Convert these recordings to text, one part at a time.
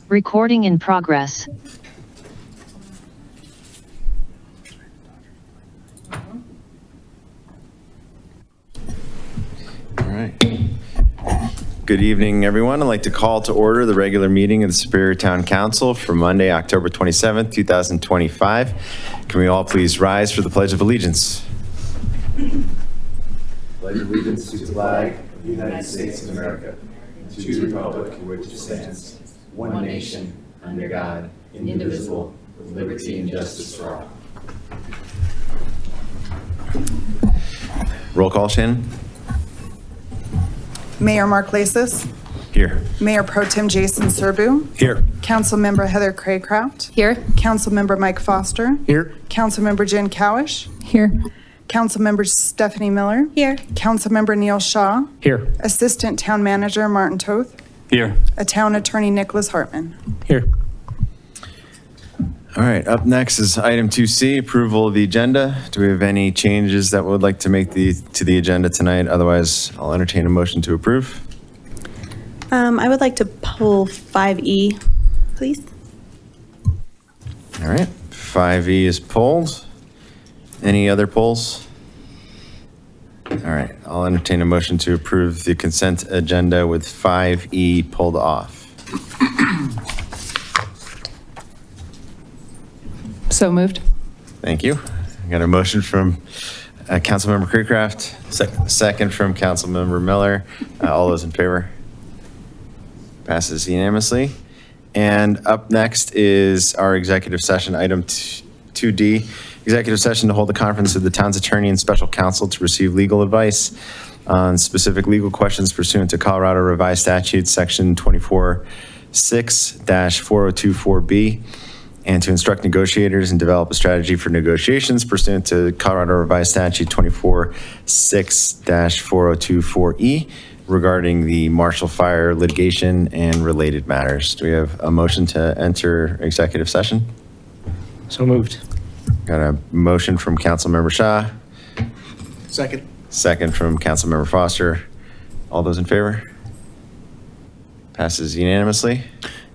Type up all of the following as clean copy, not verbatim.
Recording in progress. All right. Good evening, everyone. I'd like to call to order the regular meeting of the Superior Town Council for Monday, October 27th, 2025. Can we all please rise for the Pledge of Allegiance? Pledge allegiance to the flag of the United States of America, and to the republic for which it stands, one nation, under God, indivisible, with liberty and justice for all. Roll call, Shannon. Mayor Mark Lasis, Here. Mayor Pro Tem Jason Serbu, Here. Councilmember Heather Craycraft, Here. Councilmember Mike Foster, Here. Councilmember Jen Cowish, Here. Councilmember Stephanie Miller, Here. Councilmember Neil Shaw, Here. Assistant Town Manager Martin Toth, Here. a Town Attorney Nicholas Hartman. Here. All right, up next is item 2C, approval of the agenda. Do we have any changes that we would like to make to the agenda tonight? Otherwise, I'll entertain a motion to approve. I would like to pull 5E, please. All right, 5E is pulled. Any other pulls? All right, I'll entertain a motion to approve the consent agenda with 5E pulled off. So moved. Thank you. I got a motion from Councilmember Craycraft, second from Councilmember Miller. All those in favor? Passes unanimously. And up next is our executive session, item 2D. Executive session to hold a conference with the town's attorney and special counsel to receive legal advice on specific legal questions pursuant to Colorado Revised Statutes, Section 24-6-4024B, and to instruct negotiators and develop a strategy for negotiations pursuant to Colorado Revised Statute 24-6-4024E regarding the Marshall Fire litigation and related matters. Do we have a motion to enter executive session? So moved. Got a motion from Councilmember Shaw, Second. second from Councilmember Foster. All those in favor? Passes unanimously.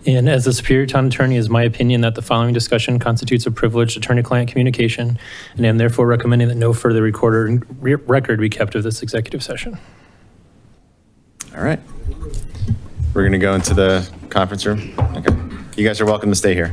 And as the Superior Town Attorney, it is my opinion that the following discussion constitutes a privileged attorney-client communication, and I am therefore recommending that no further record be kept of this executive session. All right. We're going to go into the conference room. Okay. You guys are welcome to stay here.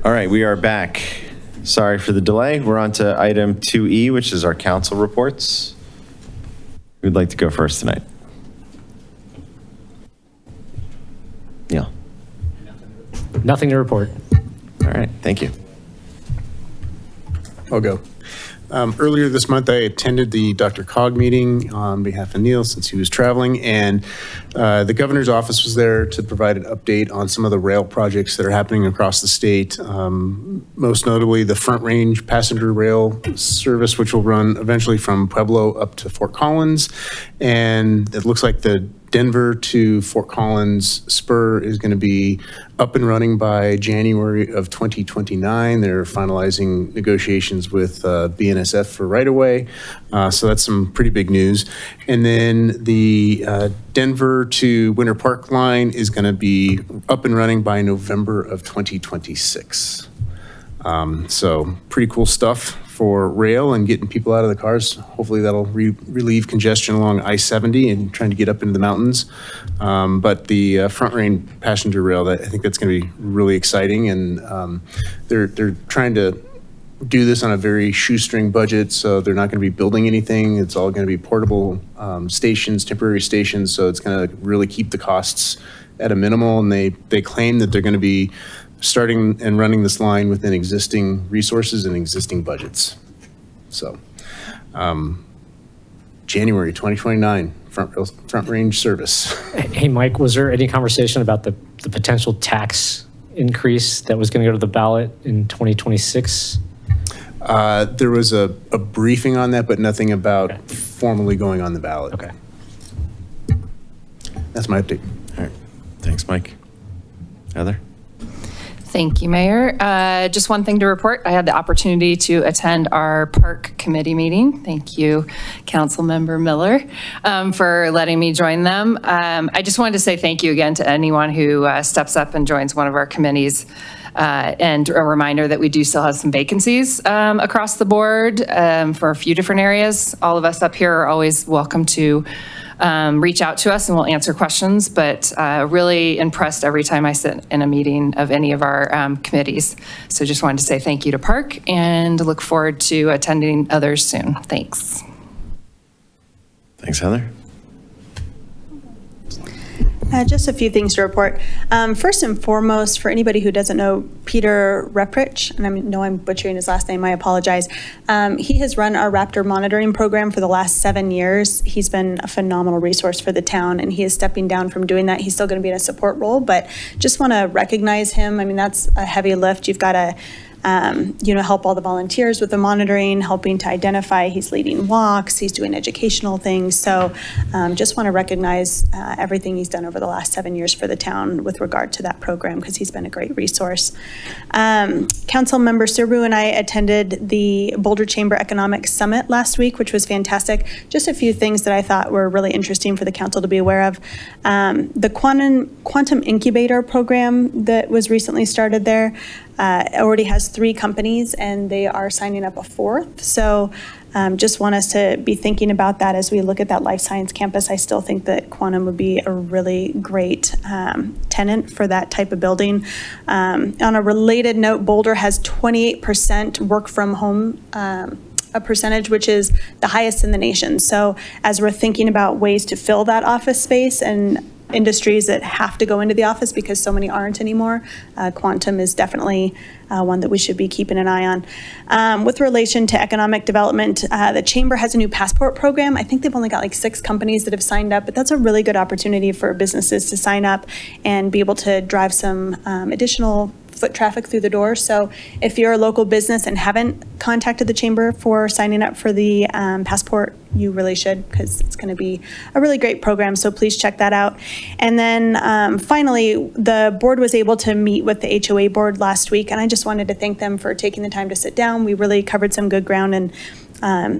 All right, we are back. Sorry for the delay. We're on to item 2E, which is our council reports. Who'd like to go first tonight? Neil. Nothing to report. All right, thank you. I'll go. Earlier this month, I attended the Dr. Cog meeting on behalf of Neil since he was traveling, and the governor's office was there to provide an update on some of the rail projects that are happening across the state. Most notably, the Front Range passenger rail service, which will run eventually from Pueblo up to Fort Collins, and it looks like the Denver to Fort Collins spur is going to be up and running by January of 2029. They're finalizing negotiations with BNSF for right-of-way, so that's some pretty big news. And then the Denver to Winter Park line is going to be up and running by November of 2026. So pretty cool stuff for rail and getting people out of the cars. Hopefully that'll relieve congestion along I-70 and trying to get up into the mountains. But the Front Range passenger rail, I think that's going to be really exciting. And they're trying to do this on a very shoestring budget, so they're not going to be building anything. It's all going to be portable stations, temporary stations, so it's going to really keep the costs at a minimal. And they claim that they're going to be starting and running this line within existing resources and existing budgets. So, January 2029, Front Range service. Hey, Mike, was there any conversation about the potential tax increase that was going to go to the ballot in 2026? There was a briefing on that, but nothing about formally going on the ballot. Okay. That's my update. All right, thanks, Mike. Heather? Thank you, Mayor. Just one thing to report. I had the opportunity to attend our park committee meeting. Thank you, Councilmember Miller, for letting me join them. I just wanted to say thank you again to anyone who steps up and joins one of our committees. And a reminder that we do still have some vacancies across the board for a few different areas. All of us up here are always welcome to reach out to us and we'll answer questions, but really impressed every time I sit in a meeting of any of our committees. So just wanted to say thank you to Park and look forward to attending others soon. Thanks. Thanks, Heather. Just a few things to report. First and foremost, for anybody who doesn't know Peter Reprich, and I know I'm butchering his last name, I apologize. He has run our Raptor monitoring program for the last 7 years. He's been a phenomenal resource for the town, and he is stepping down from doing that. He's still going to be in a support role, but just want to recognize him. I mean, that's a heavy lift. You've got to help all the volunteers with the monitoring, helping to identify. He's leading walks, he's doing educational things. So just want to recognize everything he's done over the last 7 years for the town with regard to that program, because he's been a great resource. Councilmember Serbu and I attended the Boulder Chamber Economic Summit last week, which was fantastic. Just a few things that I thought were really interesting for the council to be aware of. The Quantum Incubator program that was recently started there already has 3 companies, and they are signing up a 4th. So just want us to be thinking about that as we look at that life science campus. I still think that Quantum would be a really great tenant for that type of building. On a related note, Boulder has 28% work from home, a percentage which is the highest in the nation. So as we're thinking about ways to fill that office space and industries that have to go into the office because so many aren't anymore, Quantum is definitely one that we should be keeping an eye on. With relation to economic development, the Chamber has a new passport program. I think they've only got like 6 companies that have signed up, but that's a really good opportunity for businesses to sign up and be able to drive some additional foot traffic through the door. So if you're a local business and haven't contacted the Chamber for signing up for the passport, you really should, because it's going to be a really great program. So please check that out. And then finally, the board was able to meet with the HOA board last week, and I just wanted to thank them for taking the time to sit down. We really covered some good ground, and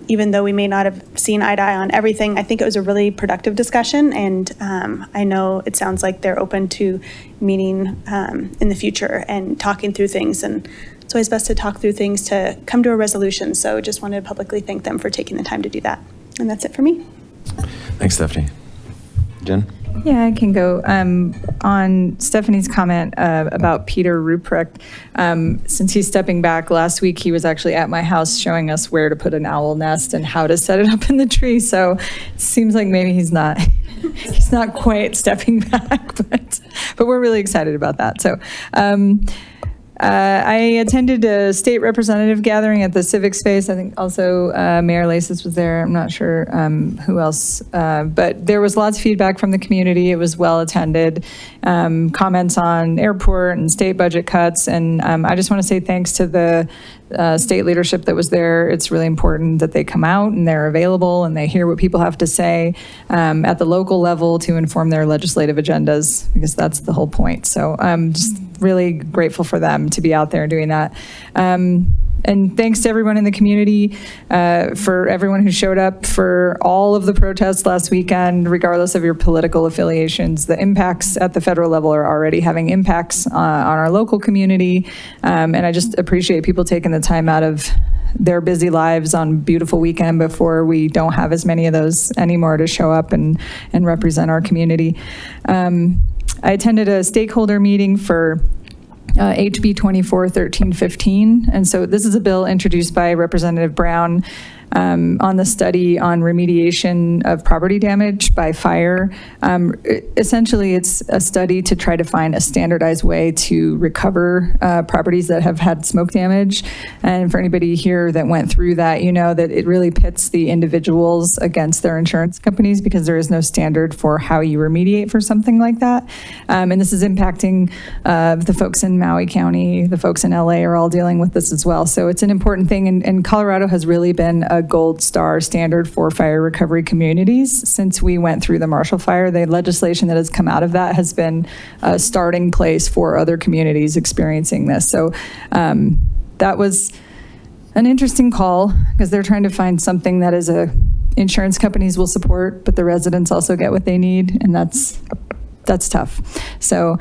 even though we may not have seen eye to eye on everything, I think it was a really productive discussion, and I know it sounds like they're open to meeting in the future and talking through things, and it's always best to talk through things to come to a resolution. So just wanted to publicly thank them for taking the time to do that. And that's it for me. Thanks, Stephanie. Jen? Yeah, I can go. On Stephanie's comment about Peter Ruprecht, since he's stepping back, last week he was actually at my house showing us where to put an owl nest and how to set it up in the tree. So it seems like maybe he's not quite stepping back, but we're really excited about that. So I attended a state representative gathering at the Civic Space. I think also Mayor Lasis was there. I'm not sure who else, but there was lots of feedback from the community. It was well attended. Comments on airport and state budget cuts, and I just want to say thanks to the state leadership that was there. It's really important that they come out and they're available and they hear what people have to say at the local level to inform their legislative agendas, because that's the whole point. So I'm just really grateful for them to be out there doing that. And thanks to everyone in the community, for everyone who showed up for all of the protests last weekend, regardless of your political affiliations. The impacts at the federal level are already having impacts on our local community. And I just appreciate people taking the time out of their busy lives on beautiful weekend before we don't have as many of those anymore to show up and represent our community. I attended a stakeholder meeting for HB 241315. And so this is a bill introduced by Representative Brown on the study on remediation of property damage by fire. Essentially, it's a study to try to find a standardized way to recover properties that have had smoke damage. And for anybody here that went through that, you know that it really pits the individuals against their insurance companies because there is no standard for how you remediate for something like that. And this is impacting the folks in Maui County, the folks in LA are all dealing with this as well. So it's an important thing. And Colorado has really been a gold star standard for fire recovery communities since we went through the Marshall Fire. The legislation that has come out of that has been a starting place for other communities experiencing this. So that was an interesting call because they're trying to find something that is insurance companies will support, but the residents also get what they need, and that's tough. So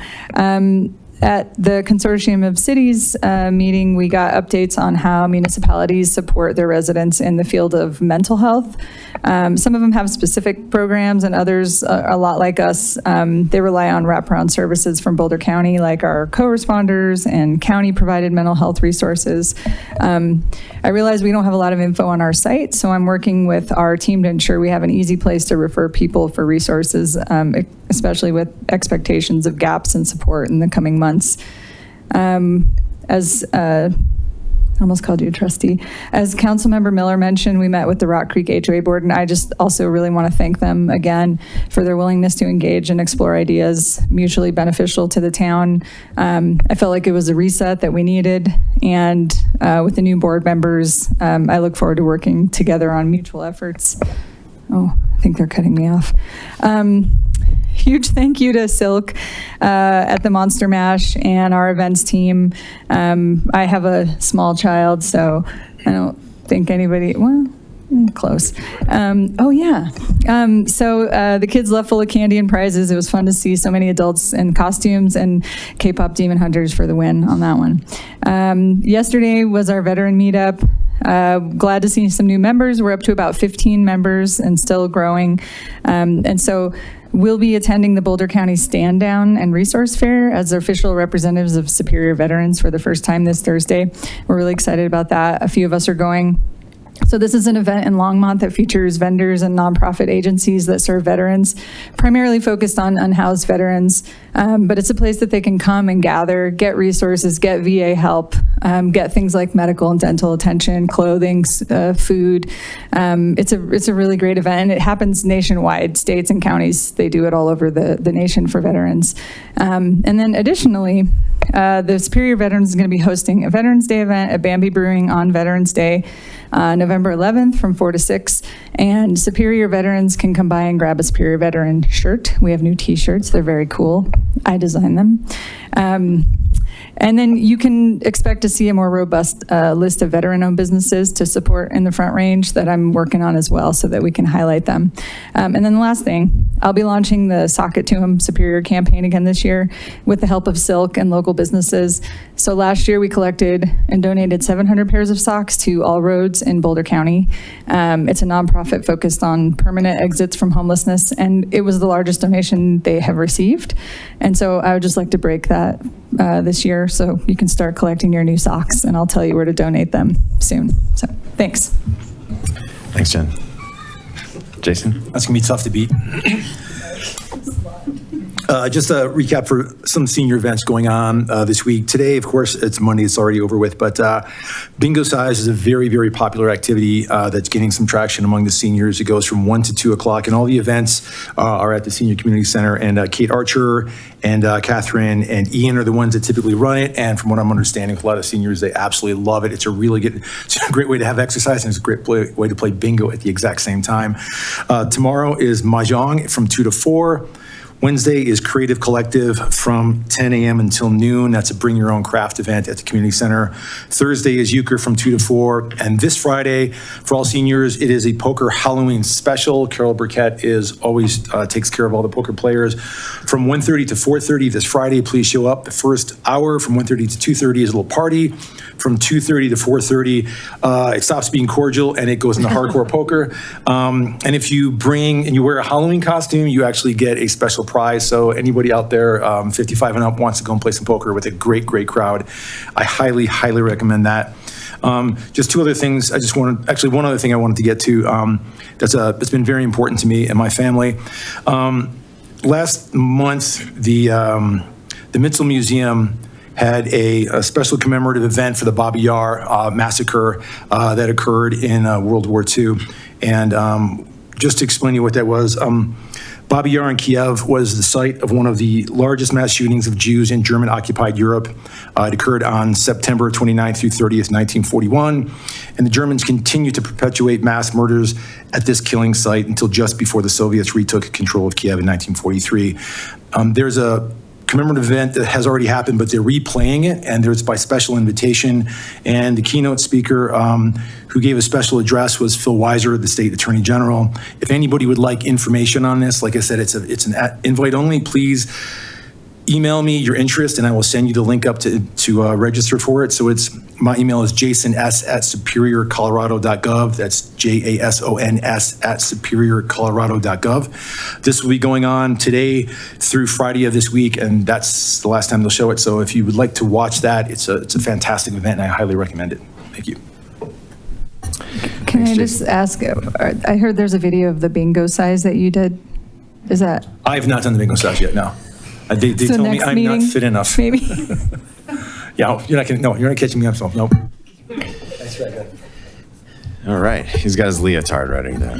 at the Consortium of Cities meeting, we got updates on how municipalities support their residents in the field of mental health. Some of them have specific programs, and others, a lot like us, they rely on wraparound services from Boulder County, like our co-responders and county-provided mental health resources. I realize we don't have a lot of info on our site, so I'm working with our team to ensure we have an easy place to refer people for resources, especially with expectations of gaps in support in the coming months. As I almost called you a trustee. As Councilmember Miller mentioned, we met with the Rock Creek HOA board, and I just also really want to thank them again for their willingness to engage and explore ideas mutually beneficial to the town. I felt like it was a reset that we needed, and with the new board members, I look forward to working together on mutual efforts. Oh, I think they're cutting me off. Huge thank you to Silk at the Monster Mash and our events team. I have a small child, so I don't think anybody, well, close. Oh yeah. So the kids left full of candy and prizes. It was fun to see so many adults in costumes, and K-pop Demon Hunters for the win on that one. Yesterday was our veteran meetup. Glad to see some new members. We're up to about 15 members and still growing. And so we'll be attending the Boulder County Stand Down and Resource Fair as official representatives of Superior Veterans for the first time this Thursday. We're really excited about that. A few of us are going. So this is an event in Longmont that features vendors and nonprofit agencies that serve veterans, primarily focused on unhoused veterans, but it's a place that they can come and gather, get resources, get VA help, get things like medical and dental attention, clothing, food. It's a really great event, and it happens nationwide, states and counties. They do it all over the nation for veterans. And then additionally, the Superior Veterans is going to be hosting a Veterans Day event at Bambi Brewing on Veterans Day, November 11th from 4 to 6. And Superior Veterans can come by and grab a Superior Veteran shirt. We have new t-shirts. They're very cool. I designed them. And then you can expect to see a more robust list of veteran-owned businesses to support in the Front Range that I'm working on as well so that we can highlight them. And then the last thing, I'll be launching the Sock It To 'Em Superior campaign again this year with the help of Silk and local businesses. So last year we collected and donated 700 pairs of socks to All Roads in Boulder County. It's a nonprofit focused on permanent exits from homelessness, and it was the largest donation they have received. And so I would just like to break that this year so you can start collecting your new socks, and I'll tell you where to donate them soon. So thanks. Thanks, Jen. Jason? That's going to be tough to beat. Just a recap for some senior events going on this week. Today, of course, it's Monday, it's already over with, but Bingo Size is a very, very popular activity that's getting some traction among the seniors. It goes from 1 to 2 o'clock, and all the events are at the Senior Community Center. And Kate Archer and Catherine and Ian are the ones that typically run it. And from what I'm understanding, with a lot of seniors, they absolutely love it. It's a great way to have exercise, and it's a great way to play bingo at the exact same time. Tomorrow is Mahjong from 2 to 4. Wednesday is Creative Collective from 10 a.m. until noon. That's a bring your own craft event at the community center. Thursday is Euchre from 2 to 4. And this Friday, for all seniors, it is a poker Halloween special. Carol Burkett always takes care of all the poker players. From 1:30 to 4:30 this Friday, please show up. The first hour from 1:30 to 2:30 is a little party. From 2:30 to 4:30, it stops being cordial and it goes into hardcore poker. And if you bring and you wear a Halloween costume, you actually get a special prize. So anybody out there 55 and up wants to go and play some poker with a great, great crowd, I highly, highly recommend that. Just two other things. One other thing I wanted to get to that's been very important to me and my family. Last month, the Mitzel Museum had a special commemorative event for the Babi Yar massacre that occurred in World War II. And just to explain to you what that was, Babi Yar in Kiev was the site of one of the largest mass shootings of Jews in German-occupied Europe. It occurred on September 29th through 30th, 1941. And the Germans continued to perpetuate mass murders at this killing site until just before the Soviets retook control of Kiev in 1943. There's a commemorative event that has already happened, but they're replaying it, and there's by special invitation. And the keynote speaker who gave a special address was Phil Weiser, the state attorney general. If anybody would like information on this, like I said, it's an invite only. Please email me your interest, and I will send you the link up to register for it. So my email is jasons@superiorcolorado.gov. That's JASONS@superiorcolorado.gov. This will be going on today through Friday of this week, and that's the last time they'll show it. So if you would like to watch that, it's a fantastic event, and I highly recommend it. Thank you. Can I just ask, I heard there's a video of the bingo size that you did. Is that? I have not done the bingo size yet, no. They So told me next I'm meeting, not fit enough. Maybe. Yeah, you're not catching me up, so nope. That's right. All right. He's got his leotard ready to.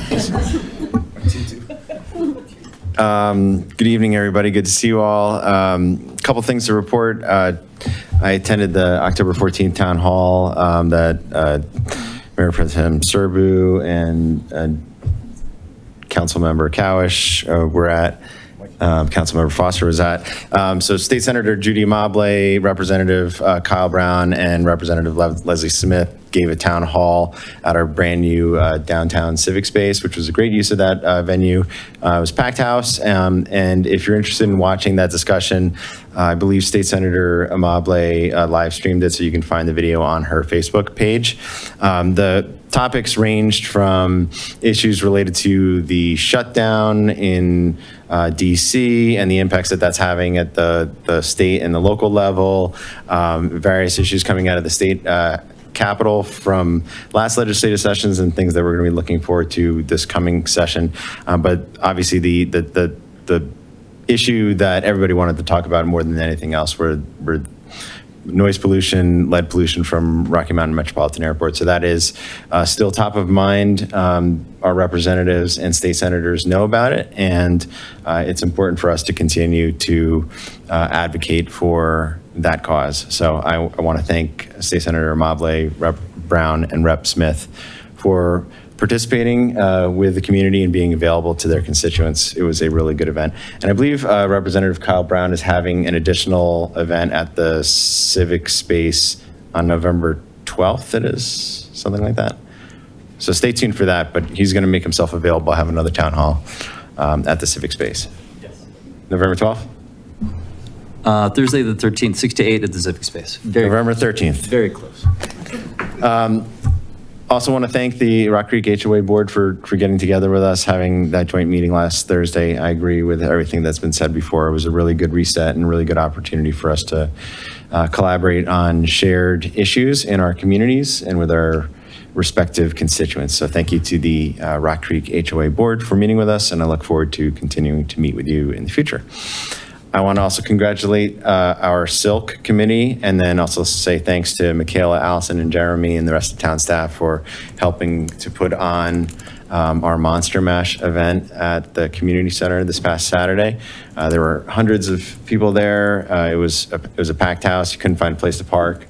Good evening, everybody. Good to see you all. A couple things to report. I attended the October 14th town hall that Mayor Pro Tem Serbu and Councilmember Cowish were at. Councilmember Foster was at. So State Senator Judy Mobley, Representative Kyle Brown, and Representative Leslie Smith gave a town hall at our brand new downtown civic space, which was a great use of that venue. It was packed house. And if you're interested in watching that discussion, I believe State Senator Mobley live streamed it, so you can find the video on her Facebook page. The topics ranged from issues related to the shutdown in DC and the impacts that that's having at the state and the local level, various issues coming out of the state Capitol from last legislative sessions and things that we're going to be looking forward to this coming session. But obviously the issue that everybody wanted to talk about more than anything else were noise pollution, lead pollution from Rocky Mountain Metropolitan Airport. So that is still top of mind. Our representatives and state senators know about it, and it's important for us to continue to advocate for that cause. So I want to thank State Senator Mobley, Rep. Brown, and Rep. Smith for participating with the community and being available to their constituents. It was a really good event. And I believe Representative Kyle Brown is having an additional event at the Civic Space on November 12th, it is, something like that. So stay tuned for that, but he's going to make himself available, have another town hall at the Civic Space. Yes. November 12th? Thursday the 13th, 6 to 8 at the Civic Space. November 13th. Very close. Also want to thank the Rock Creek HOA Board for getting together with us, having that joint meeting last Thursday. I agree with everything that's been said before. It was a really good reset and really good opportunity for us to collaborate on shared issues in our communities and with our respective constituents. So thank you to the Rock Creek HOA Board for meeting with us, and I look forward to continuing to meet with you in the future. I want to also congratulate our Silk committee, and then also say thanks to Michaela, Allison, and Jeremy and the rest of town staff for helping to put on our Monster Mash event at the community center this past Saturday. There were hundreds of people there. It was a packed house. You couldn't find a place to park.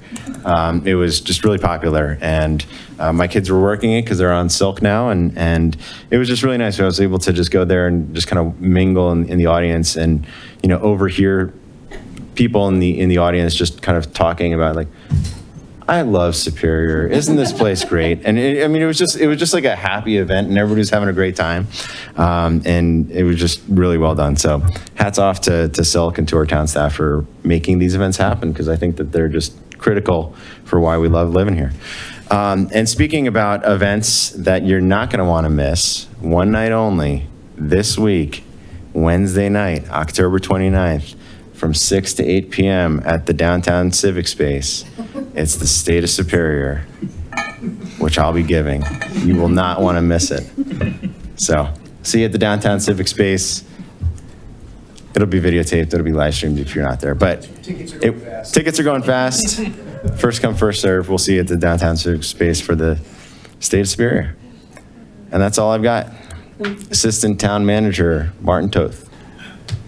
It was just really popular, and my kids were working it because they're on Silk now, and it was just really nice. I was able to just go there and just kind of mingle in the audience, and overhear people in the audience just kind of talking about, like, I love Superior. Isn't this place great? And it was just like a happy event, and everybody was having a great time. And it was just really well done. So hats off to Silk and to our town staff for making these events happen, because I think that they're just critical for why we love living here. And speaking about events that you're not going to want to miss, one night only this week, Wednesday night, October 29th, from 6 to 8 p.m. at the downtown Civic Space. It's the State of Superior, which I'll be giving. You will not want to miss it. So, see you at the downtown Civic Space. It'll be videotaped, it'll be live streamed if you're not there. But tickets are going fast. First come, first serve. We'll see you at the downtown Civic Space for the State of Superior. And that's all I've got. Assistant Town Manager, Martin Toth.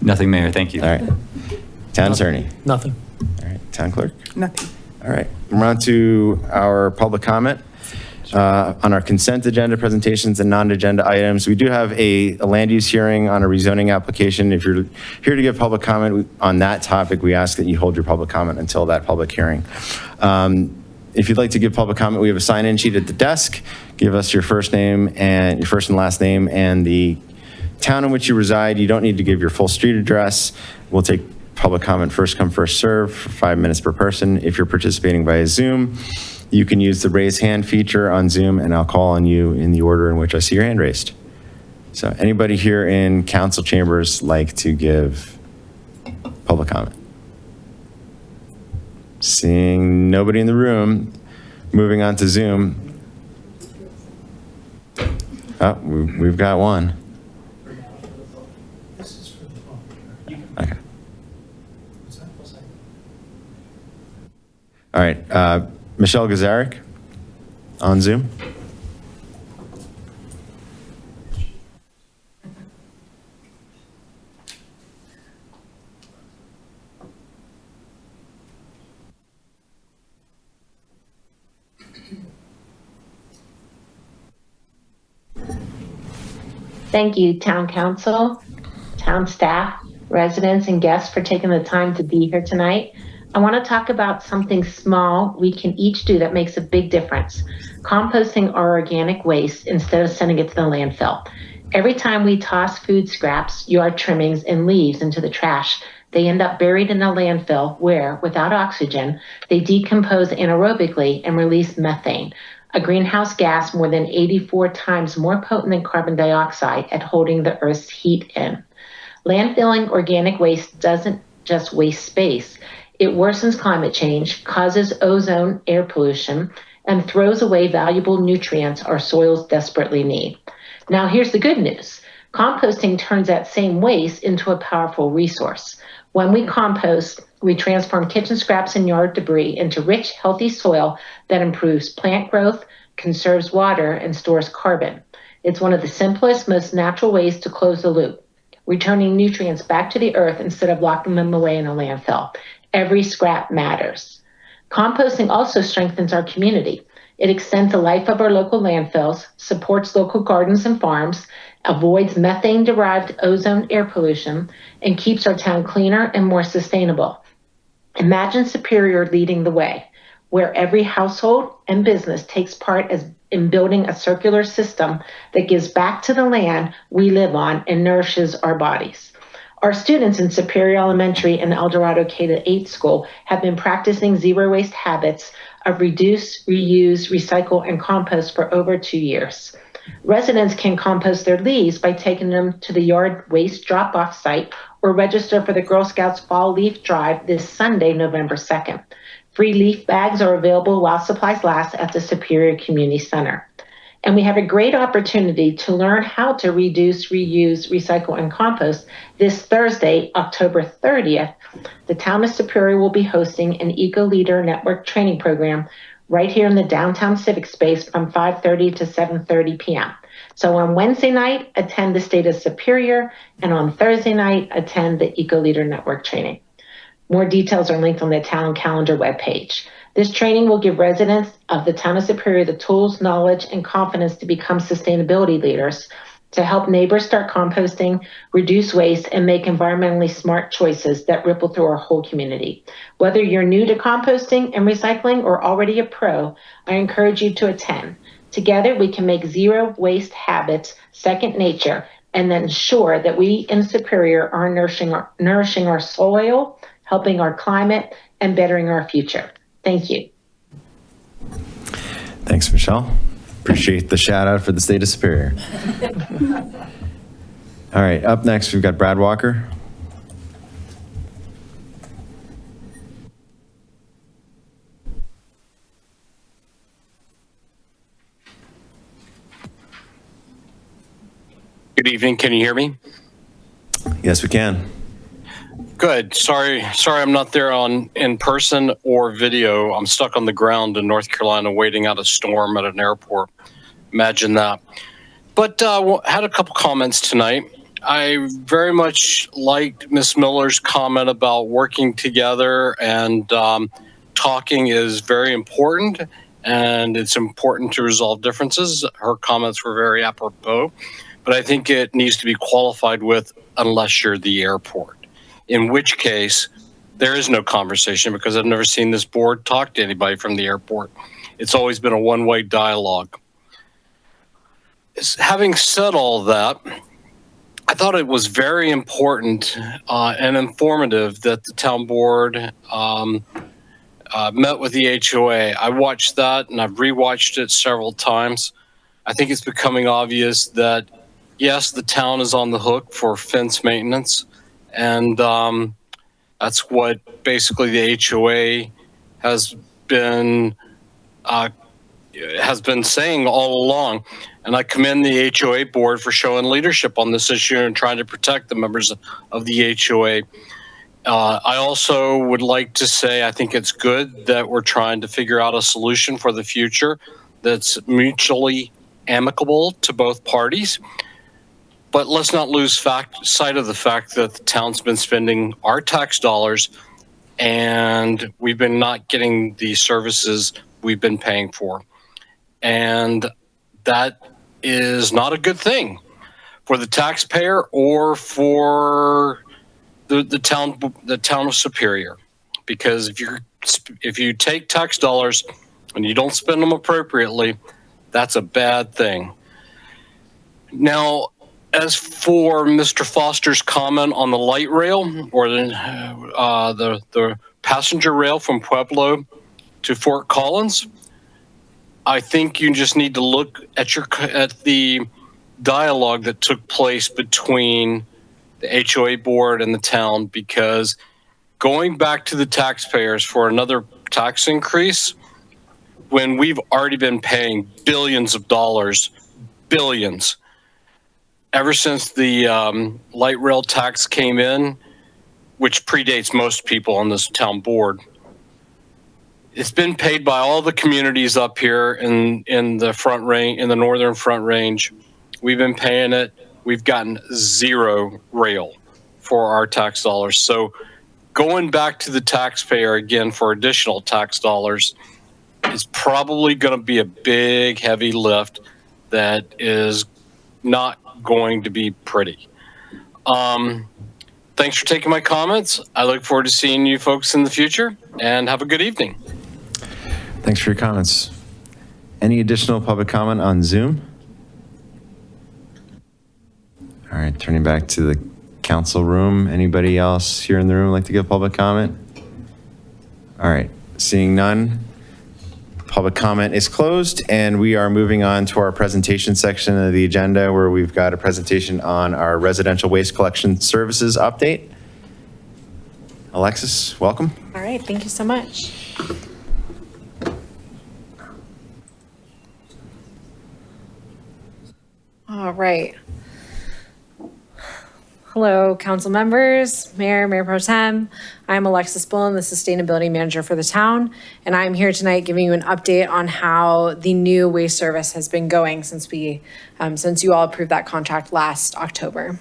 Nothing, Mayor. Thank you. All right. Town Attorney. Nothing. All right. Town Clerk. Nothing. All right. We're on to our public comment on our consent agenda presentations and non-agenda items. We do have a land use hearing on a rezoning application. If you're here to give public comment on that topic, we ask that you hold your public comment until that public hearing. If you'd like to give public comment, we have a sign-in sheet at the desk. Give us your first and last name and the town in which you reside. You don't need to give your full street address. We'll take public comment first come, first serve for 5 minutes per person. If you're participating via Zoom, you can use the raise hand feature on Zoom, and I'll call on you in the order in which I see your hand raised. So anybody here in council chambers like to give public comment? Seeing nobody in the room, moving on to Zoom. Oh, we've got one. Okay. All right, Michelle Gazarek on Zoom. Thank you, Town Council, town staff, residents, and guests for taking the time to be here tonight. I want to talk about something small we can each do that makes a big difference. Composting our organic waste instead of sending it to the landfill. Every time we toss food scraps, yard trimmings, and leaves into the trash, they end up buried in a landfill where, without oxygen, they decompose anaerobically and release methane, a greenhouse gas more than 84 times more potent than carbon dioxide at holding the Earth's heat in. Landfilling organic waste doesn't just waste space. It worsens climate change, causes ozone air pollution, and throws away valuable nutrients our soils desperately need. Now, here's the good news. Composting turns that same waste into a powerful resource. When we compost, we transform kitchen scraps and yard debris into rich, healthy soil that improves plant growth, conserves water, and stores carbon. It's one of the simplest, most natural ways to close the loop, returning nutrients back to the earth instead of locking them away in a landfill. Every scrap matters. Composting also strengthens our community. It extends the life of our local landfills, supports local gardens and farms, avoids methane-derived ozone air pollution, and keeps our town cleaner and more sustainable. Imagine Superior leading the way, where every household and business takes part in building a circular system that gives back to the land we live on and nourishes our bodies. Our students in Superior Elementary and El Dorado K-8 school have been practicing zero waste habits of reduce, reuse, recycle, and compost for over 2 years. Residents can compost their leaves by taking them to the yard waste drop-off site or register for the Girl Scouts Fall Leaf Drive this Sunday, November 2nd. Free leaf bags are available while supplies last at the Superior Community Center. And we have a great opportunity to learn how to reduce, reuse, recycle, and compost this Thursday, October 30th. The Town of Superior will be hosting an Eco Leader Network training program right here in the downtown civic space from 5:30 to 7:30 p.m. So on Wednesday night, attend the State of Superior, and on Thursday night, attend the Eco Leader Network training. More details are linked on the town calendar webpage. This training will give residents of the Town of Superior the tools, knowledge, and confidence to become sustainability leaders, to help neighbors start composting, reduce waste, and make environmentally smart choices that ripple through our whole community. Whether you're new to composting and recycling or already a pro, I encourage you to attend. Together, we can make zero waste habits second nature and ensure that we in Superior are nourishing our soil, helping our climate, and bettering our future. Thank you. Thanks, Michelle. Appreciate the shout out for the State of Superior. All right, up next, we've got Brad Walker. Good evening. Can you hear me? Yes, we can. Good. Sorry I'm not there in person or video. I'm stuck on the ground in North Carolina waiting out a storm at an airport. Imagine that. But had a couple comments tonight. I very much liked Ms. Miller's comment about working together and talking is very important, and it's important to resolve differences. Her comments were very apropos, but I think it needs to be qualified with unless you're the airport. In which case, there is no conversation because I've never seen this board talk to anybody from the airport. It's always been a one-way dialogue. Having said all that, I thought it was very important and informative that the town board met with the HOA. I watched that and I've rewatched it several times. I think it's becoming obvious that, yes, the town is on the hook for fence maintenance. And that's what basically the HOA has been saying all along. And I commend the HOA board for showing leadership on this issue and trying to protect the members of the HOA. I also would like to say I think it's good that we're trying to figure out a solution for the future that's mutually amicable to both parties. But let's not lose sight of the fact that the town's been spending our tax dollars and we've been not getting the services we've been paying for. And that is not a good thing for the taxpayer or for the town of Superior. Because if you take tax dollars and you don't spend them appropriately, that's a bad thing. Now, as for Mr. Foster's comment on the light rail or the passenger rail from Pueblo to Fort Collins, I think you just need to look at the dialogue that took place between the HOA board and the town, because going back to the taxpayers for another tax increase when we've already been paying billions of dollars, billions, ever since the light rail tax came in, which predates most people on this town board. It's been paid by all the communities up here in the Front Range, in the Northern Front Range. We've been paying it. We've gotten zero rail for our tax dollars. So going back to the taxpayer again for additional tax dollars it's probably going to be a big, heavy lift that is not going to be pretty. Thanks for taking my comments. I look forward to seeing you folks in the future, and have a good evening. Thanks for your comments. Any additional public comment on Zoom? All right, turning back to the council room. Anybody else here in the room like to give public comment? All right, seeing none, public comment is closed, and we are moving on to our presentation section of the agenda, where we've got a presentation on our residential waste collection services update. Alexis, welcome. All right, thank you so much. All right. Hello, council members, Mayor Pro Tem. I'm Alexis Bullen, the Sustainability Manager for the town, and I'm here tonight giving you an update on how the new waste service has been going since you all approved that contract last October.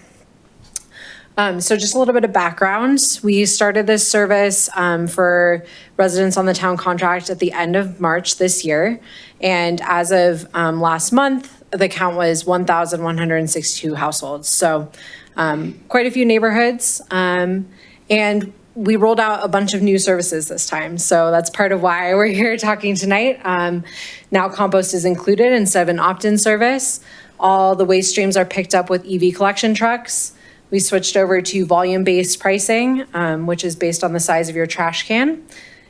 So just a little bit of background. We started this service for residents on the town contract at the end of March this year, and as of last month, the count was 1,162 households. So quite a few neighborhoods, and we rolled out a bunch of new services this time. So that's part of why we're here talking tonight. Now compost is included instead of an opt-in service. All the waste streams are picked up with EV collection trucks. We switched over to volume-based pricing, which is based on the size of your trash can.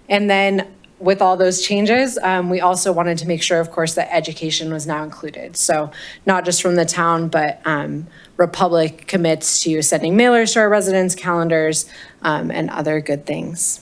And then with all those changes, we also wanted to make sure, of course, that education was now included. So not just from the town, but Republic commits to sending mailers to our residents, calendars, and other good things.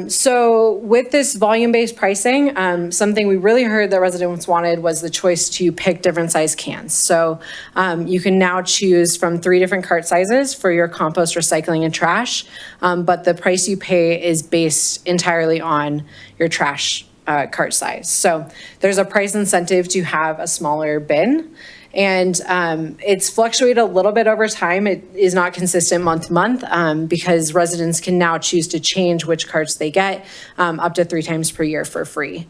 So with this volume-based pricing, something we really heard that residents wanted was the choice to pick different size cans. So you can now choose from 3 different cart sizes for your compost, recycling, and trash, but the price you pay is based entirely on your trash cart size. So there's a price incentive to have a smaller bin. And it's fluctuated a little bit over time. It is not consistent month to month because residents can now choose to change which carts they get up to 3 times per year for free.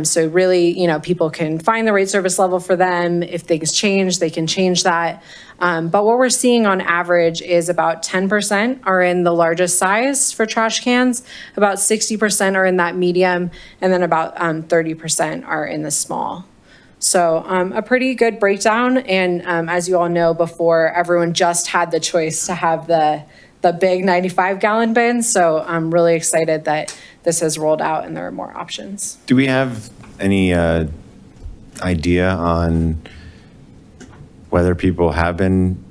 So really, people can find the right service level for them. If things change, they can change that. But what we're seeing on average is about 10% are in the largest size for trash cans, about 60% are in that medium, and then about 30% are in the small. So a pretty good breakdown. And as you all know, before everyone just had the choice to have the big 95-gallon bin. So I'm really excited that this has rolled out and there are more options. Do we have any idea on whether people have been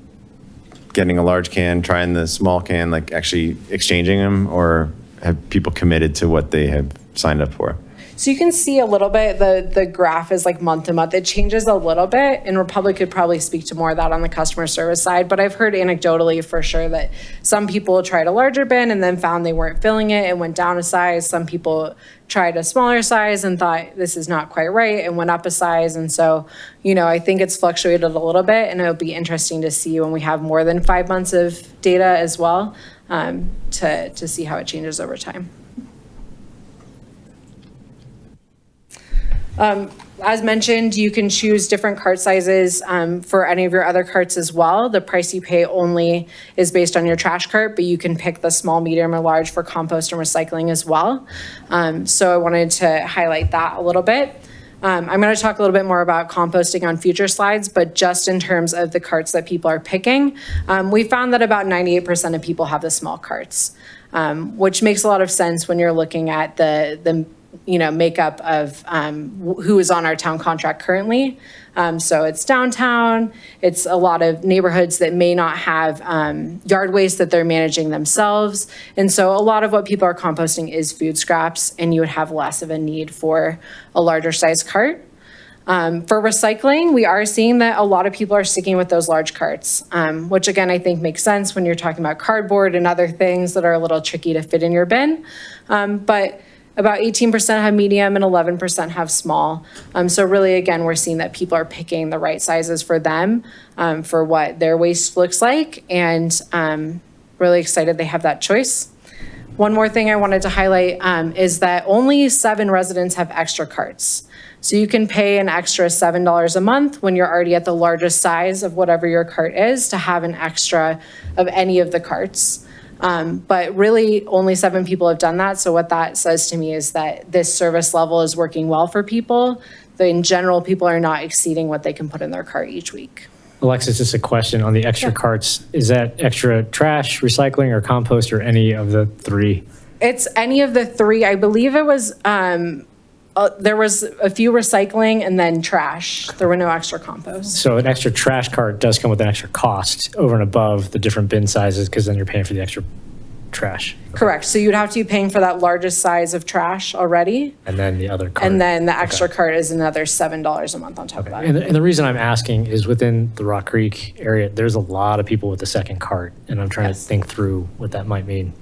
getting a large can, trying the small can, like actually exchanging them, or have people committed to what they have signed up for? So you can see a little bit, the graph is like month to month. It changes a little bit, and Republic could probably speak to more of that on the customer service side, but I've heard anecdotally for sure that some people tried a larger bin and then found they weren't filling it and went down a size. Some people tried a smaller size and thought this is not quite right and went up a size. And so, I think it's fluctuated a little bit, and it'll be interesting to see when we have more than 5 months of data as well, to see how it changes over time. As mentioned, you can choose different cart sizes for any of your other carts as well. The price you pay only is based on your trash cart, but you can pick the small, medium, or large for compost and recycling as well. So I wanted to highlight that a little bit. I'm going to talk a little bit more about composting on future slides, but just in terms of the carts that people are picking, we found that about 98% of people have the small carts, which makes a lot of sense when you're looking at the makeup of who is on our town contract currently. So it's downtown, it's a lot of neighborhoods that may not have yard waste that they're managing themselves. And so a lot of what people are composting is food scraps, and you would have less of a need for a larger size cart. For recycling, we are seeing that a lot of people are sticking with those large carts, which again, I think makes sense when you're talking about cardboard and other things that are a little tricky to fit in your bin. But about 18% have medium and 11% have small. So really, again, we're seeing that people are picking the right sizes for them, for what their waste looks like, and really excited they have that choice. One more thing I wanted to highlight is that only 7 residents have extra carts. So you can pay an extra $7 a month when you're already at the largest size of whatever your cart is to have an extra of any of the carts. But really only 7 people have done that. So what that says to me is that this service level is working well for people. That in general, people are not exceeding what they can put in their cart each week. Alexis, just a question on the extra carts. Is that extra trash, recycling, or compost, or any of the 3? It's any of the 3. I believe it was, there was a few recycling and then trash. There were no extra compost. So an extra trash cart does come with an extra cost over and above the different bin sizes, because then you're paying for the extra trash. Correct. So you'd have to be paying for that largest size of trash already. And then the other cart. And then the extra cart is another $7 a month on top of that. And the reason I'm asking is within the Rock Creek area, there's a lot of people with the second cart, and I'm trying to think through what that might mean.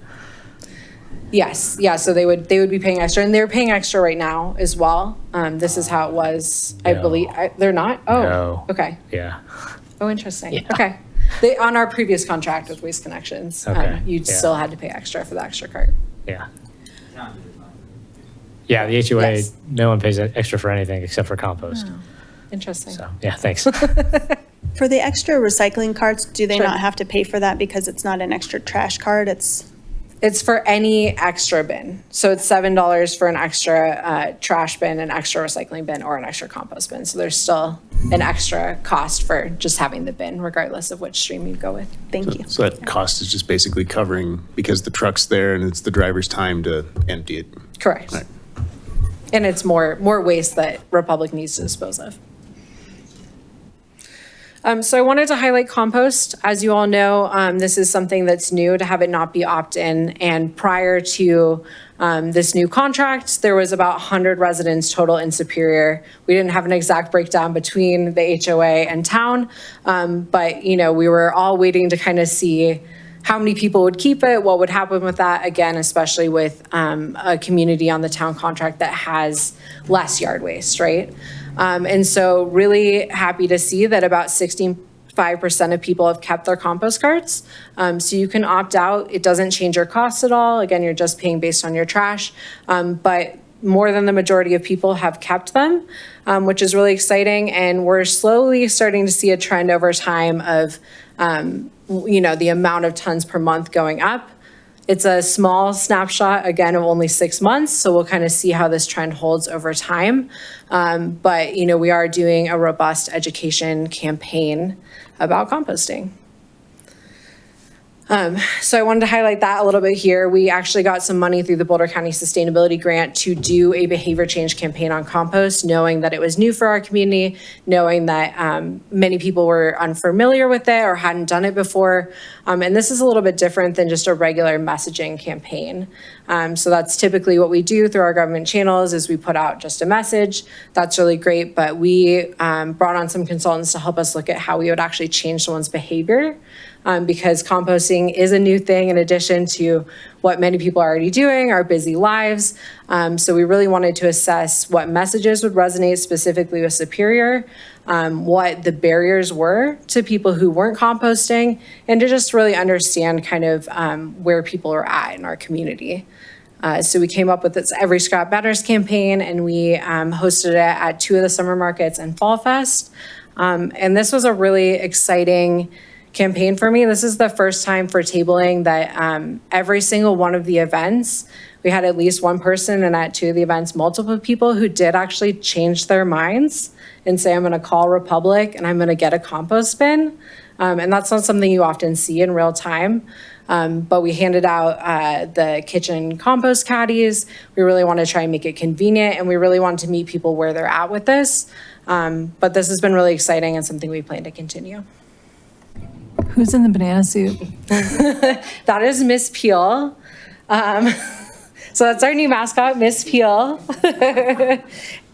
Yes. Yeah. So they would be paying extra, and they're paying extra right now as well. This is how it was, I believe. They're not? Oh, No. okay. Yeah. Oh, interesting. Yeah. Okay. On our previous contract with Waste Connections, Okay. you Yeah. still had to pay extra for the extra cart. Yeah. Yeah, the HOA, Yes. no one pays extra for anything except for compost. Interesting. So, yeah, thanks. For the extra recycling carts, do they Sure. not have to pay for that because it's not an extra trash cart? It's for any extra bin. So it's $7 for an extra trash bin, an extra recycling bin, or an extra compost bin. So there's still an extra cost for just having the bin, regardless of which stream you go with. Thank you. So that cost is just basically covering, because the truck's there and it's the driver's time to empty it. Correct. Right. And it's more waste that Republic needs to dispose of. So I wanted to highlight compost. As you all know, this is something that's new to have it not be opt-in. And prior to this new contract, there was about 100 residents total in Superior. We didn't have an exact breakdown between the HOA and town, but we were all waiting to kind of see how many people would keep it, what would happen with that, again, especially with a community on the town contract that has less yard waste, right? And so really happy to see that about 65% of people have kept their compost carts. So you can opt out. It doesn't change your costs at all. Again, you're just paying based on your trash. But more than the majority of people have kept them, which is really exciting. And we're slowly starting to see a trend over time of, the amount of tons per month going up. It's a small snapshot, again, of only 6 months, so we'll kind of see how this trend holds over time. But we are doing a robust education campaign about composting. So I wanted to highlight that a little bit here. We actually got some money through the Boulder County Sustainability Grant to do a behavior change campaign on compost, knowing that it was new for our community, knowing that many people were unfamiliar with it or hadn't done it before. And this is a little bit different than just a regular messaging campaign. So that's typically what we do through our government channels is we put out just a message. That's really great, but we brought on some consultants to help us look at how we would actually change someone's behavior. Because composting is a new thing in addition to what many people are already doing, our busy lives. So we really wanted to assess what messages would resonate specifically with Superior, what the barriers were to people who weren't composting, and to just really understand kind of where people are at in our community. So we came up with this Every Scrap Matters campaign, and we hosted it at 2 of the summer markets and Fall Fest. And this was a really exciting campaign for me. This is the first time for tabling that every single one of the events, we had at least one person, and at 2 of the events, multiple people who did actually change their minds and say, I'm going to call Republic and I'm going to get a compost bin. And that's not something you often see in real time. But we handed out the kitchen compost caddies. We really want to try and make it convenient, and we really want to meet people where they're at with this. But this has been really exciting and something we plan to continue. Who's in the banana suit? That is Miss Peel. So that's our new mascot, Miss Peel.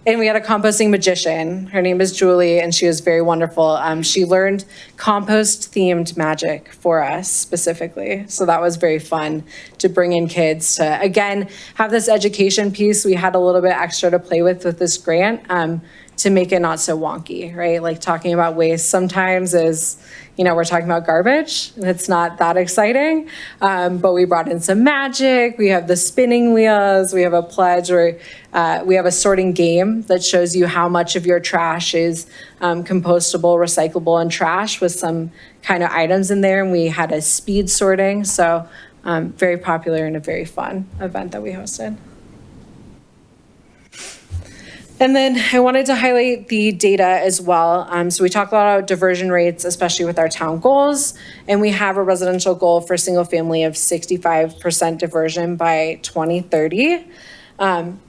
And we had a composting magician. Her name is Julie, and she was very wonderful. She learned compost-themed magic for us specifically. So that was very fun to bring in kids to, again, have this education piece. We had a little bit extra to play with this grant to make it not so wonky, right? Like talking about waste sometimes is, we're talking about garbage and it's not that exciting. But we brought in some magic. We have the spinning wheels. We have a pledge, or we have a sorting game that shows you how much of your trash is compostable, recyclable, and trash, with some kind of items in there. And we had a speed sorting. So very popular and a very fun event that we hosted. And then I wanted to highlight the data as well. So we talk a lot about diversion rates, especially with our town goals. And we have a residential goal for single family of 65% diversion by 2030.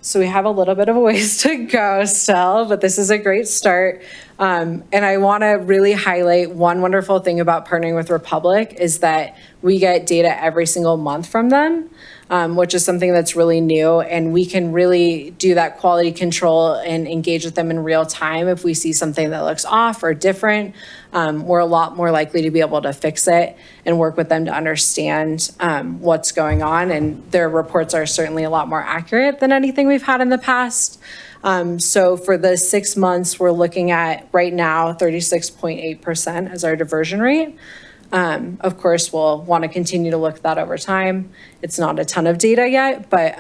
So we have a little bit of a ways to go still, but this is a great start. And I want to really highlight one wonderful thing about partnering with Republic is that we get data every single month from them, which is something that's really new. And we can really do that quality control and engage with them in real time. If we see something that looks off or different, we're a lot more likely to be able to fix it and work with them to understand what's going on. And their reports are certainly a lot more accurate than anything we've had in the past. So for the 6 months, we're looking at right now 36.8% as our diversion rate. Of course, we'll want to continue to look at that over time. It's not a ton of data yet, but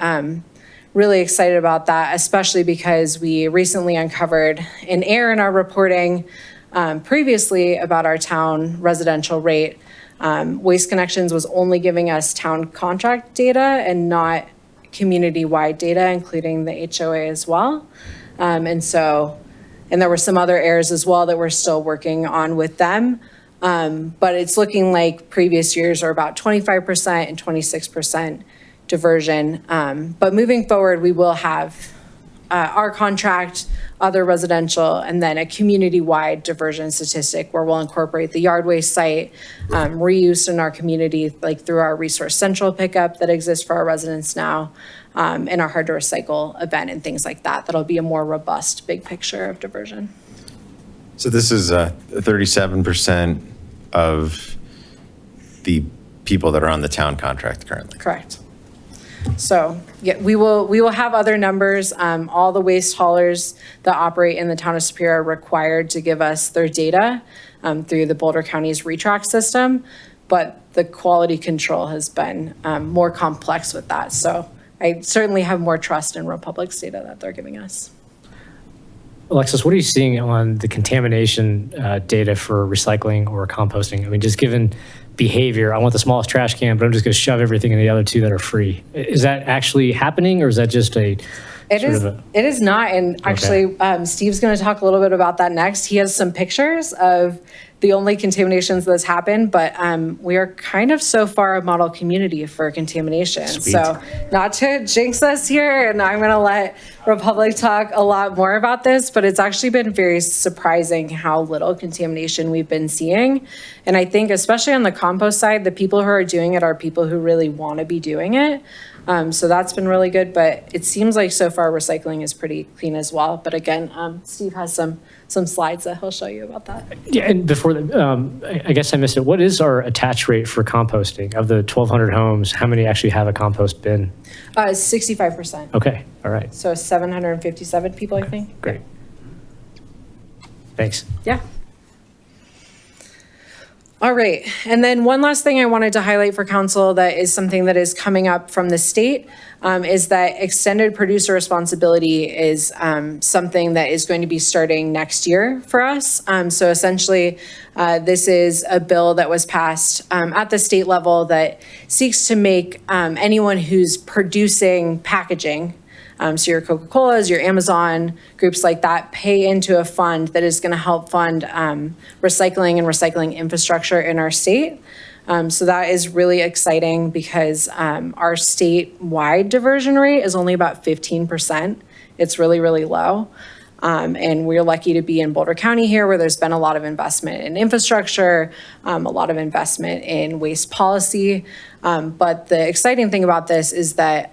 really excited about that, especially because we recently uncovered an error in our reporting previously about our town residential rate. Waste Connections was only giving us town contract data and not community-wide data, including the HOA as well. And there were some other errors as well that we're still working on with them. But it's looking like previous years are about 25% and 26% diversion. But moving forward, we will have our contract, other residential, and then a community-wide diversion statistic where we'll incorporate the yard waste site, reuse in our community, like through our Resource Central pickup that exists for our residents now, and our hard to recycle event and things like that. That'll be a more robust big picture of diversion. So this is 37% of the people that are on the town contract currently. Correct. So yeah, we will have other numbers. All the waste haulers that operate in the town of Superior are required to give us their data through the Boulder County's retract system, but the quality control has been more complex with that. So I certainly have more trust in Republic's data that they're giving us. Alexis, what are you seeing on the contamination data for recycling or composting? I mean, just given behavior, I want the smallest trash can, but I'm just going to shove everything in the other two that are free. Is that actually happening, or is that just a It is not. And actually, Steve's going to talk a little bit about that next. He has some pictures of the only contaminations that's happened, but we are kind of so far a model community for contamination. Sweet. So not to jinx us here, and I'm going to let Republic talk a lot more about this, but it's actually been very surprising how little contamination we've been seeing. And I think especially on the compost side, the people who are doing it are people who really want to be doing it. So that's been really good, but it seems like so far recycling is pretty clean as well. But again, Steve has some slides that he'll show you about that. Yeah, and before I guess I missed it. What is our attach rate for composting? Of the 1,200 homes, how many actually have a compost bin? 65%. Okay, all right. So 757 people, I think. Great. Thanks. Yeah. All right. And then one last thing I wanted to highlight for council that is something that is coming up from the state is that extended producer responsibility is something that is going to be starting next year for us. So essentially, this is a bill that was passed at the state level that seeks to make anyone who's producing packaging, so your Coca-Colas, your Amazon, groups like that, pay into a fund that is going to help fund recycling and recycling infrastructure in our state. So that is really exciting because our statewide diversion rate is only about 15%. It's really, really low. And we're lucky to be in Boulder County here, where there's been a lot of investment in infrastructure, a lot of investment in waste policy. But the exciting thing about this is that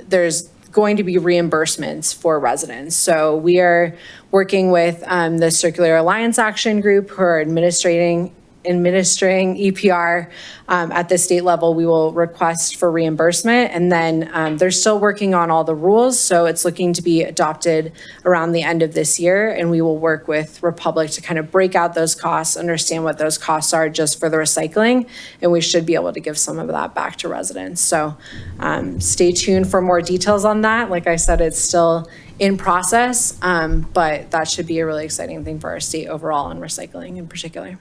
there's going to be reimbursements for residents. So we are working with the Circular Alliance Action Group, who are administering administering EPR at the state level, we will request for reimbursement. And then they're still working on all the rules. So it's looking to be adopted around the end of this year. And we will work with Republic to kind of break out those costs, understand what those costs are just for the recycling. And we should be able to give some of that back to residents. So stay tuned for more details on that. Like I said, it's still in process, but that should be a really exciting thing for our state overall and recycling in particular.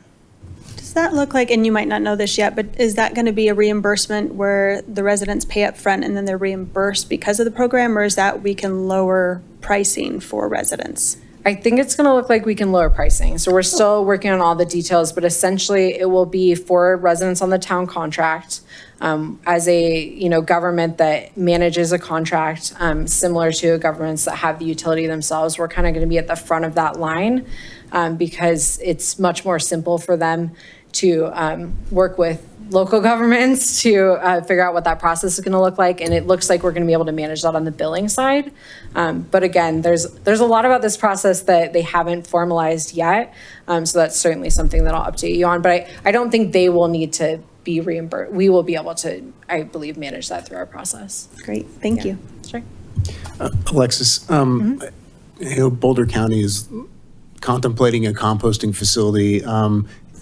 Does that look like, and you might not know this yet, but is that going to be a reimbursement where the residents pay up front and then they're reimbursed because of the program, or is that we can lower pricing for residents? I think it's going to look like we can lower pricing. So we're still working on all the details, but essentially it will be for residents on the town contract. As a government that manages a contract similar to governments that have the utility themselves, we're kind of going to be at the front of that line because it's much more simple for them to work with local governments to figure out what that process is going to look like. And it looks like we're going to be able to manage that on the billing side. But again, there's a lot about this process that they haven't formalized yet. So that's certainly something that I'll update you on. But I don't think they will need to be reimbursed. We will be able to, I believe, manage that through our process. Great, thank you. Sure. Alexis, Boulder County is contemplating a composting facility.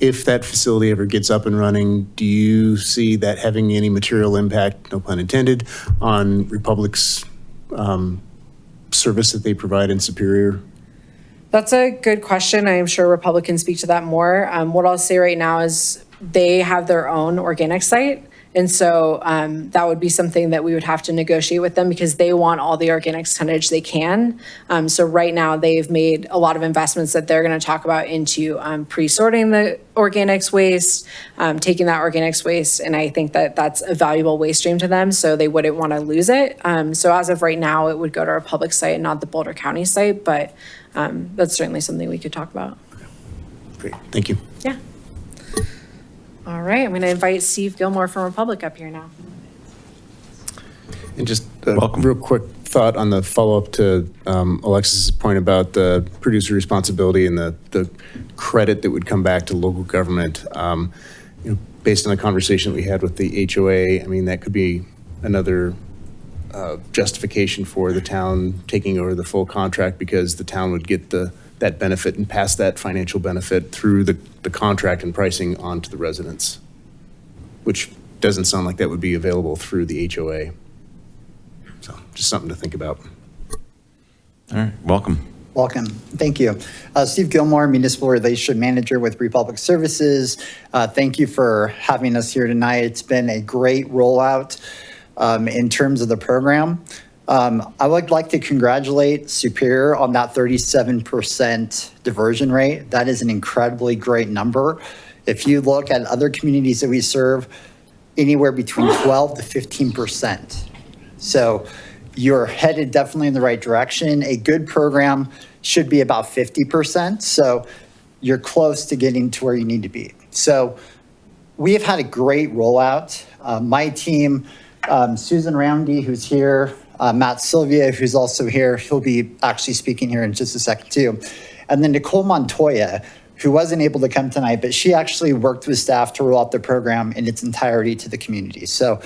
If that facility ever gets up and running, do you see that having any material impact, no pun intended, on Republic's service that they provide in Superior? That's a good question. I am sure Republic can speak to that more. What I'll say right now is they have their own organic site. And so that would be something that we would have to negotiate with them because they want all the organics tonnage they can. So right now they've made a lot of investments that they're going to talk about into pre-sorting the organics waste, taking that organics waste. And I think that that's a valuable waste stream to them. So they wouldn't want to lose it. So as of right now, it would go to our public site and not the Boulder County site. But that's certainly something we could talk about. Great, thank you. Yeah. All right, I'm going to invite Steve Gilmore from Republic up here now. And just a real quick thought on the follow-up to Alexis's point about the producer responsibility and the credit that would come back to local government. Based on the conversation we had with the HOA, I mean, that could be another justification for the town taking over the full contract because the town would get that benefit and pass that financial benefit through the contract and pricing on to the residents, which doesn't sound like that would be available through the HOA. So just something to think about. All right, welcome. Welcome. Thank you. Steve Gilmore, Municipal Relations Manager with Republic Services. Thank you for having us here tonight. It's been a great rollout in terms of the program. I would like to congratulate Superior on that 37% diversion rate. That is an incredibly great number. If you look at other communities that we serve, anywhere between 12 to 15%. So you're headed definitely in the right direction. A good program should be about 50%. So you're close to getting to where you need to be. So we have had a great rollout. My team, Susan Roundy, who's here, Matt Sylvia, who's also here. He'll be actually speaking here in just a second too. And then Nicole Montoya, who wasn't able to come tonight, but she actually worked with staff to roll out the program in its entirety to the community. So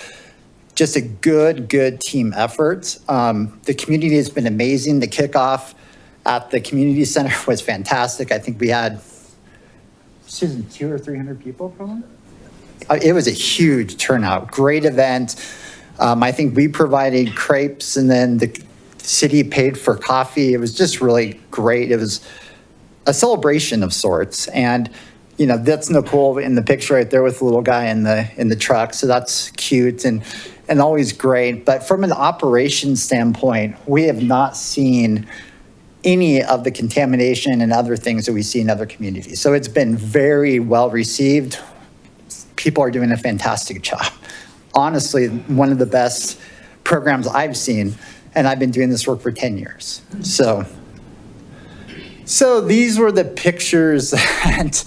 just a good team effort. The community has been amazing. The kickoff at the community center was fantastic. I think we had, Susan, 200 or 300 people probably? It was a huge turnout, great event. I think we provided crepes and then the city paid for coffee. It was just really great. It was a celebration of sorts. And, that's Nicole in the picture right there with the little guy in the truck. So that's cute and always great. But from an operations standpoint, we have not seen any of the contamination and other things that we see in other communities. So it's been very well received. People are doing a fantastic job. Honestly, one of the best programs I've seen, and I've been doing this work for 10 years. So these were the pictures that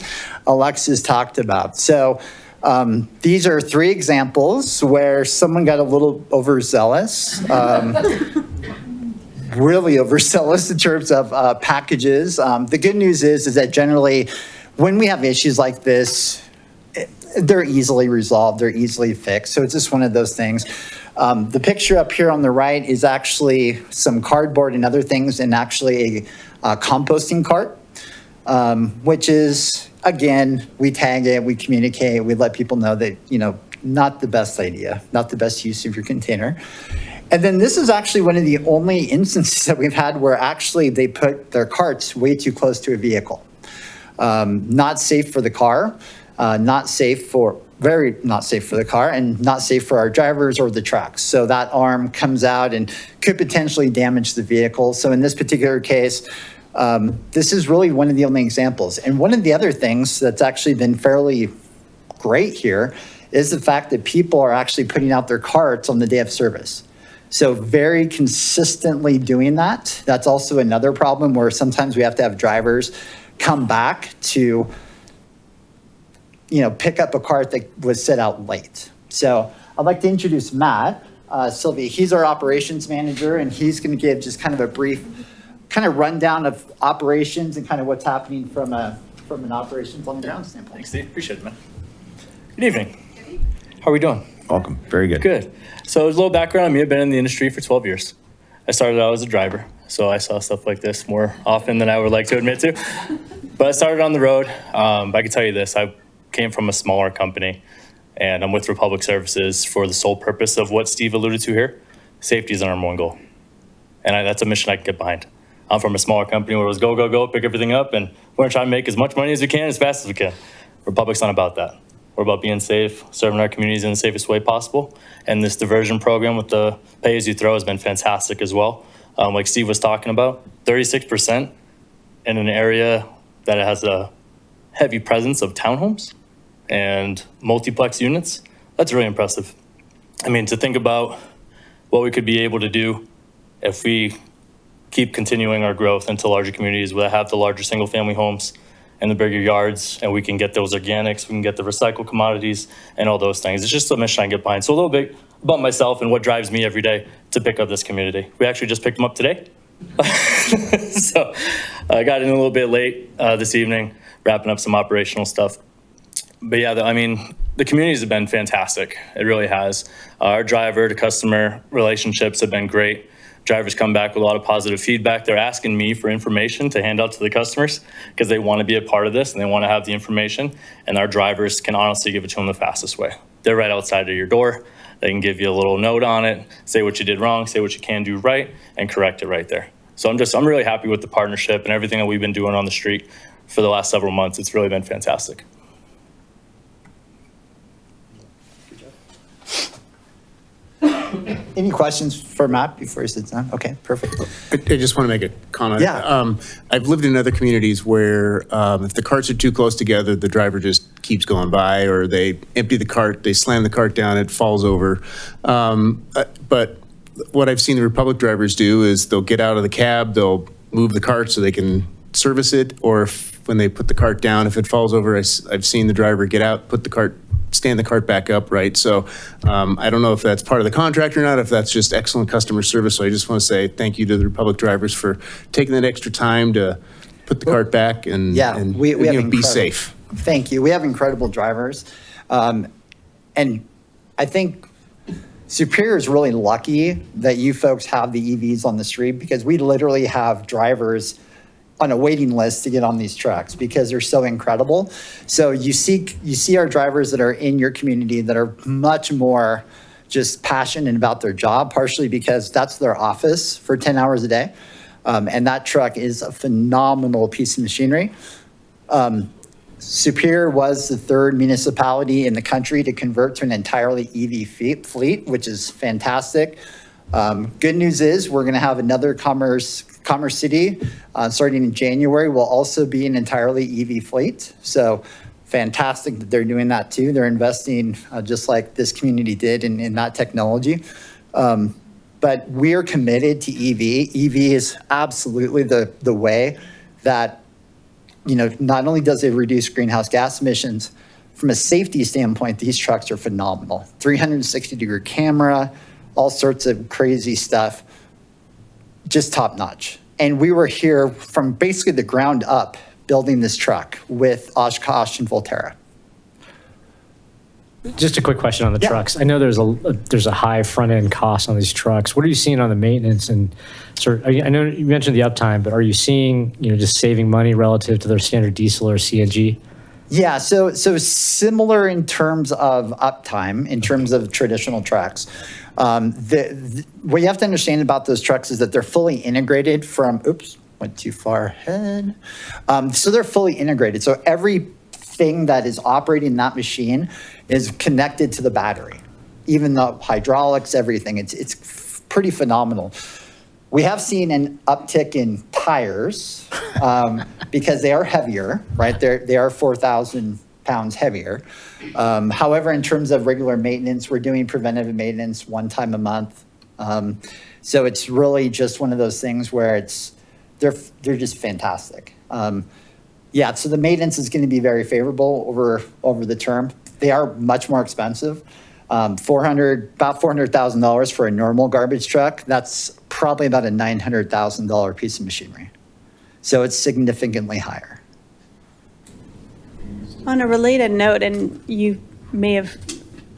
Alexis talked about. So these are 3 examples where someone got a little overzealous, really overzealous in terms of packages. The good news is that generally when we have issues like this, they're easily resolved, they're easily fixed. So it's just one of those things. The picture up here on the right is actually some cardboard and other things, and actually a composting cart, which is, again, we tag it, we communicate, we let people know that, not the best idea, not the best use of your container. And then this is actually one of the only instances that we've had where actually they put their carts way too close to a vehicle. Not safe for the car, very not safe for the car, and not safe for our drivers or the trucks. So that arm comes out and could potentially damage the vehicle. So in this particular case, this is really one of the only examples. And one of the other things that's actually been fairly great here is the fact that people are actually putting out their carts on the day of service. So very consistently doing that. That's also another problem where sometimes we have to have drivers come back to, pick up a cart that was set out late. So I'd like to introduce Matt Sylvia. He's our operations manager, and he's going to give just kind of a brief kind of rundown of operations and kind of what's happening from an operations on the ground standpoint. Thanks, Steve. Appreciate it, man. Good evening. How are we doing? Welcome. Very good. Good. So as a little background on me, I've been in the industry for 12 years. I started out as a driver, so I saw stuff like this more often than I would like to admit to. But I started on the road. I can tell you this, I came from a smaller company, and I'm with Republic Services for the sole purpose of what Steve alluded to here. Safety is our number one goal. And that's a mission I can get behind. I'm from a smaller company where it was go, go, go, pick everything up, and we're gonna try to make as much money as we can, as fast as we can. Republic's not about that. We're about being safe, serving our communities in the safest way possible. And this diversion program with the pay-as-you-throw has been fantastic as well. Like Steve was talking about, 36% in an area that has a heavy presence of townhomes and multiplex units. That's really impressive. I mean, to think about what we could be able to do if we keep continuing our growth into larger communities that have the larger single-family homes and the bigger yards, and we can get those organics, we can get the recycled commodities and all those things. It's just a mission I get behind. So a little bit about myself and what drives me every day to pick up this community. We actually just picked them up today. So I got in a little bit late this evening, wrapping up some operational stuff. But yeah, the communities have been fantastic. It really has. Our driver to customer relationships have been great. Drivers come back with a lot of positive feedback. They're asking me for information to hand out to the customers because they want to be a part of this and they want to have the information. And our drivers can honestly give it to them the fastest way. They're right outside of your door. They can give you a little note on it, say what you did wrong, say what you can do right, and correct it right there. So I'm really happy with the partnership and everything that we've been doing on the street for the last several months. It's really been fantastic. Any questions for Matt before he sits down? Okay, perfect. I just want to make a comment. Yeah. I've lived in other communities where if the carts are too close together, the driver just keeps going by, or they empty the cart, they slam the cart down, it falls over. But what I've seen the Republic drivers do is they'll get out of the cab, they'll move the cart so they can service it, or when they put the cart down, if it falls over, I've seen the driver get out, stand the cart back up, right? So I don't know if that's part of the contract or not, if that's just excellent customer service. So I just want to say thank you to the Republic drivers for taking that extra time to put the cart back and, we have be safe. Thank you. We have incredible drivers. And I think Superior is really lucky that you folks have the EVs on the street, because we literally have drivers on a waiting list to get on these trucks because they're so incredible. So you see our drivers that are in your community that are much more just passionate about their job, partially because that's their office for 10 hours a day. And that truck is a phenomenal piece of machinery. Superior was the third municipality in the country to convert to an entirely EV fleet, which is fantastic. Good news is we're going to have another Commerce City starting in January will also be an entirely EV fleet. So fantastic that they're doing that too. They're investing just like this community did in that technology. But we are committed to EV. EV is absolutely the way that, not only does it reduce greenhouse gas emissions, from a safety standpoint, these trucks are phenomenal. 360-degree camera, all sorts of crazy stuff, just top notch. And we were here from basically the ground up building this truck with Oshkosh and Volterra. Just a quick question on the Yeah. trucks. I know there's a high front end cost on these trucks. What are you seeing on the maintenance and sort? I know you mentioned the uptime, but are you seeing just saving money relative to their standard diesel or CNG? Yeah, so similar in terms of uptime, in terms of traditional trucks. What you have to understand about those trucks is that they're fully integrated from, oops, went too far ahead. So they're fully integrated. So everything that is operating that machine is connected to the battery, even the hydraulics, everything. It's pretty phenomenal. We have seen an uptick in tires because they are heavier, right? They are 4,000 pounds heavier. However, in terms of regular maintenance, we're doing preventative maintenance one time a month. So it's really just one of those things where they're just fantastic. Yeah, so the maintenance is going to be very favorable over the term. They are much more expensive. About $400,000 for a normal garbage truck. That's probably about a $900,000 piece of machinery. So it's significantly higher. On a related note, and you may have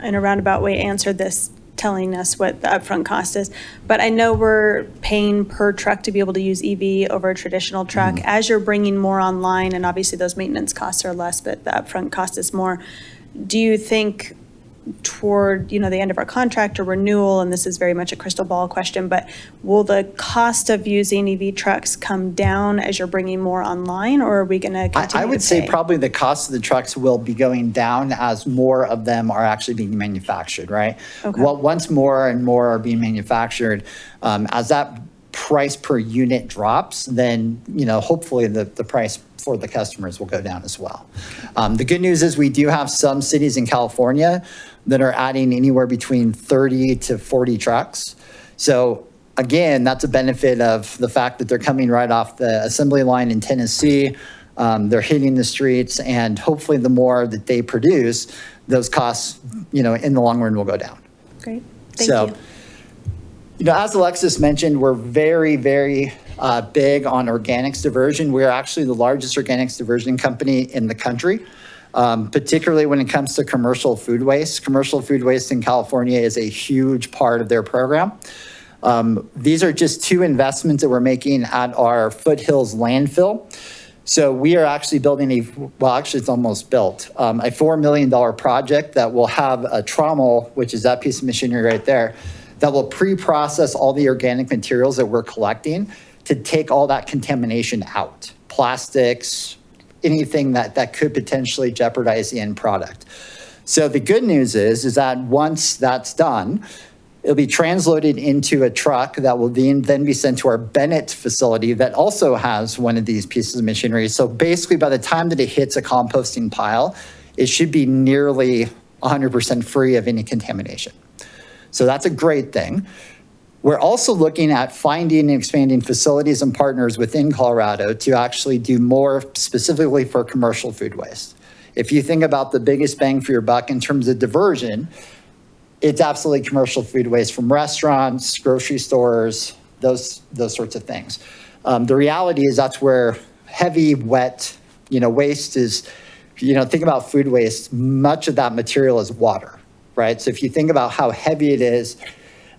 in a roundabout way answered this, telling us what the upfront cost is, but I know we're paying per truck to be able to use EV over a traditional truck. As you're bringing more online, and obviously those maintenance costs are less, but the upfront cost is more, do you think toward the end of our contract or renewal, and this is very much a crystal ball question, but will the cost of using EV trucks come down as you're bringing more online, or are we going to continue I would to say pay? probably the cost of the trucks will be going down as more of them are actually being manufactured, right? Okay. Well, once more and more are being manufactured, as that price per unit drops, then hopefully the price for the customers will go down as well. The good news is we do have some cities in California that are adding anywhere between 30 to 40 trucks. So again, that's a benefit of the fact that they're coming right off the assembly line in Tennessee. They're hitting the streets, and hopefully the more that they produce, those costs, in the long run will go down. Great, thank you. As Alexis mentioned, we're very, very big on organics diversion. We're actually the largest organics diversion company in the country, particularly when it comes to commercial food waste. Commercial food waste in California is a huge part of their program. These are just two investments that we're making at our Foothills landfill. So we are actually building it's almost built, a $4 million project that will have a trommel, which is that piece of machinery right there, that will pre-process all the organic materials that we're collecting to take all that contamination out. Plastics, anything that could potentially jeopardize the end product. So the good news is that once that's done, it'll be transloaded into a truck that will then be sent to our Bennett facility that also has one of these pieces of machinery. So basically by the time that it hits a composting pile, it should be nearly 100% free of any contamination. So that's a great thing. We're also looking at finding and expanding facilities and partners within Colorado to actually do more specifically for commercial food waste. If you think about the biggest bang for your buck in terms of diversion, it's absolutely commercial food waste from restaurants, grocery stores, those sorts of things. The reality is that's where heavy, wet, waste is. Think about food waste. Much of that material is water, right? So if you think about how heavy it is,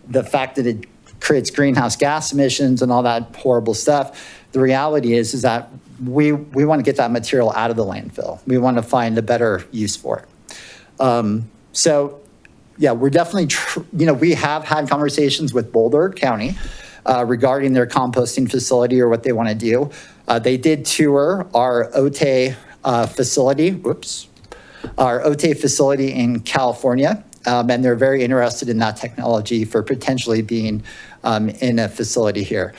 the fact that it creates greenhouse gas emissions and all that horrible stuff, the reality is that we want to get that material out of the landfill. We want to find a better use for it. So yeah, we're definitely, we have had conversations with Boulder County regarding their composting facility or what they want to do. They did tour our Otay facility, our Otay facility in California, and they're very interested in that technology for potentially being in a facility here.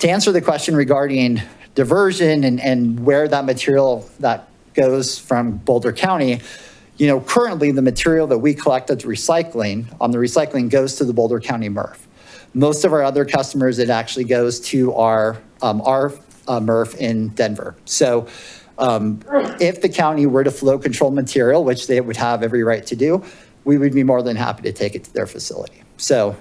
To answer the question regarding diversion and where that material that goes from Boulder County, currently the material that we collect as recycling on the recycling goes to the Boulder County MRF. Most of our other customers, it actually goes to our MRF in Denver. So if the county were to flow control material, which they would have every right to do, we would be more than happy to take it to their facility. So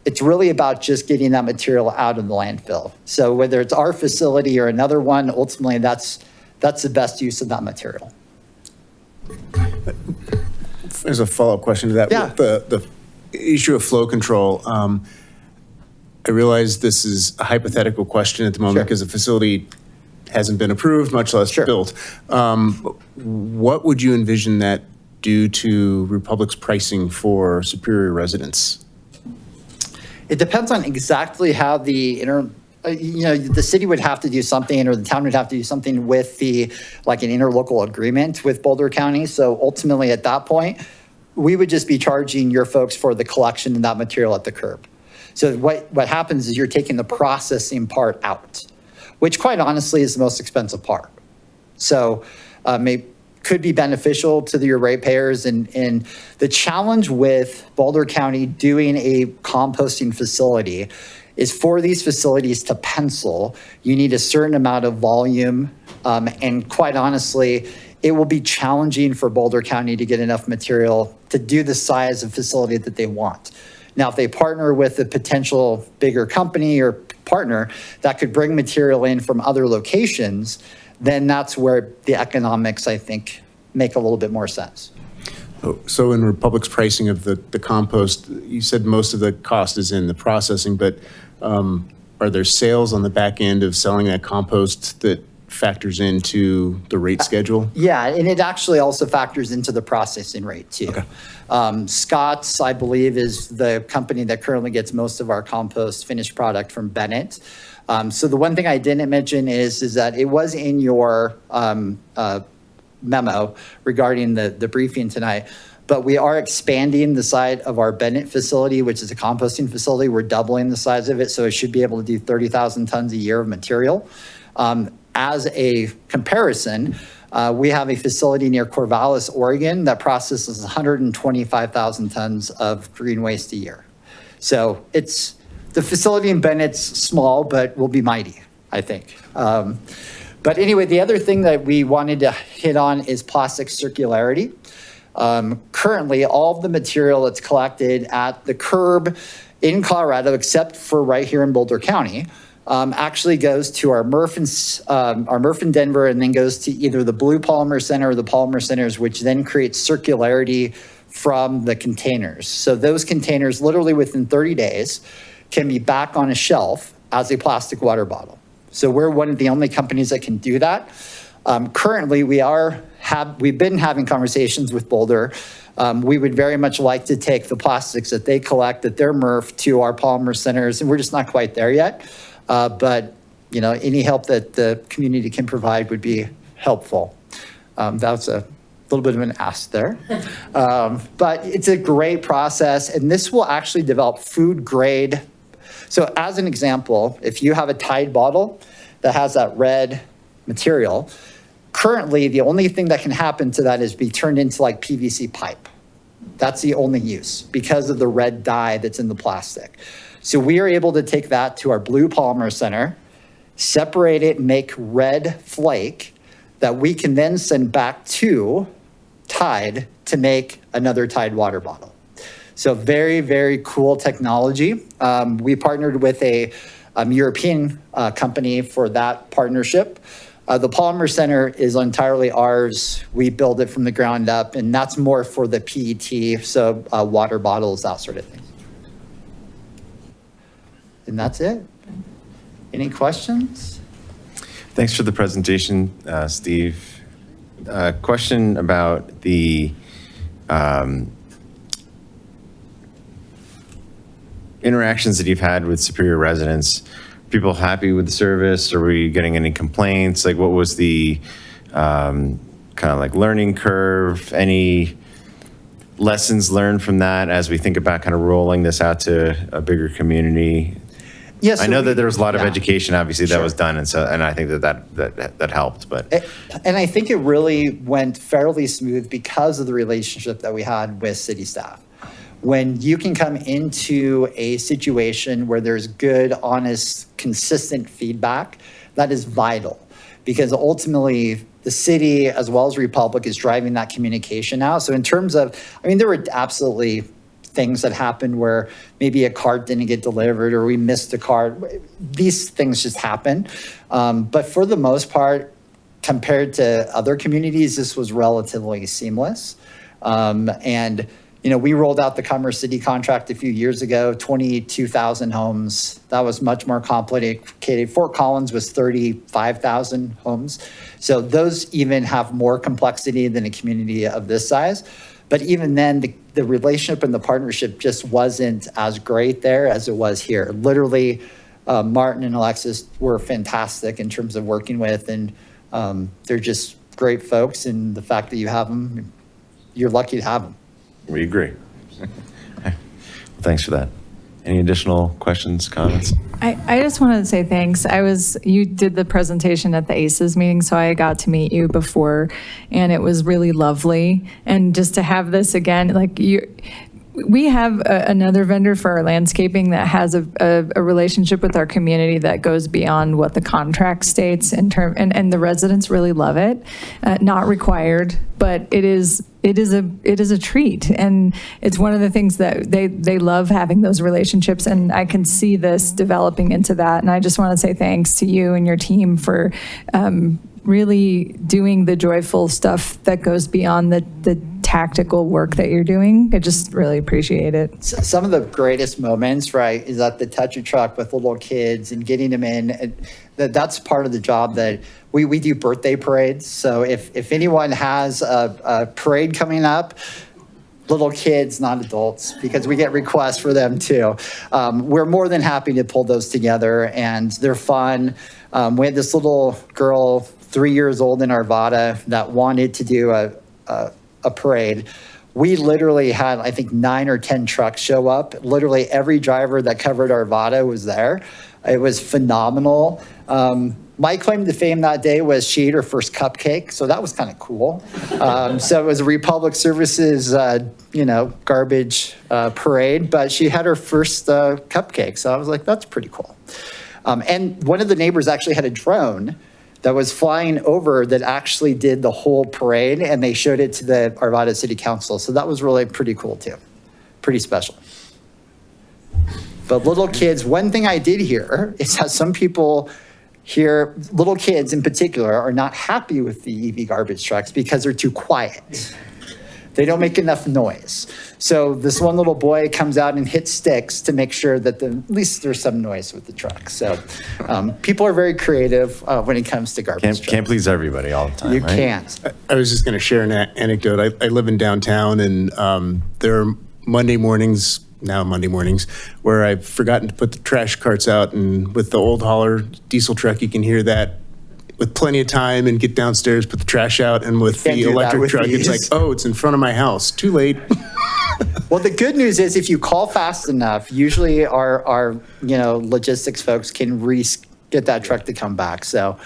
it's really about just getting that material out of the landfill. So whether it's our facility or another one, ultimately that's the best use of that material. As a follow-up question to that, Yeah. the issue of flow control, I realize this is a hypothetical question at the moment because the facility hasn't been approved, much less built. What would you envision that do to Republic's pricing for Superior residents? It depends on exactly how the the city would have to do something, or the town would have to do something with an interlocal agreement with Boulder County. So ultimately at that point, we would just be charging your folks for the collection of that material at the curb. So what happens is you're taking the processing part out, which quite honestly is the most expensive part. So could be beneficial to your ratepayers. And the challenge with Boulder County doing a composting facility is for these facilities to pencil, you need a certain amount of volume. And quite honestly, it will be challenging for Boulder County to get enough material to do the size of facility that they want. Now, if they partner with a potential bigger company or partner that could bring material in from other locations, then that's where the economics, I think, make a little bit more sense. So in Republic's pricing of the compost, you said most of the cost is in the processing, but are there sales on the back end of selling that compost that factors into the rate schedule? Yeah, and it actually also factors into the processing rate too. Scott's, I believe, is the company that currently gets most of our compost finished product from Bennett. So the one thing I didn't mention is that it was in your memo regarding the briefing tonight, but we are expanding the site of our Bennett facility, which is a composting facility. We're doubling the size of it, so it should be able to do 30,000 tons a year of material. As a comparison, we have a facility near Corvallis, Oregon that processes 125,000 tons of green waste a year. So the facility in Bennett's small, but will be mighty, I think. But anyway, the other thing that we wanted to hit on is plastic circularity. Currently, all of the material that's collected at the curb in Colorado, except for right here in Boulder County, actually goes to our MRF in Denver, and then goes to either the Blue Polymer Center or the Polymer Centers, which then creates circularity from the containers. So those containers, literally within 30 days, can be back on a shelf as a plastic water bottle. So we're one of the only companies that can do that. Currently, we've been having conversations with Boulder. We would very much like to take the plastics that they collect at their MRF to our Polymer Centers, and we're just not quite there yet. But any help that the community can provide would be helpful. That's a little bit of an ask there. But it's a great process, and this will actually develop food grade. So as an example, if you have a Tide bottle that has that red material, currently the only thing that can happen to that is be turned into like PVC pipe. That's the only use because of the red dye that's in the plastic. So we are able to take that to our Blue Polymer Center, separate it, make red flake that we can then send back to Tide to make another Tide water bottle. So very, very cool technology. We partnered with a European company for that partnership. The Polymer Center is entirely ours. We build it from the ground up, and that's more for the PET, so water bottles, that sort of thing. And that's it. Any questions? Thanks for the presentation, Steve. Question about the interactions that you've had with Superior residents. People happy with the service? Are we getting any complaints? Like, what was the kind of like learning curve? Any lessons learned from that as we think about kind of rolling this out to a bigger community? Yes, I know that there was a lot of yeah. education, obviously, that was done, and I think that helped. But and I think it really went fairly smooth because of the relationship that we had with city staff. When you can come into a situation where there's good, honest, consistent feedback, that is vital, because ultimately the city as well as Republic is driving that communication out. So in terms of, there were absolutely things that happened where maybe a cart didn't get delivered or we missed a cart. These things just happen. But for the most part, compared to other communities, this was relatively seamless. And we rolled out the Commerce City contract a few years ago, 22,000 homes. That was much more complicated. Fort Collins was 35,000 homes. So those even have more complexity than a community of this size. But even then, the relationship and the partnership just wasn't as great there as it was here. Literally, Martin and Alexis were fantastic in terms of working with, and they're just great folks. And the fact that you have them, you're lucky to have them. We agree. Well, thanks for that. Any additional questions, comments? I just wanted to say thanks. You did the presentation at the ACES meeting, so I got to meet you before, and it was really lovely. And just to have this again, we have another vendor for our landscaping that has a relationship with our community that goes beyond what the contract states and the residents really love it. Not required, but it is a treat, and it's one of the things that they love, having those relationships, and I can see this developing into that. And I just want to say thanks to you and your team for really doing the joyful stuff that goes beyond the tactical work that you're doing. I just really appreciate it. Some of the greatest moments, right, is at the Touch a Truck with little kids and getting them in. And that's part of the job that we do birthday parades. So if anyone has a parade coming up, little kids, not adults, because we get requests for them too. We're more than happy to pull those together, and they're fun. We had this little girl, 3 years old in Arvada, that wanted to do a parade. We literally had, I think, 9 or 10 trucks show up. Literally every driver that covered Arvada was there. It was phenomenal. My claim to fame that day was she ate her first cupcake, so that was kind of cool. So it was a Republic Services, garbage parade, but she had her first cupcake, so I was like, that's pretty cool. And one of the neighbors actually had a drone that was flying over that actually did the whole parade, and they showed it to the Arvada City Council. So that was really pretty cool too. Pretty special. But little kids, one thing I did hear is that some people here, little kids in particular, are not happy with the EV garbage trucks because they're too quiet. They don't make enough noise. So this one little boy comes out and hits sticks to make sure that at least there's some noise with the truck. So people are very creative when it comes to garbage trucks. Can't please everybody all the time, You right? can't. I was just going to share an anecdote. I live in downtown, and there are Monday mornings, where I've forgotten to put the trash carts out, and with the old hauler diesel truck, you can hear that with plenty of time and get downstairs, put the trash out, and with the electric truck, it's like, oh, it's in front of my house. Too late. Well, the good news is if you call fast enough, usually our logistics folks can get that truck to come back. So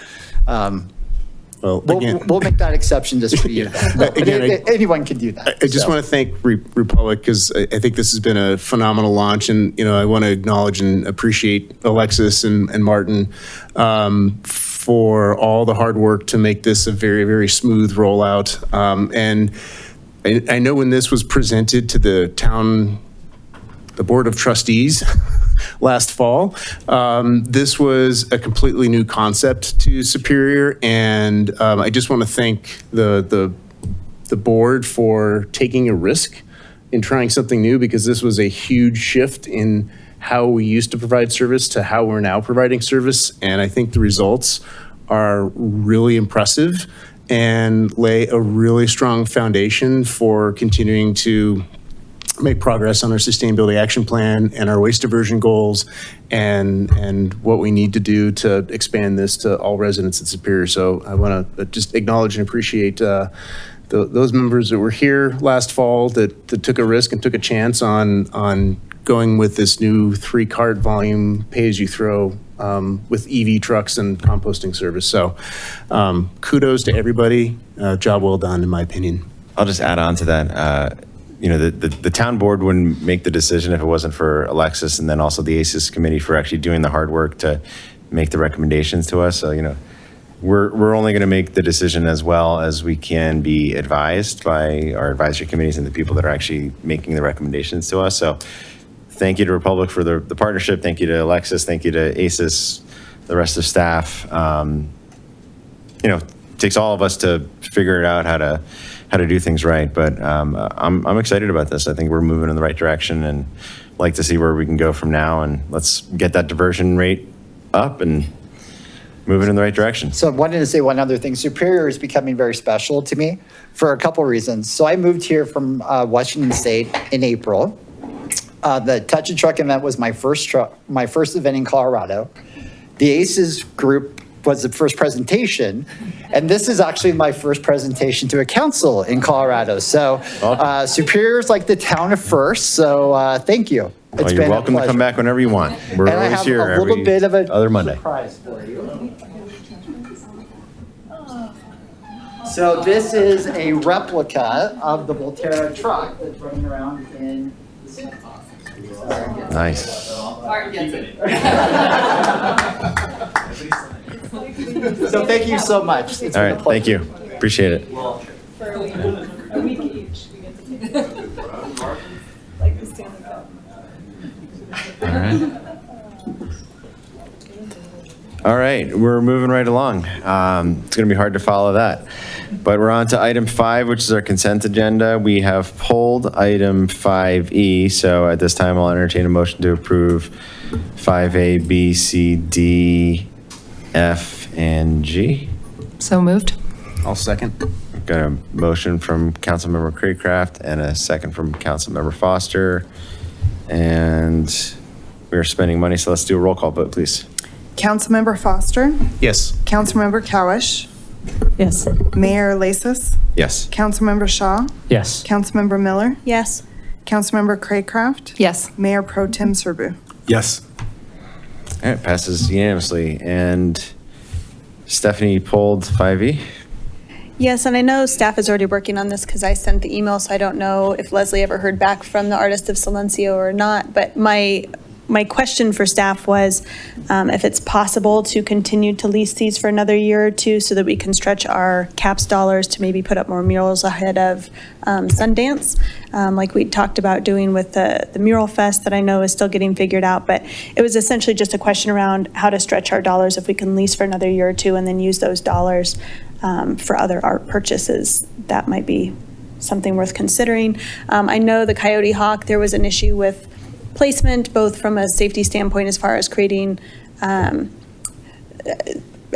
Well, we'll make that exception just for you. Again, anyone can do that. I just want to thank Republic, because I think this has been a phenomenal launch, and I want to acknowledge and appreciate Alexis and Martin for all the hard work to make this a very, very smooth rollout. And I know when this was presented to the Board of Trustees last fall, this was a completely new concept to Superior, and I just want to thank the board for taking a risk in trying something new, because this was a huge shift in how we used to provide service to how we're now providing service, and I think the results are really impressive and lay a really strong foundation for continuing to make progress on our sustainability action plan and our waste diversion goals, and what we need to do to expand this to all residents at Superior. So I want to just acknowledge and appreciate those members that were here last fall that took a risk and took a chance on going with this new 3-cart volume pay-as-you-throw with EV trucks and composting service. So kudos to everybody. Job well done, in my opinion. I'll just add on to that. The town board wouldn't make the decision if it wasn't for Alexis, and then also the ACES committee for actually doing the hard work to make the recommendations to us. So, we're only going to make the decision as well as we can be advised by our advisory committees and the people that are actually making the recommendations to us. So thank you to Republic for the partnership. Thank you to Alexis. Thank you to ACES, the rest of staff. It takes all of us to figure it out how to how to do things right. But I'm excited about this. I think we're moving in the right direction, and like to see where we can go from now. And let's get that diversion rate up and move it in the right direction. So I wanted to say one other thing. Superior is becoming very special to me for a couple reasons. So I moved here from Washington State in April. The Touch a Truck event was my first event in Colorado. The ACES group was the first presentation, and this is actually my first presentation to a council in Colorado. So Superior is like the town of first, so thank you. Well, you're welcome to come back whenever you want. We're and always here a little bit of a other Monday. Surprise for you. So this is a replica of the Volterra truck that's running around in the city. Nice. So thank you so much. It's All been a right, thank you. Appreciate it. For a week each, we get to take it. Like the Stanley Cup. All right. All right, we're moving right along. It's going to be hard to follow that. But we're on to item 5, which is our consent agenda. We have pulled item 5E, so at this time I'll entertain a motion to approve 5A, B, C, D, F, and G. So moved. I'll second. We've got a motion from Councilmember Craycraft and a second from Councilmember Foster. And we are spending money, so let's do a roll call vote, please. Councilmember Foster, Yes. Councilmember Cowish, Yes. Mayor Lasis, Yes. Councilmember Shaw, Yes. Councilmember Miller, Yes. Councilmember Craycraft, Yes. Mayor Pro Tem Serbu. Yes. All right, passes unanimously. And Stephanie pulled 5E. Yes, and I know staff is already working on this because I sent the email, so I don't know if Leslie ever heard back from the Artist of Silencio or not. But my question for staff was if it's possible to continue to lease these for another year or two so that we can stretch our CAPS dollars to maybe put up more murals ahead of Sundance, like we talked about doing with the Mural Fest that I know is still getting figured out. But it was essentially just a question around how to stretch our dollars if we can lease for another year or two and then use those dollars for other art purchases. That might be something worth considering. I know the Coyote Hawk, there was an issue with placement, both from a safety standpoint as far as creating a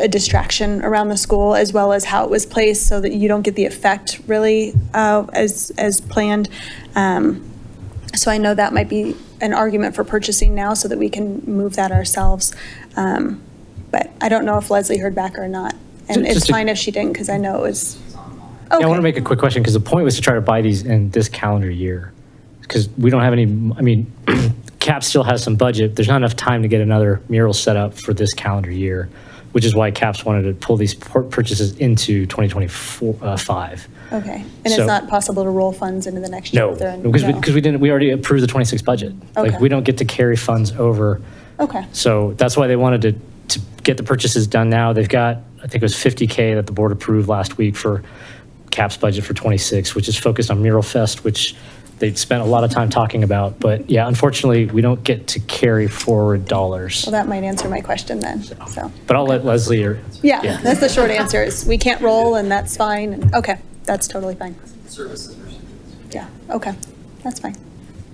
distraction around the school, as well as how it was placed so that you don't get the effect really as planned. So I know that might be an argument for purchasing now so that we can move that ourselves. But I don't know if Leslie heard back or not. And it's fine if she didn't, because I know it was, okay. Yeah, I want to make a quick question because the point was to try to buy these in this calendar year. Because we don't have any, I mean, CAPS still has some budget. There's not enough time to get another mural set up for this calendar year, which is why CAPS wanted to pull these purchases into 2025. Okay, and it's not possible to roll funds into the next year? No, because we already approved the 26 budget. Okay. Like, we don't get to carry funds over. Okay. So that's why they wanted to get the purchases done now. They've got, I think it was $50K that the board approved last week for CAPS budget for 26, which is focused on Mural Fest, which they'd spent a lot of time talking about. But yeah, unfortunately, we don't get to carry forward dollars. Well, that might answer my question then, so. But I'll let Leslie or. Yeah, that's the short answer is we can't roll and that's fine. And okay, that's totally fine. Yeah, okay, that's fine.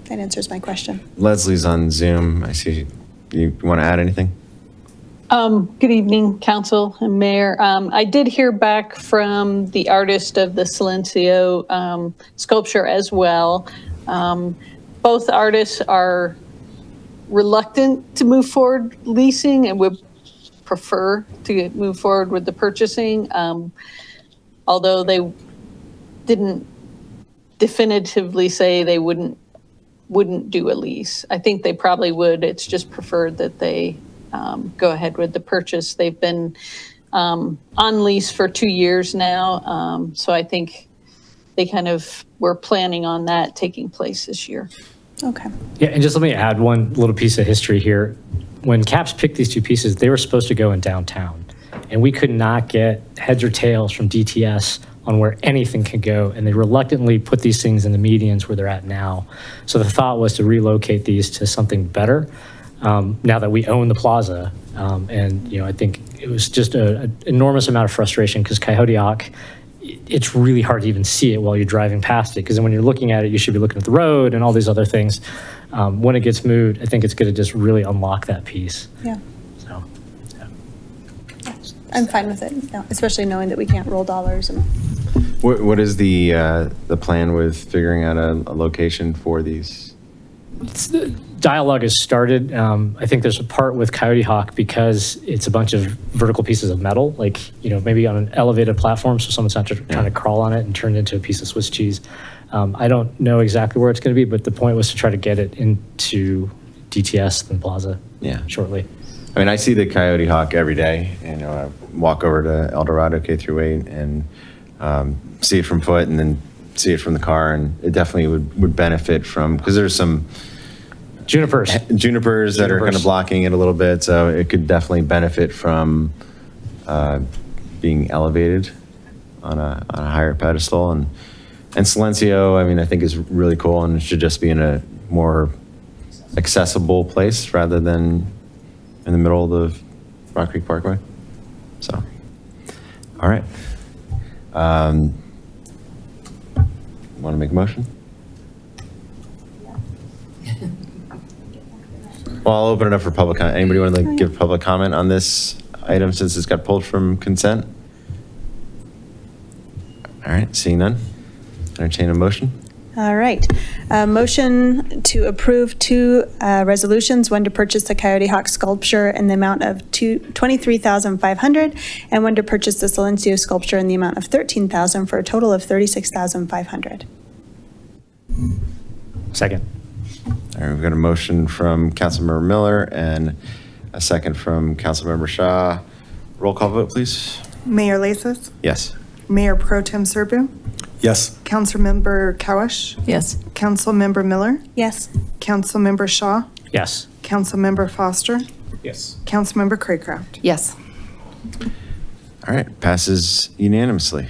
That answers my question. Leslie's on Zoom. I see. You want to add anything? Good evening, Council and Mayor. I did hear back from the artist of the Silencio sculpture as well. Both artists are reluctant to move forward leasing and would prefer to move forward with the purchasing, although they didn't definitively say they wouldn't do a lease. I think they probably would. It's just preferred that they go ahead with the purchase. They've been on lease for 2 years now, so I think they kind of were planning on that taking place this year. Okay. Yeah, and just let me add one little piece of history here. When CAPS picked these two pieces, they were supposed to go in downtown, and we could not get heads or tails from DTS on where anything could go, and they reluctantly put these things in the medians where they're at now. So the thought was to relocate these to something better. Now that we own the plaza, and I think it was just an enormous amount of frustration because Coyote Hawk, it's really hard to even see it while you're driving past it, because then when you're looking at it, you should be looking at the road and all these other things. When it gets moved, I think it's going to just really unlock that piece. Yeah. So, I'm fine with it, especially knowing that we can't roll dollars. And What is the plan with figuring out a location for these? dialogue has started. I think there's a part with Coyote Hawk because it's a bunch of vertical pieces of metal, like, maybe on an elevated platform, so someone's not trying to crawl on it and turn it into a piece of Swiss cheese. I don't know exactly where it's going to be, but the point was to try to get it into DTS and Plaza shortly. I mean, I see the Coyote Hawk every day. I walk over to El Dorado K through 8 and see it from foot and then see it from the car. And it definitely would benefit from, because there's some junipers that are kind of blocking it a little bit. So it could definitely benefit from being elevated on a higher pedestal. And Silencio, I mean, I think is really cool and should just be in a more accessible place rather than in the middle of the Rock Creek Parkway. So, all right. Want to make a motion? Well, I'll open it up for public comment. Anybody want to give public comment on this item since it's got pulled from consent? All right, seeing none. Entertain a motion. All right. Motion to approve two resolutions, one to purchase the Coyote Hawk sculpture in the amount of $23,500 and one to purchase the Silencio sculpture in the amount of $13,000 for a total of $36,500. Second. All right, we've got a motion from Councilmember Miller and a second from Councilmember Shaw. Roll call vote, please. Mayor Lasis, Yes. Mayor Pro Tem Serbu, Yes. Councilmember Kawash, Yes. Councilmember Miller, Yes. Councilmember Shaw, Yes. Councilmember Foster, Yes. Councilmember Craycraft. Yes. All right, passes unanimously.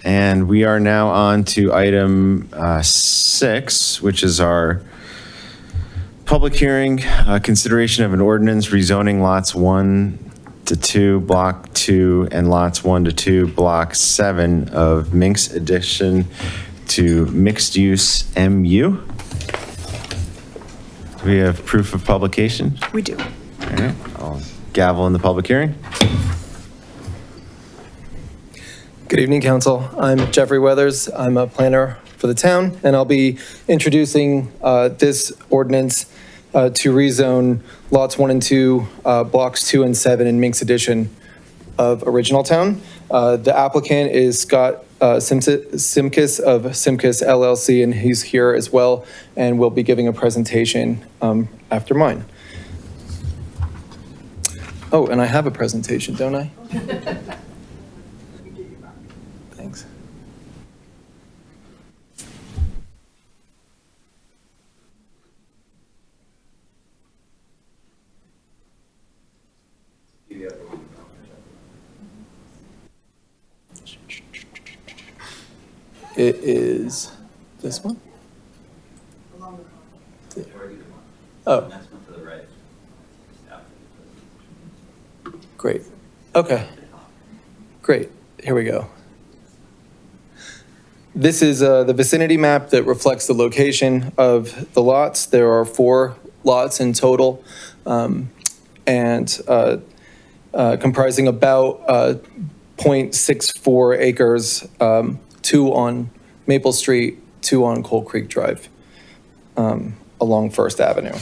And we are now on to item 6, which is our public hearing, consideration of an ordinance rezoning lots 1 to 2, block 2, and lots 1 to 2, block 7 of Minks addition to mixed use MU. Do we have proof of publication? We do. All right, I'll gavel in the public hearing. Good evening, Council. I'm Jeffrey Weathers. I'm a planner for the town, and I'll be introducing this ordinance to rezone lots 1 and 2, blocks 2 and 7 in Minks Edition of Original Town. The applicant is Scott Simkus of Simkus LLC, and he's here as well, and will be giving a presentation after mine. Oh, and I have a presentation, don't I? Thanks. It is this one? Oh. Great. Okay. Great. Here we go. This is the vicinity map that reflects the location of the lots. There are 4 lots in total, and comprising about 0.64 acres, 2 on Maple Street, 2 on Coal Creek Drive, along First Avenue.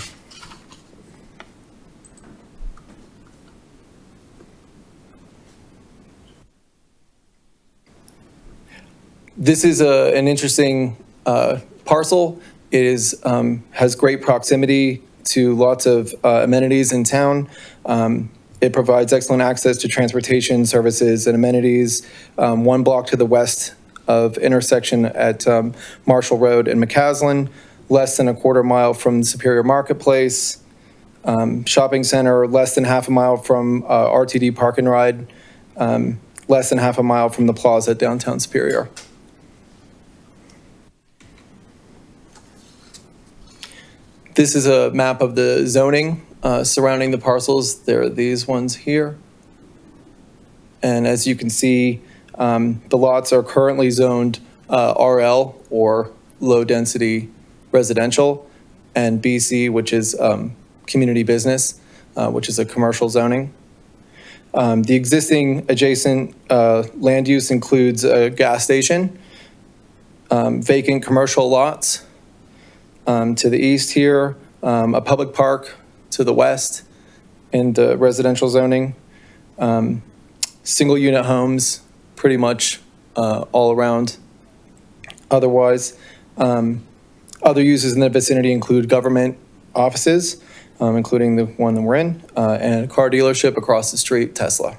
This is an interesting parcel. It is has great proximity to lots of amenities in town. It provides excellent access to transportation services and amenities. 1 block to the west of intersection at Marshall Road and McCaslin, less than a quarter mile from Superior Marketplace. Shopping center, less than half a mile from RTD Park and Ride, less than half a mile from the Plaza downtown Superior. This is a map of the zoning surrounding the parcels. There are these ones here. And as you can see, the lots are currently zoned RL, or low density residential, and BC, which is community business, which is a commercial zoning. The existing adjacent land use includes a gas station, vacant commercial lots to the east here, a public park to the west in the residential zoning, single unit homes pretty much all around. Otherwise, other uses in the vicinity include government offices, including the one that we're in, and a car dealership across the street, Tesla.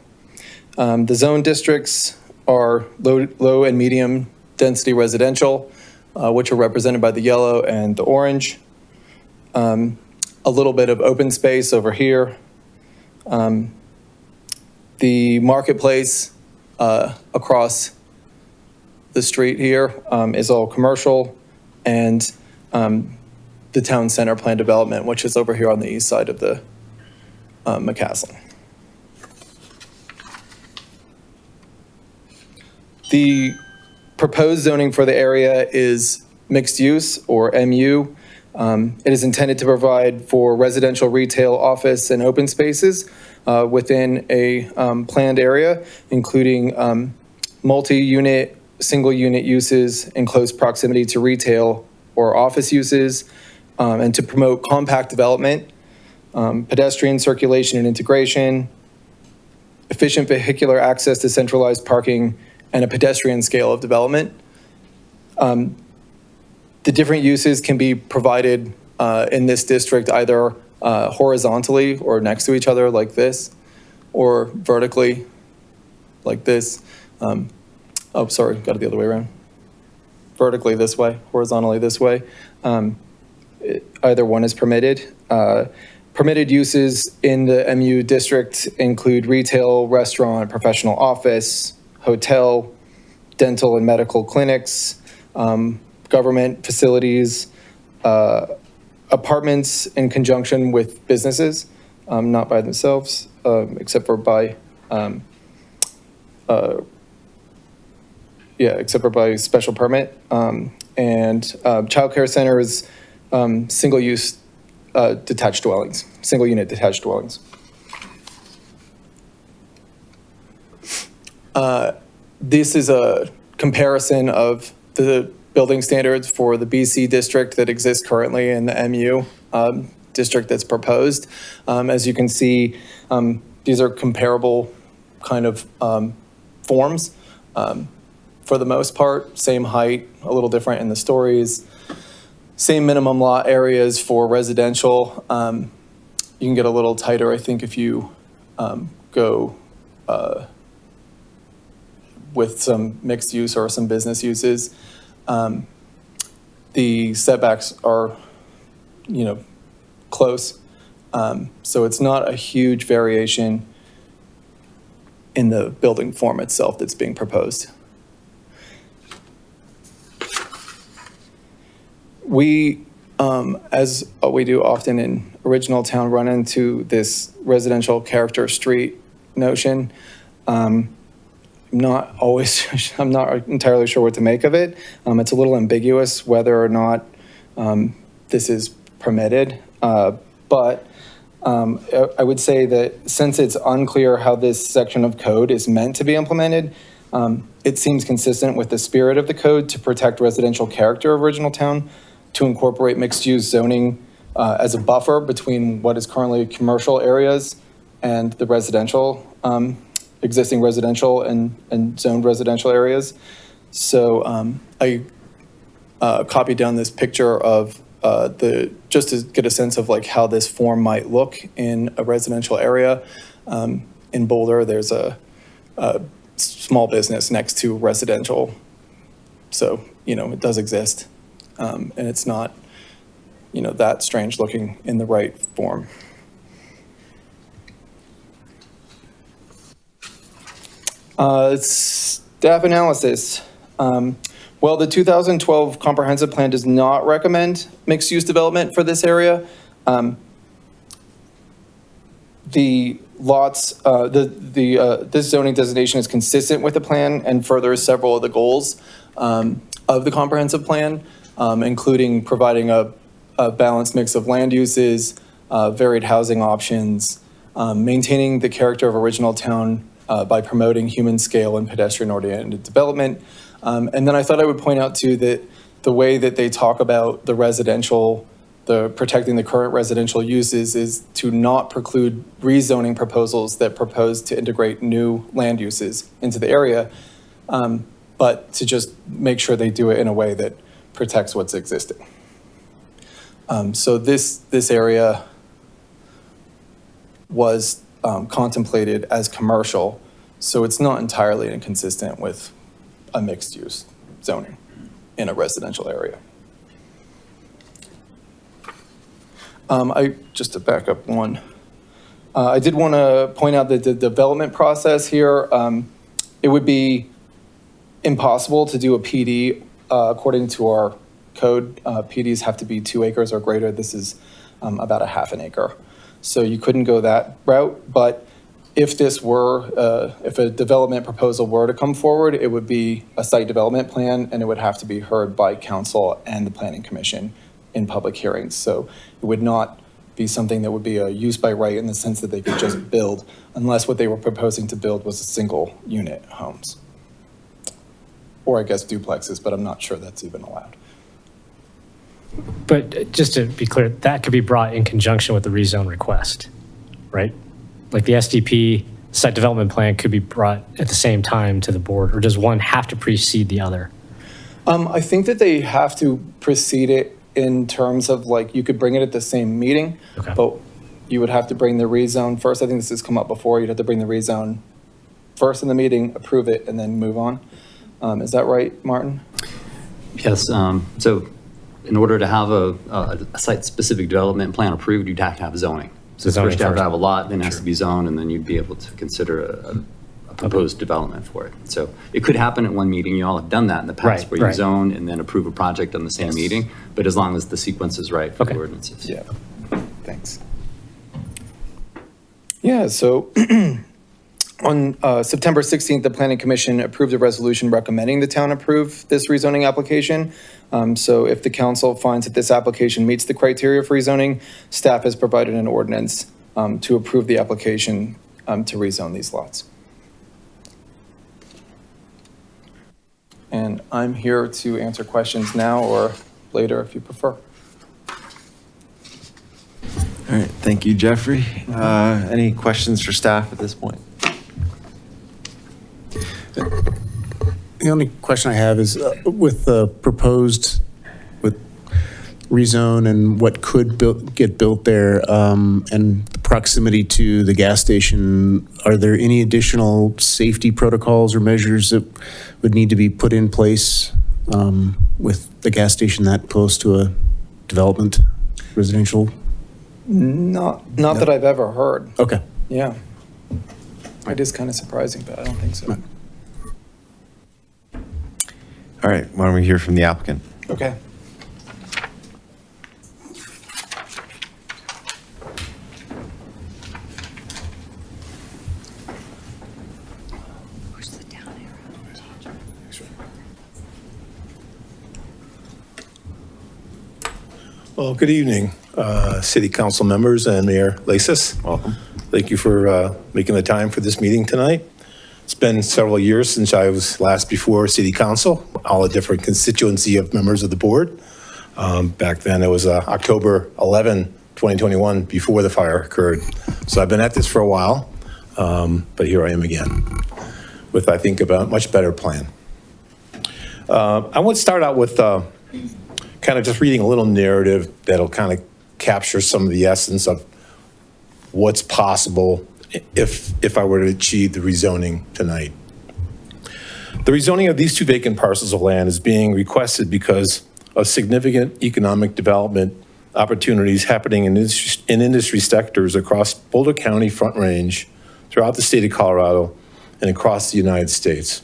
The zone districts are low and medium density residential, which are represented by the yellow and the orange. A little bit of open space over here. The marketplace across the street here is all commercial, and the town center plan development, which is over here on the east side of the McCaslin. The proposed zoning for the area is mixed use, or MU. It is intended to provide for residential, retail, office, and open spaces within a planned area, including multi-unit, single-unit uses in close proximity to retail or office uses, and to promote compact development, pedestrian circulation and integration, efficient vehicular access to centralized parking, and a pedestrian scale of development. The different uses can be provided in this district either horizontally or next to each other like this, or vertically like this. Oh, sorry, got it the other way around. Vertically this way, horizontally this way. Either one is permitted. Permitted uses in the MU district include retail, restaurant, professional office, hotel, dental and medical clinics, government facilities, apartments in conjunction with businesses, not by themselves, except for by special permit, and childcare centers, single-use detached dwellings, single-unit detached dwellings. This is a comparison of the building standards for the BC district that exists currently in the MU district that's proposed. As you can see, these are comparable kind of forms. For the most part, same height, a little different in the stories, same minimum lot areas for residential. You can get a little tighter, I think, if you go with some mixed use or some business uses. The setbacks are, close. So it's not a huge variation in the building form itself that's being proposed. We, as we do often in Original Town, run into this residential character street notion. I'm not entirely sure what to make of it. It's a little ambiguous whether or not this is permitted, but I would say that since it's unclear how this section of code is meant to be implemented, it seems consistent with the spirit of the code to protect residential character of Original Town, to incorporate mixed-use zoning as a buffer between what is currently commercial areas and the residential, existing residential and zoned residential areas. So I copied down this picture of just to get a sense of like how this form might look in a residential area. In Boulder, there's a small business next to residential. So, it does exist. And it's not, that strange looking in the right form. Staff analysis. Well, the 2012 comprehensive plan does not recommend mixed-use development for this area. The lots, this zoning designation is consistent with the plan and furthers several of the goals of the comprehensive plan, including providing a balanced mix of land uses, varied housing options, maintaining the character of original town by promoting human scale and pedestrian-oriented development. And then I thought I would point out too that the way that they talk about the residential, protecting the current residential uses is to not preclude rezoning proposals that propose to integrate new land uses into the area, but to just make sure they do it in a way that protects what's existing. So this area was contemplated as commercial, so it's not entirely inconsistent with a mixed-use zoning in a residential area. Just to back up one, I did want to point out that the development process here, it would be impossible to do a PD according to our code. PDs have to be 2 acres or greater. This is about 1/2 acre. So you couldn't go that route, but if this were, if a development proposal were to come forward, it would be a site development plan and it would have to be heard by council and the planning commission in public hearings. So it would not be something that would be a use by right in the sense that they could just build, unless what they were proposing to build was a single unit homes. Or I guess duplexes, but I'm not sure that's even allowed. But just to be clear, that could be brought in conjunction with the rezone request, right? Like the SDP site development plan could be brought at the same time to the board, or does one have to precede the other? I think that they have to precede it in terms of like, you could bring it at the same meeting, but you would have to bring the rezone first. I think this has come up before. You'd have to bring the rezone first in the meeting, approve it, and then move on. Is that right, Martin? Yes. So in order to have a site-specific development plan approved, you'd have to have zoning. So first you have to have a lot, then it has to be zoned, and then you'd be able to consider a proposed development for it. So it could happen at one meeting. You all have done that in the past, where you zone and then approve a project on the same meeting, but as long as the sequence is right for the ordinances. Yeah, thanks. Yeah, so on September 16th, the Planning Commission approved a resolution recommending the town approve this rezoning application. So if the council finds that this application meets the criteria for rezoning, staff has provided an ordinance to approve the application to rezone these lots. And I'm here to answer questions now or later if you prefer. All right, thank you, Jeffrey. Any questions for staff at this point? The only question I have is with the proposed rezone and what could get built there and the proximity to the gas station, are there any additional safety protocols or measures that would need to be put in place with the gas station that close to a development, residential? Not that I've ever heard. Okay. Yeah. It is kind of surprising, but I don't think so. All right, why don't we hear from the applicant? Okay. Well, good evening, City Council members and Mayor Lasis. Welcome. Thank you for making the time for this meeting tonight. It's been several years since I was last before City Council, all a different constituency of members of the board. Back then it was October 11, 2021, before the fire occurred. So I've been at this for a while, but here I am again with, I think, a much better plan. I want to start out with kind of just reading a little narrative that'll kind of capture some of the essence of what's possible if I were to achieve the rezoning tonight. The rezoning of these 2 vacant parcels of land is being requested because of significant economic development opportunities happening in industry sectors across Boulder County Front Range, throughout the state of Colorado, and across the United States.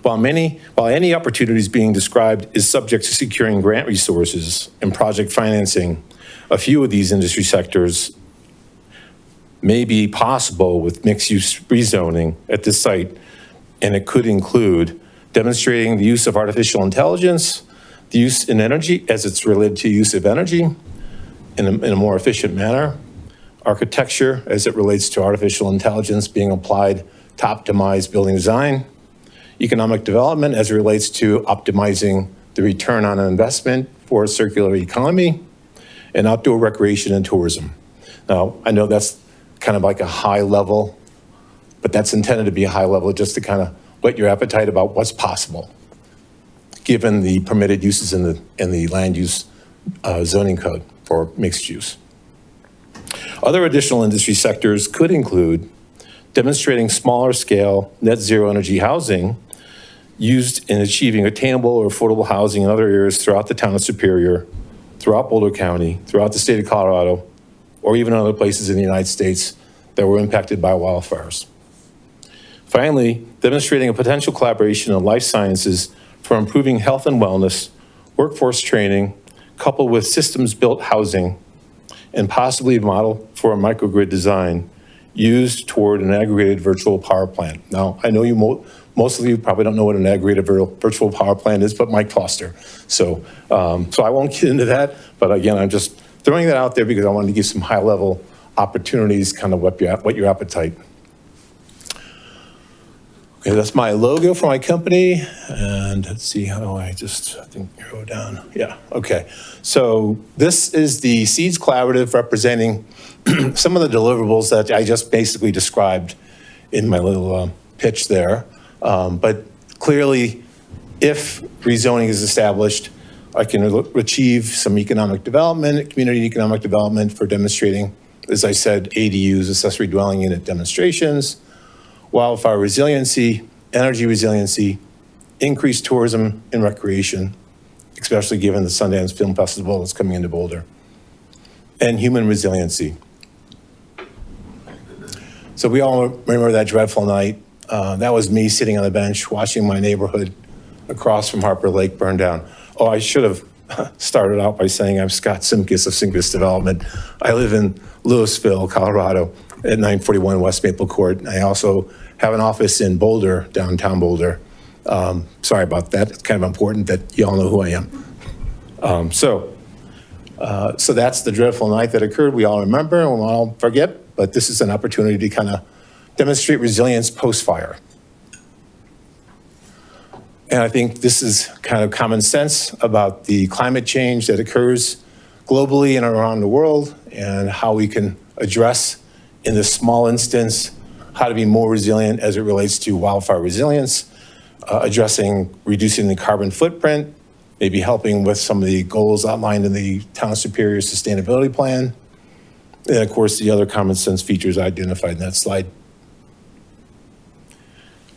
While any opportunities being described is subject to securing grant resources and project financing, a few of these industry sectors may be possible with mixed-use rezoning at this site, and it could include demonstrating the use of artificial intelligence, the use in energy as it's related to use of energy in a more efficient manner, architecture as it relates to artificial intelligence being applied to optimize building design, economic development as it relates to optimizing the return on investment for a circular economy, and outdoor recreation and tourism. Now, I know that's kind of like a high level, but that's intended to be a high level just to kind of whet your appetite about what's possible, given the permitted uses in the land use zoning code for mixed use. Other additional industry sectors could include demonstrating smaller scale net zero energy housing used in achieving attainable or affordable housing in other areas throughout the town of Superior, throughout Boulder County, throughout the state of Colorado, or even other places in the United States that were impacted by wildfires. Finally, demonstrating a potential collaboration in life sciences for improving health and wellness, workforce training, coupled with systems-built housing, and possibly a model for a microgrid design used toward an aggregated virtual power plant. Now, I know most of you probably don't know what an aggregated virtual power plant is, but Mike Foster. So I won't get into that, but again, I'm just throwing that out there because I wanted to give some high-level opportunities, kind of whet your appetite. Okay, that's my logo for my company, and let's see, how do I think arrow down. Yeah, okay. So this is the SEEDS Collaborative representing some of the deliverables that I just basically described in my little pitch there. But clearly, if rezoning is established, I can achieve some economic development, community economic development for demonstrating, as I said, ADUs, accessory dwelling unit demonstrations, wildfire resiliency, energy resiliency, increased tourism and recreation, especially given the Sundance Film Festival that's coming into Boulder, and human resiliency. So we all remember that dreadful night. That was me sitting on the bench watching my neighborhood across from Harper Lake burn down. Oh, I should have started out by saying I'm Scott Simkus of Simkus Development. I live in Louisville, Colorado, at 941 West Maple Court. I also have an office in Boulder, downtown Boulder. Sorry about that. It's kind of important that you all know who I am. So that's the dreadful night that occurred. We all remember and we all forget, but this is an opportunity to kind of demonstrate resilience post-fire. And I think this is kind of common sense about the climate change that occurs globally and around the world, and how we can address, in this small instance, how to be more resilient as it relates to wildfire resilience, addressing reducing the carbon footprint, maybe helping with some of the goals outlined in the Town of Superior Sustainability Plan, and of course, the other common sense features identified in that slide.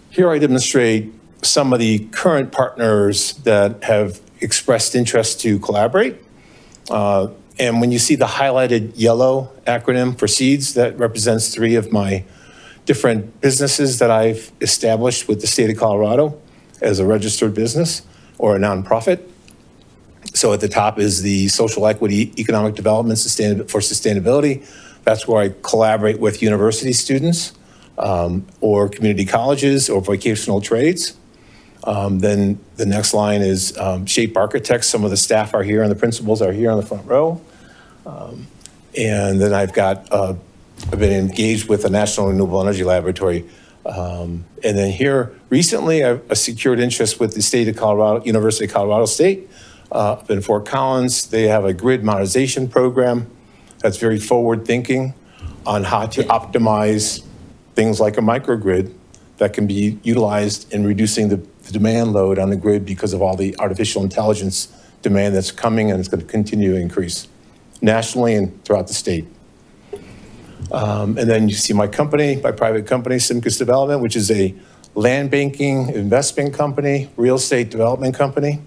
Here I demonstrate some of the current partners that have expressed interest to collaborate. And when you see the highlighted yellow acronym for SEEDS, that represents 3 of my different businesses that I've established with the state of Colorado as a registered business or a nonprofit. So at the top is the Social Equity Economic Development for Sustainability. That's where I collaborate with university students or community colleges or vocational trades. Then the next line is Shape Architects. Some of the staff are here and the principals are here on the front row. And then I've been engaged with the National Renewable Energy Laboratory. And then here recently, I've secured interest with the state of Colorado, University of Colorado State, up in Fort Collins. They have a grid modernization program that's very forward thinking on how to optimize things like a microgrid that can be utilized in reducing the demand load on the grid because of all the artificial intelligence demand that's coming, and it's going to continue to increase nationally and throughout the state. And then you see my company, my private company, Simkus Development, which is a land banking investment company, real estate development company.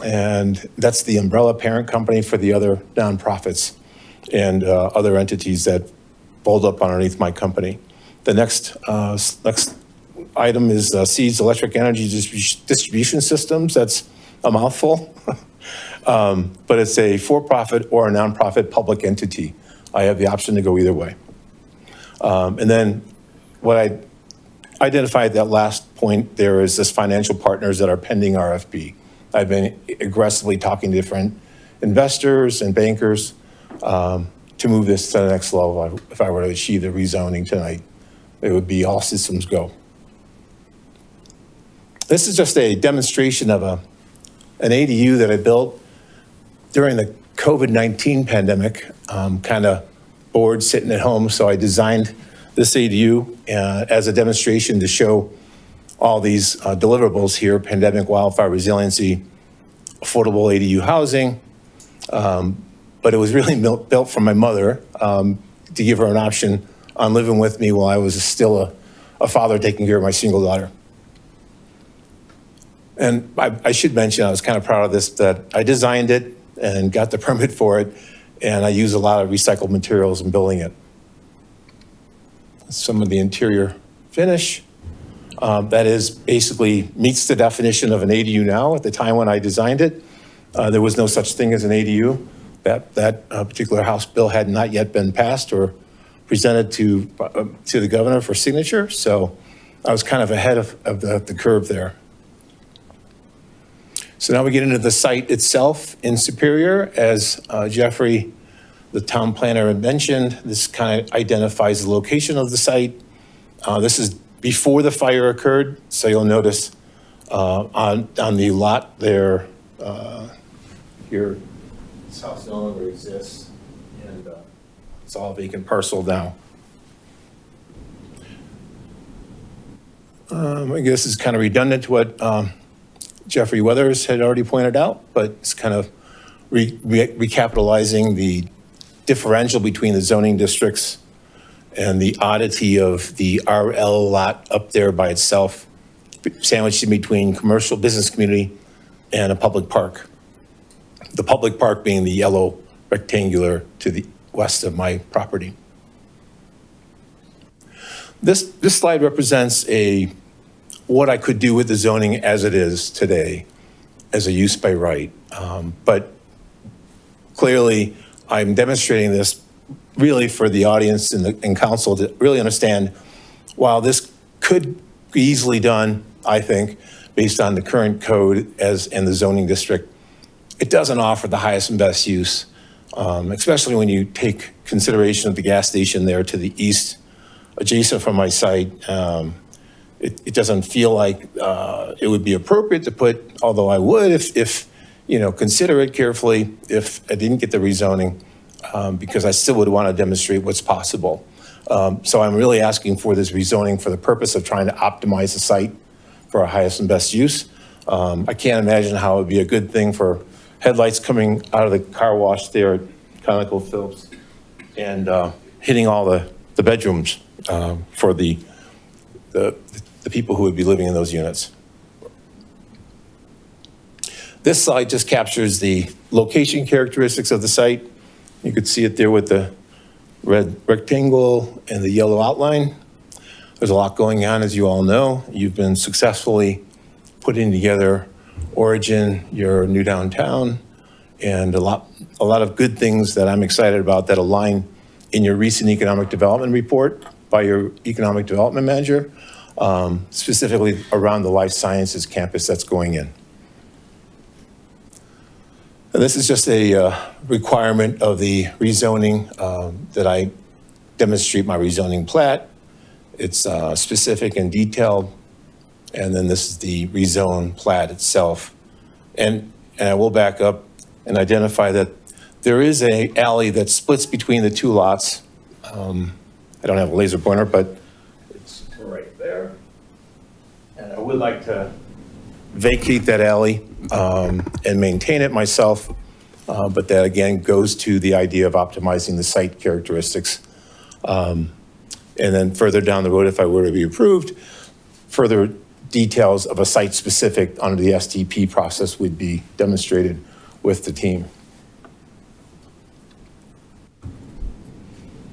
And that's the umbrella parent company for the other nonprofits and other entities that fold up underneath my company. The next item is SEEDS Electric Energy Distribution Systems. That's a mouthful, but it's a for-profit or a nonprofit public entity. I have the option to go either way. And then what I identified at that last point, there is this financial partners that are pending RFP. I've been aggressively talking to different investors and bankers to move this to the next level. If I were to achieve the rezoning tonight, it would be all systems go. This is just a demonstration of an ADU that I built during the COVID-19 pandemic, kind of bored sitting at home. So I designed this ADU as a demonstration to show all these deliverables here: pandemic, wildfire resiliency, affordable ADU housing. But it was really built for my mother to give her an option on living with me while I was still a father taking care of my single daughter. And I should mention, I was kind of proud of this, that I designed it and got the permit for it, and I use a lot of recycled materials in building it. Some of the interior finish. That is basically meets the definition of an ADU now. At the time when I designed it, there was no such thing as an ADU. That particular House bill had not yet been passed or presented to the governor for signature. So I was kind of ahead of the curve there. So now we get into the site itself in Superior. As Jeffrey, the town planner, had mentioned, this kind of identifies the location of the site. This is before the fire occurred. So you'll notice on the lot there, here, this house no longer exists, and it's all vacant parcel now. I guess it's kind of redundant to what Jeffrey Weathers had already pointed out, but it's kind of recapitalizing the differential between the zoning districts and the oddity of the RL lot up there by itself, sandwiched in between commercial business community and a public park. The public park being the yellow rectangular to the west of my property. This slide represents what I could do with the zoning as it is today, as a use by right. But clearly, I'm demonstrating this really for the audience and council to really understand, while this could be easily done, I think, based on the current code and the zoning district, it doesn't offer the highest and best use, especially when you take consideration of the gas station there to the east, adjacent from my site. It doesn't feel like it would be appropriate to put, although I would if consider it carefully if I didn't get the rezoning, because I still would want to demonstrate what's possible. So I'm really asking for this rezoning for the purpose of trying to optimize the site for our highest and best use. I can't imagine how it would be a good thing for headlights coming out of the car wash there at ConocoPhillips and hitting all the bedrooms for the people who would be living in those units. This slide just captures the location characteristics of the site. You could see it there with the red rectangle and the yellow outline. There's a lot going on, as you all know. You've been successfully putting together Origin, your new downtown, and a lot of good things that I'm excited about that align in your recent economic development report by your economic development manager, specifically around the life sciences campus that's going in. And this is just a requirement of the rezoning that I demonstrate my rezoning plat. It's specific and detailed. And then this is the rezone plat itself. And I will back up and identify that there is an alley that splits between the two lots. I don't have a laser pointer, but it's right there. And I would like to vacate that alley and maintain it myself. But that again goes to the idea of optimizing the site characteristics. And then further down the road, if I were to be approved, further details of a site specific under the STP process would be demonstrated with the team.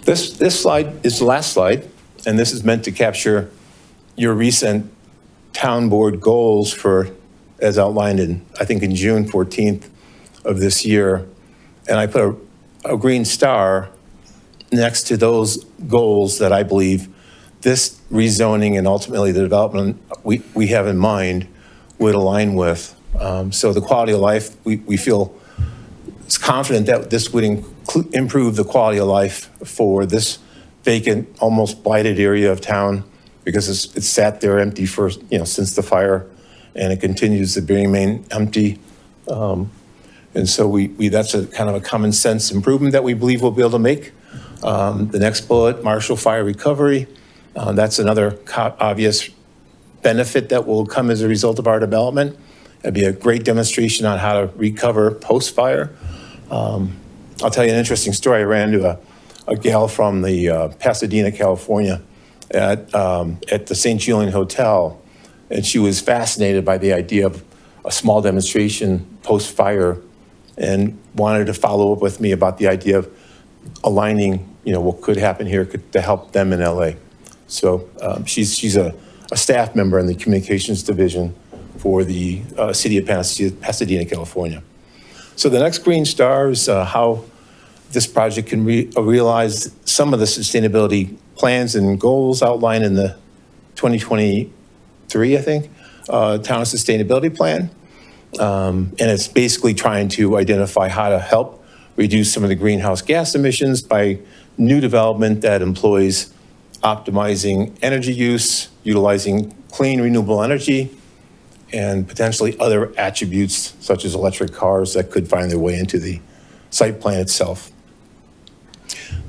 This slide is the last slide, and this is meant to capture your recent town board goals for, as outlined in, I think in June 14th of this year. And I put a green star next to those goals that I believe this rezoning and ultimately the development we have in mind would align with. So the quality of life, we feel confident that this would improve the quality of life for this vacant, almost blighted area of town, because it's sat there empty for, since the fire, and it continues to remain empty. And so that's a kind of a common sense improvement that we believe we'll be able to make. The next bullet, Marshall Fire Recovery. That's another obvious benefit that will come as a result of our development. It'd be a great demonstration on how to recover post-fire. I'll tell you an interesting story. I ran into a gal from the Pasadena, California at the St. Julian Hotel, and she was fascinated by the idea of a small demonstration post-fire and wanted to follow up with me about the idea of aligning, what could happen here to help them in LA. So she's a staff member in the communications division for the city of Pasadena, California. So the next green star is how this project can realize some of the sustainability plans and goals outlined in the 2023, I think, Town Sustainability Plan. And it's basically trying to identify how to help reduce some of the greenhouse gas emissions by new development that employs optimizing energy use, utilizing clean renewable energy, and potentially other attributes such as electric cars that could find their way into the site plan itself.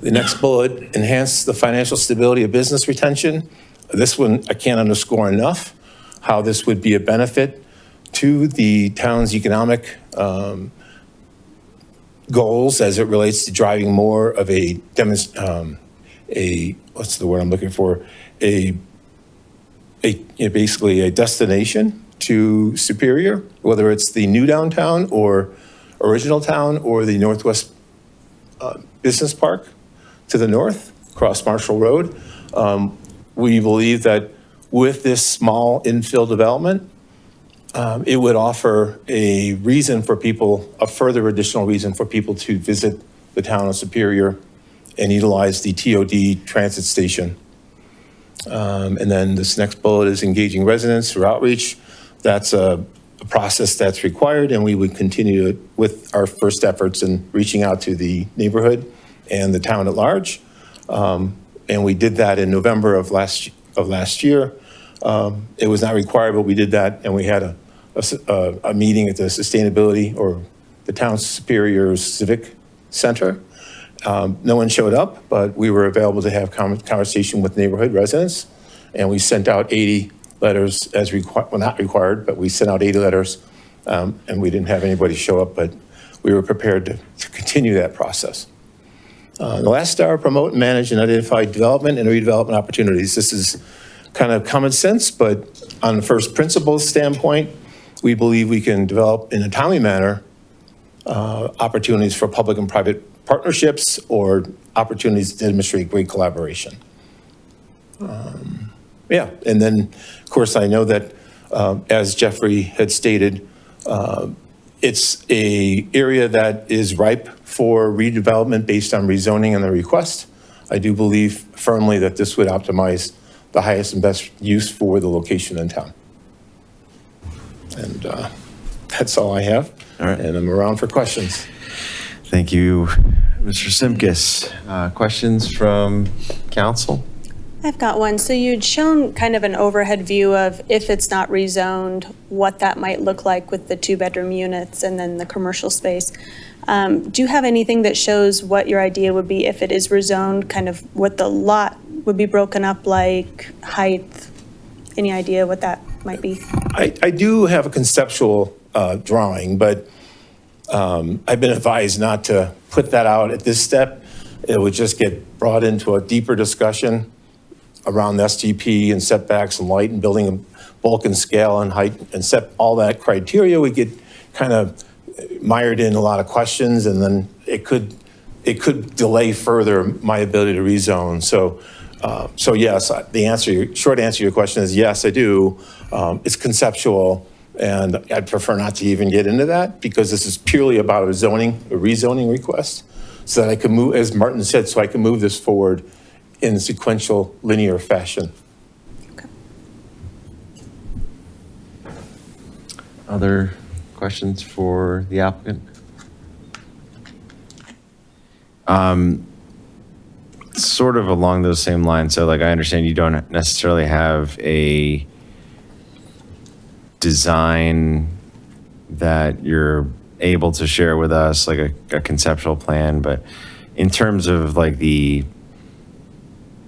The next bullet, enhance the financial stability of business retention. This one I can't underscore enough, how this would be a benefit to the town's economic goals as it relates to driving more of what's the word I'm looking for? Basically a destination to Superior, whether it's the new downtown or original town or the Northwest Business Park to the north, across Marshall Road. We believe that with this small infill development, it would offer a reason for people, a further additional reason for people to visit the town of Superior and utilize the TOD transit station. And then this next bullet is engaging residents through outreach. That's a process that's required, and we would continue with our first efforts in reaching out to the neighborhood and the town at large. And we did that in November of last year. It was not required, but we did that, and we had a meeting at the sustainability or the town Superior Civic Center. No one showed up, but we were available to have conversation with neighborhood residents, and we sent out 80 letters as required, well, not required, but we sent out 80 letters, and we didn't have anybody show up, but we were prepared to continue that process. The last star, promote, manage, and identify development and redevelopment opportunities. This is kind of common sense, but on the first principles standpoint, we believe we can develop in a timely manner opportunities for public and private partnerships or opportunities to demonstrate great collaboration. Yeah, and then, of course, I know that as Jeffrey had stated, it's a area that is ripe for redevelopment based on rezoning and the request. I do believe firmly that this would optimize the highest and best use for the location in town. And that's all I have. All right. And I'm around for questions. Thank you, Mr. Simkus. Questions from council? I've got one. So you'd shown kind of an overhead view of if it's not rezoned, what that might look like with the 2-bedroom units and then the commercial space. Do you have anything that shows what your idea would be if it is rezoned, kind of what the lot would be broken up like, height? Any idea what that might be? I do have a conceptual drawing, but I've been advised not to put that out at this step. It would just get brought into a deeper discussion around the STP and setbacks and light and building a bulk and scale and height and set all that criteria. We get kind of mired in a lot of questions, and then it could delay further my ability to rezone. So yes, short answer to your question is yes, I do. It's conceptual, and I'd prefer not to even get into that because this is purely about a rezoning request. so that I can move, as Martin said, so I can move this forward in a sequential, linear fashion. Other questions for the applicant? Sort of along those same lines. So like, I understand you don't necessarily have a design that you're able to share with us, like a conceptual plan, but in terms of like the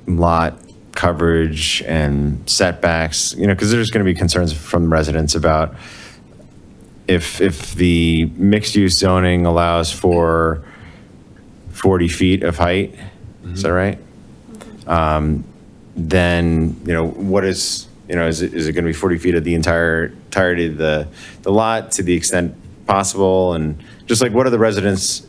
lot coverage and setbacks, you know, because there's going to be concerns from residents about if the mixed use zoning allows for 40 feet of height, is that right? Then, you know, what is, you know, is it going to be 40 feet of the entirety of the lot to the extent possible? And just like, what are the residents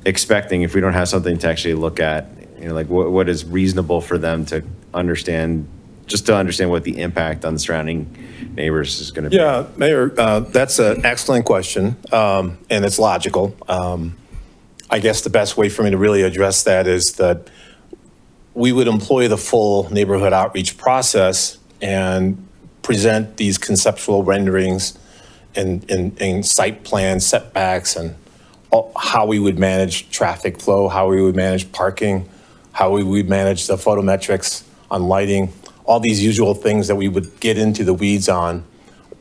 expecting if we don't have something to actually look at? You know, like what is reasonable for them to understand, just to understand what the impact on the surrounding neighbors is going to be? Yeah, Mayor, that's an excellent question, and it's logical. I guess the best way for me to really address that is that we would employ the full neighborhood outreach process and present these conceptual renderings and site plan setbacks and how we would manage traffic flow, how we would manage parking, how we would manage the photometrics on lighting, all these usual things that we would get into the weeds on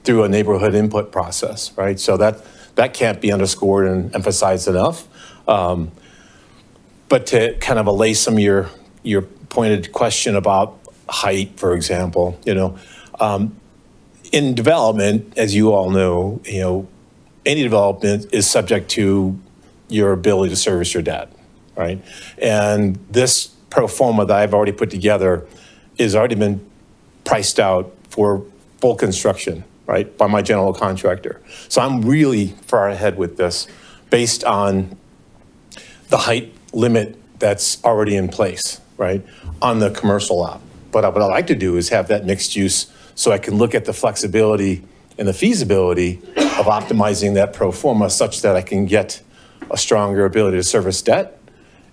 through a neighborhood input process, right? So that can't be underscored and emphasized enough. But to kind of allay some of your pointed question about height, for example, you know, in development, as you all know, any development is subject to your ability to service your debt, right? And this pro forma that I've already put together has already been priced out for full construction, right, by my general contractor. So I'm really far ahead with this based on the height limit that's already in place, right, on the commercial lot. But what I like to do is have that mixed use so I can look at the flexibility and the feasibility of optimizing that pro forma such that I can get a stronger ability to service debt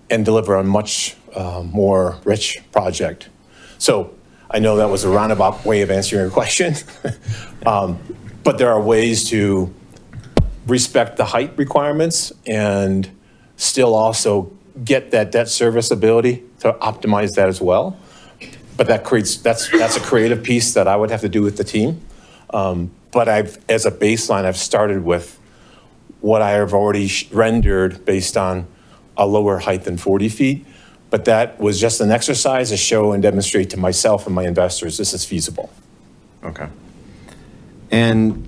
and deliver a much more rich project. So I know that was a roundabout way of answering your question, but there are ways to respect the height requirements and still also get that debt service ability to optimize that as well. But that's a creative piece that I would have to do with the team. But as a baseline, I've started with what I have already rendered based on a lower height than 40 feet. But that was just an exercise to show and demonstrate to myself and my investors this is feasible. Okay. And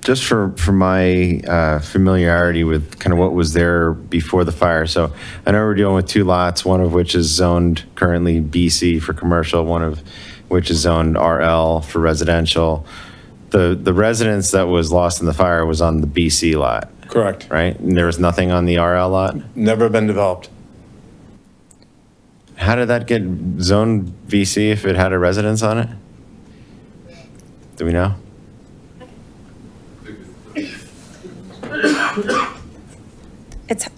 just for my familiarity with kind of what was there before the fire. So I know we're dealing with two lots, one of which is zoned currently BC for commercial, one of which is zoned RL for residential. The residence that was lost in the fire was on the BC lot. Correct. Right? And there was nothing on the RL lot? Never been developed. How did that get zoned VC if it had a residence on it? Do we know? It's,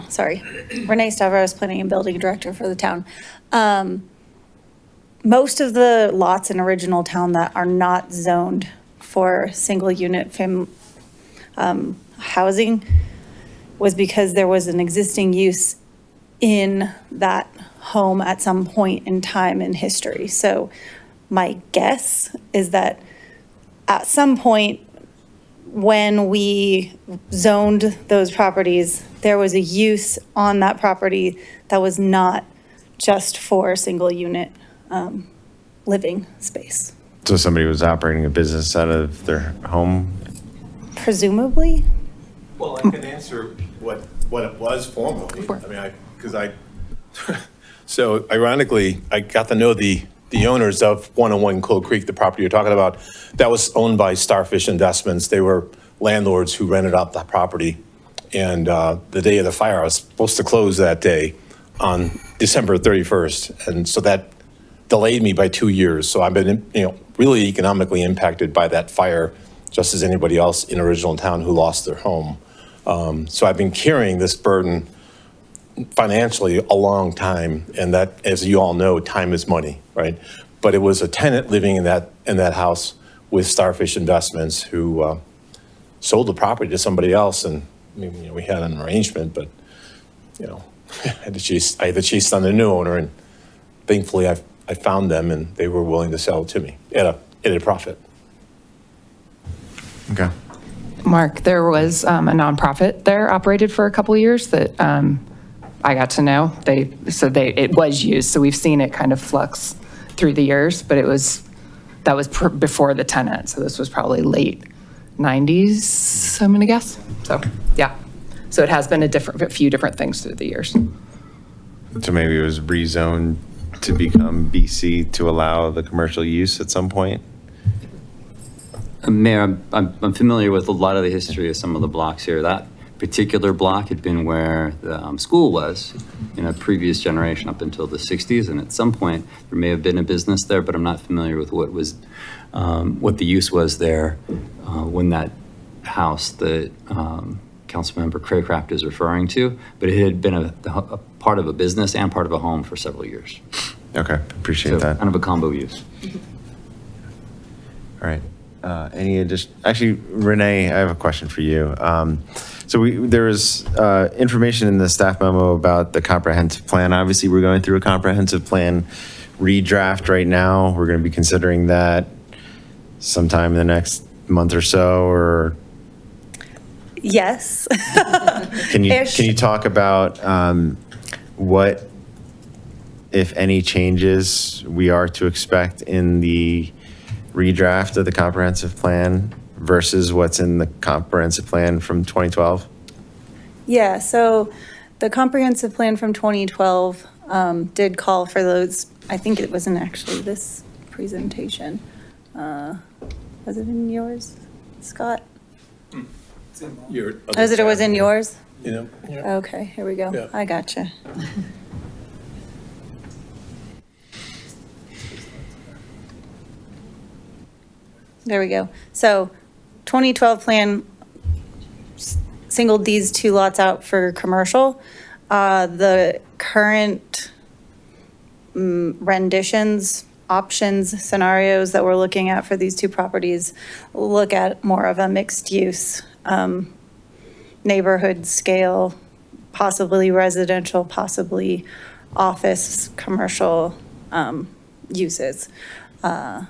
sorry, Renee Stavros, Planning and Building Director for the town. Most of the lots in original town that are not zoned for single unit housing was because there was an existing use in that home at some point in time in history. So my guess is that at some point when we zoned those properties, there was a use on that property that was not just for single unit living space. So somebody was operating a business out of their home? Presumably. Well, I can answer what it was formerly. So ironically, I got to know the owners of 101 Cold Creek, the property you're talking about. That was owned by Starfish Investments. They were landlords who rented out that property. And the day of the fire, I was supposed to close that day on December 31st. And so that delayed me by 2 years. So I've been, really economically impacted by that fire, just as anybody else in original town who lost their home. So I've been carrying this burden financially a long time, and that, as you all know, time is money, right? But it was a tenant living in that house with Starfish Investments who sold the property to somebody else, and we had an arrangement, but I had to chase down the new owner, and thankfully I found them, and they were willing to sell it to me at a profit. Okay. Mark, there was a nonprofit there operated for a couple of years that I got to know. It was used, so we've seen it kind of flux through the years, but that was before the tenant, so this was probably late 90s, I'm gonna guess. So yeah, so it has been a few different things through the years. So maybe it was rezoned to become BC to allow the commercial use at some point? Mayor, I'm familiar with a lot of the history of some of the blocks here. That particular block had been where the school was in a previous generation up until the 60s, and at some point there may have been a business there, but I'm not familiar with what the use was there when that house that Councilmember Craycraft is referring to, but it had been a part of a business and part of a home for several years. Okay, appreciate that. Kind of a combo use. All right. Actually, Renee, I have a question for you. There was information in the staff memo about the comprehensive plan. Obviously, we're going through a comprehensive plan redraft right now. We're going to be considering that sometime in the next month or so, or Yes. can you talk about what, if any, changes we are to expect in the redraft of the comprehensive plan versus what's in the comprehensive plan from 2012? Yeah, so the comprehensive plan from 2012 did call for those, I think it wasn't actually this presentation. Was it in yours, Scott? It was in yours? Yeah. Okay, here we go. Yeah. I gotcha. There we go. So 2012 plan singled these two lots out for commercial. The current renditions, options, scenarios that we're looking at for these two properties look at more of a mixed use, neighborhood scale, possibly residential, possibly office, commercial uses. That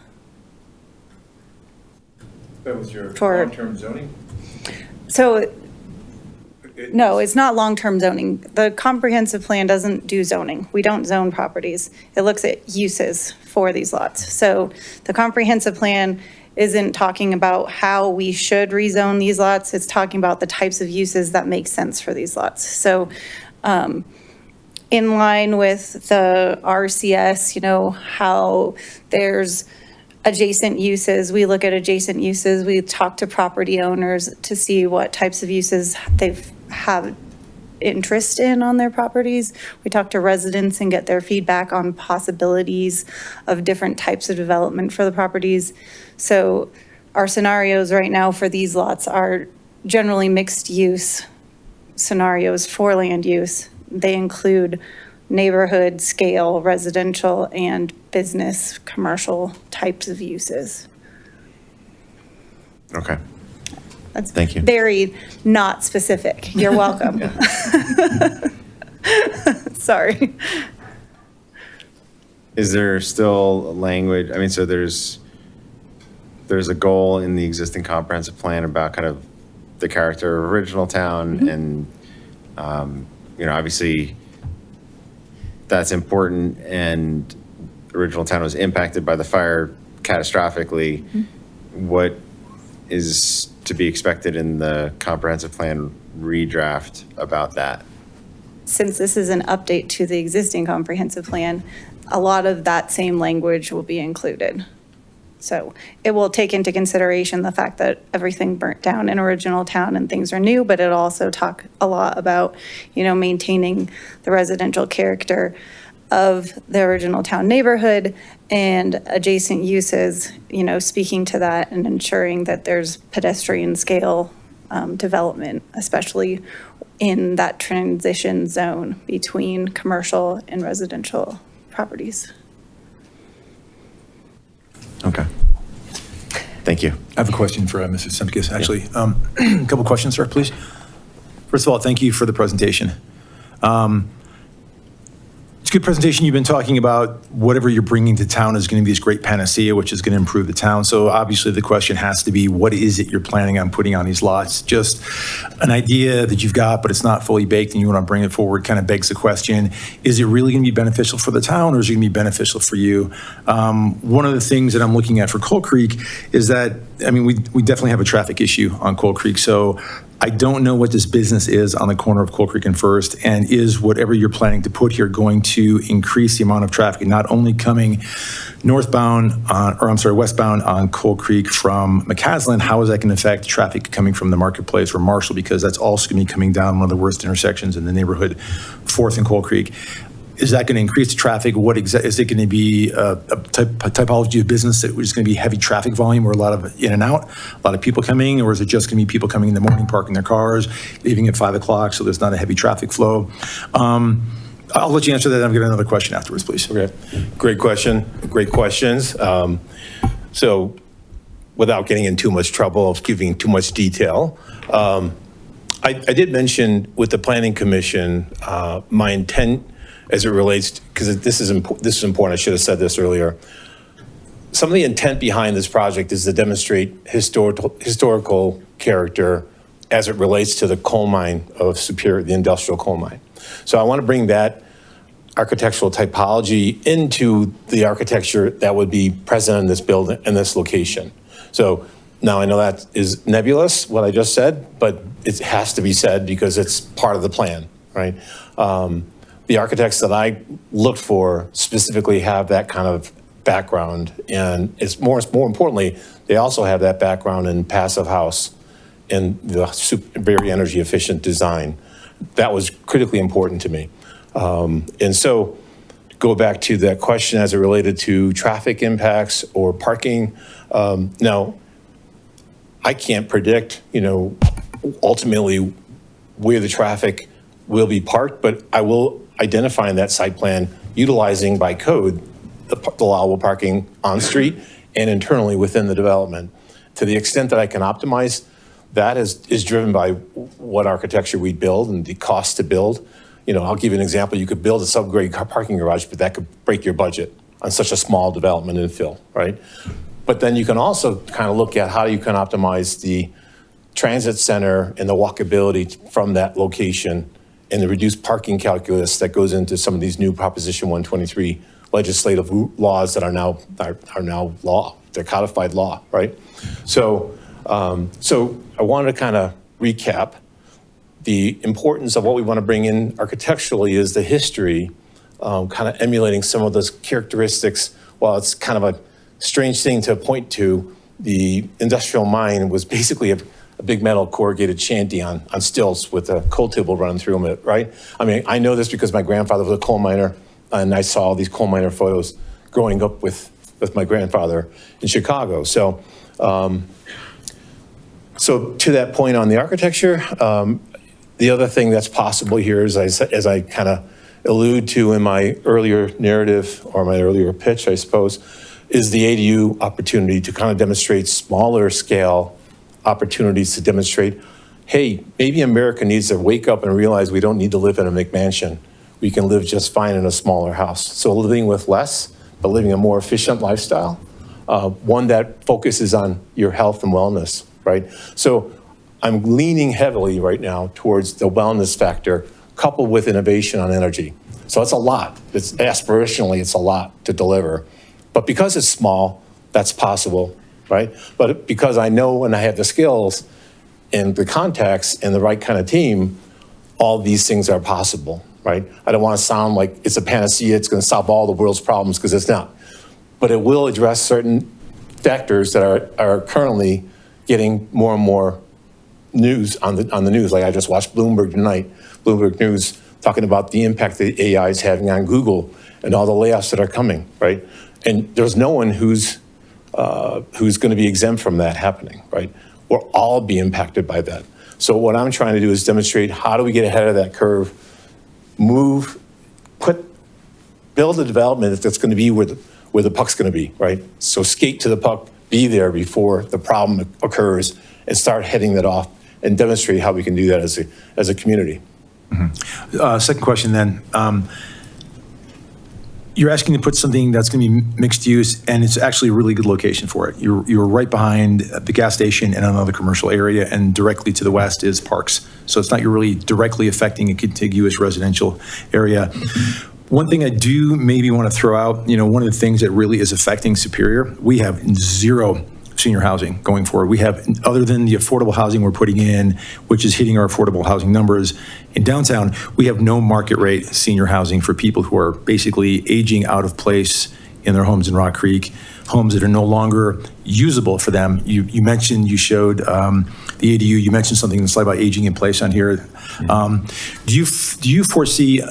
was your For- long-term zoning? So, no, it's not long-term zoning. The comprehensive plan doesn't do zoning. We don't zone properties. It looks at uses for these lots. So the comprehensive plan isn't talking about how we should rezone these lots. It's talking about the types of uses that make sense for these lots. So in line with the RCS, how there's adjacent uses, we look at adjacent uses, we talk to property owners to see what types of uses they've have interest in on their properties. We talk to residents and get their feedback on possibilities of different types of development for the properties. So our scenarios right now for these lots are generally mixed use scenarios for land use. They include neighborhood scale, residential, and business, commercial types of uses. Okay. That's Thank you. very not specific. You're welcome. Sorry. Is there still language? I mean, so there's a goal in the existing comprehensive plan about kind of the character of original town, and obviously that's important, and original town was impacted by the fire catastrophically. What is to be expected in the comprehensive plan redraft about that? Since this is an update to the existing comprehensive plan, a lot of that same language will be included. So it will take into consideration the fact that everything burnt down in original town and things are new, but it'll also talk a lot about, maintaining the residential character of the original town neighborhood and adjacent uses, speaking to that and ensuring that there's pedestrian scale development, especially in that transition zone between commercial and residential properties. Okay. Thank you. I have a question for Mr. Simkis, actually. A couple questions, sir, please. First of all, thank you for the presentation. It's a good presentation. You've been talking about whatever you're bringing to town is going to be this great panacea, which is going to improve the town. So obviously the question has to be, what is it you're planning on putting on these lots? Just an idea that you've got, but it's not fully baked and you want to bring it forward kind of begs the question, is it really going to be beneficial for the town or is it going to be beneficial for you? One of the things that I'm looking at for Coal Creek is that, I mean, we definitely have a traffic issue on Coal Creek. So I don't know what this business is on the corner of Coal Creek and First, and is whatever you're planning to put here going to increase the amount of traffic, not only coming westbound on Coal Creek from McCaslin, how is that going to affect traffic coming from the marketplace or Marshall, because that's also going to be coming down one of the worst intersections in the neighborhood, 4th and Coal Creek. Is that going to increase the traffic? What is it going to be a typology of business that is going to be heavy traffic volume or a lot of in and out, a lot of people coming, or is it just going to be people coming in the morning, parking their cars, leaving at 5 o'clock so there's not a heavy traffic flow? I'll let you answer that. I've got another question afterwards, please. Okay, great question. Great questions. So without getting in too much trouble of giving too much detail, I did mention with the Planning Commission, my intent as it relates, because this is important, I should have said this earlier. Some of the intent behind this project is to demonstrate historical character as it relates to the coal mine of Superior, the industrial coal mine. So I want to bring that architectural typology into the architecture that would be present in this building, in this location. So now I know that is nebulous, what I just said, but it has to be said because it's part of the plan, right? The architects that I looked for specifically have that kind of background, and it's more importantly, they also have that background in passive house and the very energy efficient design. That was critically important to me. And so go back to that question as it related to traffic impacts or parking. Now, I can't predict, ultimately where the traffic will be parked, but I will identify in that site plan utilizing by code the allowable parking on street and internally within the development. To the extent that I can optimize, that is driven by what architecture we build and the cost to build. I'll give you an example. You could build a subgrade parking garage, but that could break your budget on such a small development infill, right? But then you can also kind of look at how you can optimize the transit center and the walkability from that location and the reduced parking calculus that goes into some of these new Proposition 123 legislative laws that are now law. They're codified law, right? So I wanted to kind of recap the importance of what we want to bring in architecturally is the history, kind of emulating some of those characteristics. While it's kind of a strange thing to point to, the industrial mine was basically a big metal corrugated shanty on stilts with a coal table running through it, right? I mean, I know this because my grandfather was a coal miner, and I saw all these coal miner photos growing up with my grandfather in Chicago. So, so to that point on the architecture, the other thing that's possible here is, as I kind of allude to in my earlier narrative or my earlier pitch, I suppose, is the ADU opportunity to kind of demonstrate smaller scale opportunities to demonstrate, hey, maybe America needs to wake up and realize we don't need to live in a McMansion. We can live just fine in a smaller house. So living with less, but living a more efficient lifestyle, one that focuses on your health and wellness, right? So I'm leaning heavily right now towards the wellness factor coupled with innovation on energy. So it's a lot. It's aspirationally, it's a lot to deliver. But because it's small, that's possible, right? But because I know and I have the skills and the contacts and the right kind of team, all these things are possible, right? I don't want to sound like it's a panacea, it's going to solve all the world's problems, because it's not. But it will address certain factors that are currently getting more and more news on the news. Like I just watched Bloomberg tonight, Bloomberg News, talking about the impact that AI is having on Google and all the layoffs that are coming, right? And there's no one who's going to be exempt from that happening, right? We'll all be impacted by that. So what I'm trying to do is demonstrate how do we get ahead of that curve, build a development that's going to be where the puck's going to be, right? So skate to the puck, be there before the problem occurs, and start heading that off and demonstrate how we can do that as a community. Second question then. You're asking to put something that's going to be mixed use, and it's actually a really good location for it. You're right behind the gas station and another commercial area, and directly to the west is parks. So it's not you're really directly affecting a contiguous residential area. One thing I do maybe want to throw out, one of the things that really is affecting Superior, we have zero senior housing going forward. We have, other than the affordable housing we're putting in, which is hitting our affordable housing numbers in downtown, we have no market rate senior housing for people who are basically aging out of place in their homes in Rock Creek, homes that are no longer usable for them. You mentioned, you showed the ADU, you mentioned something in the slide about aging in place on here. Do you foresee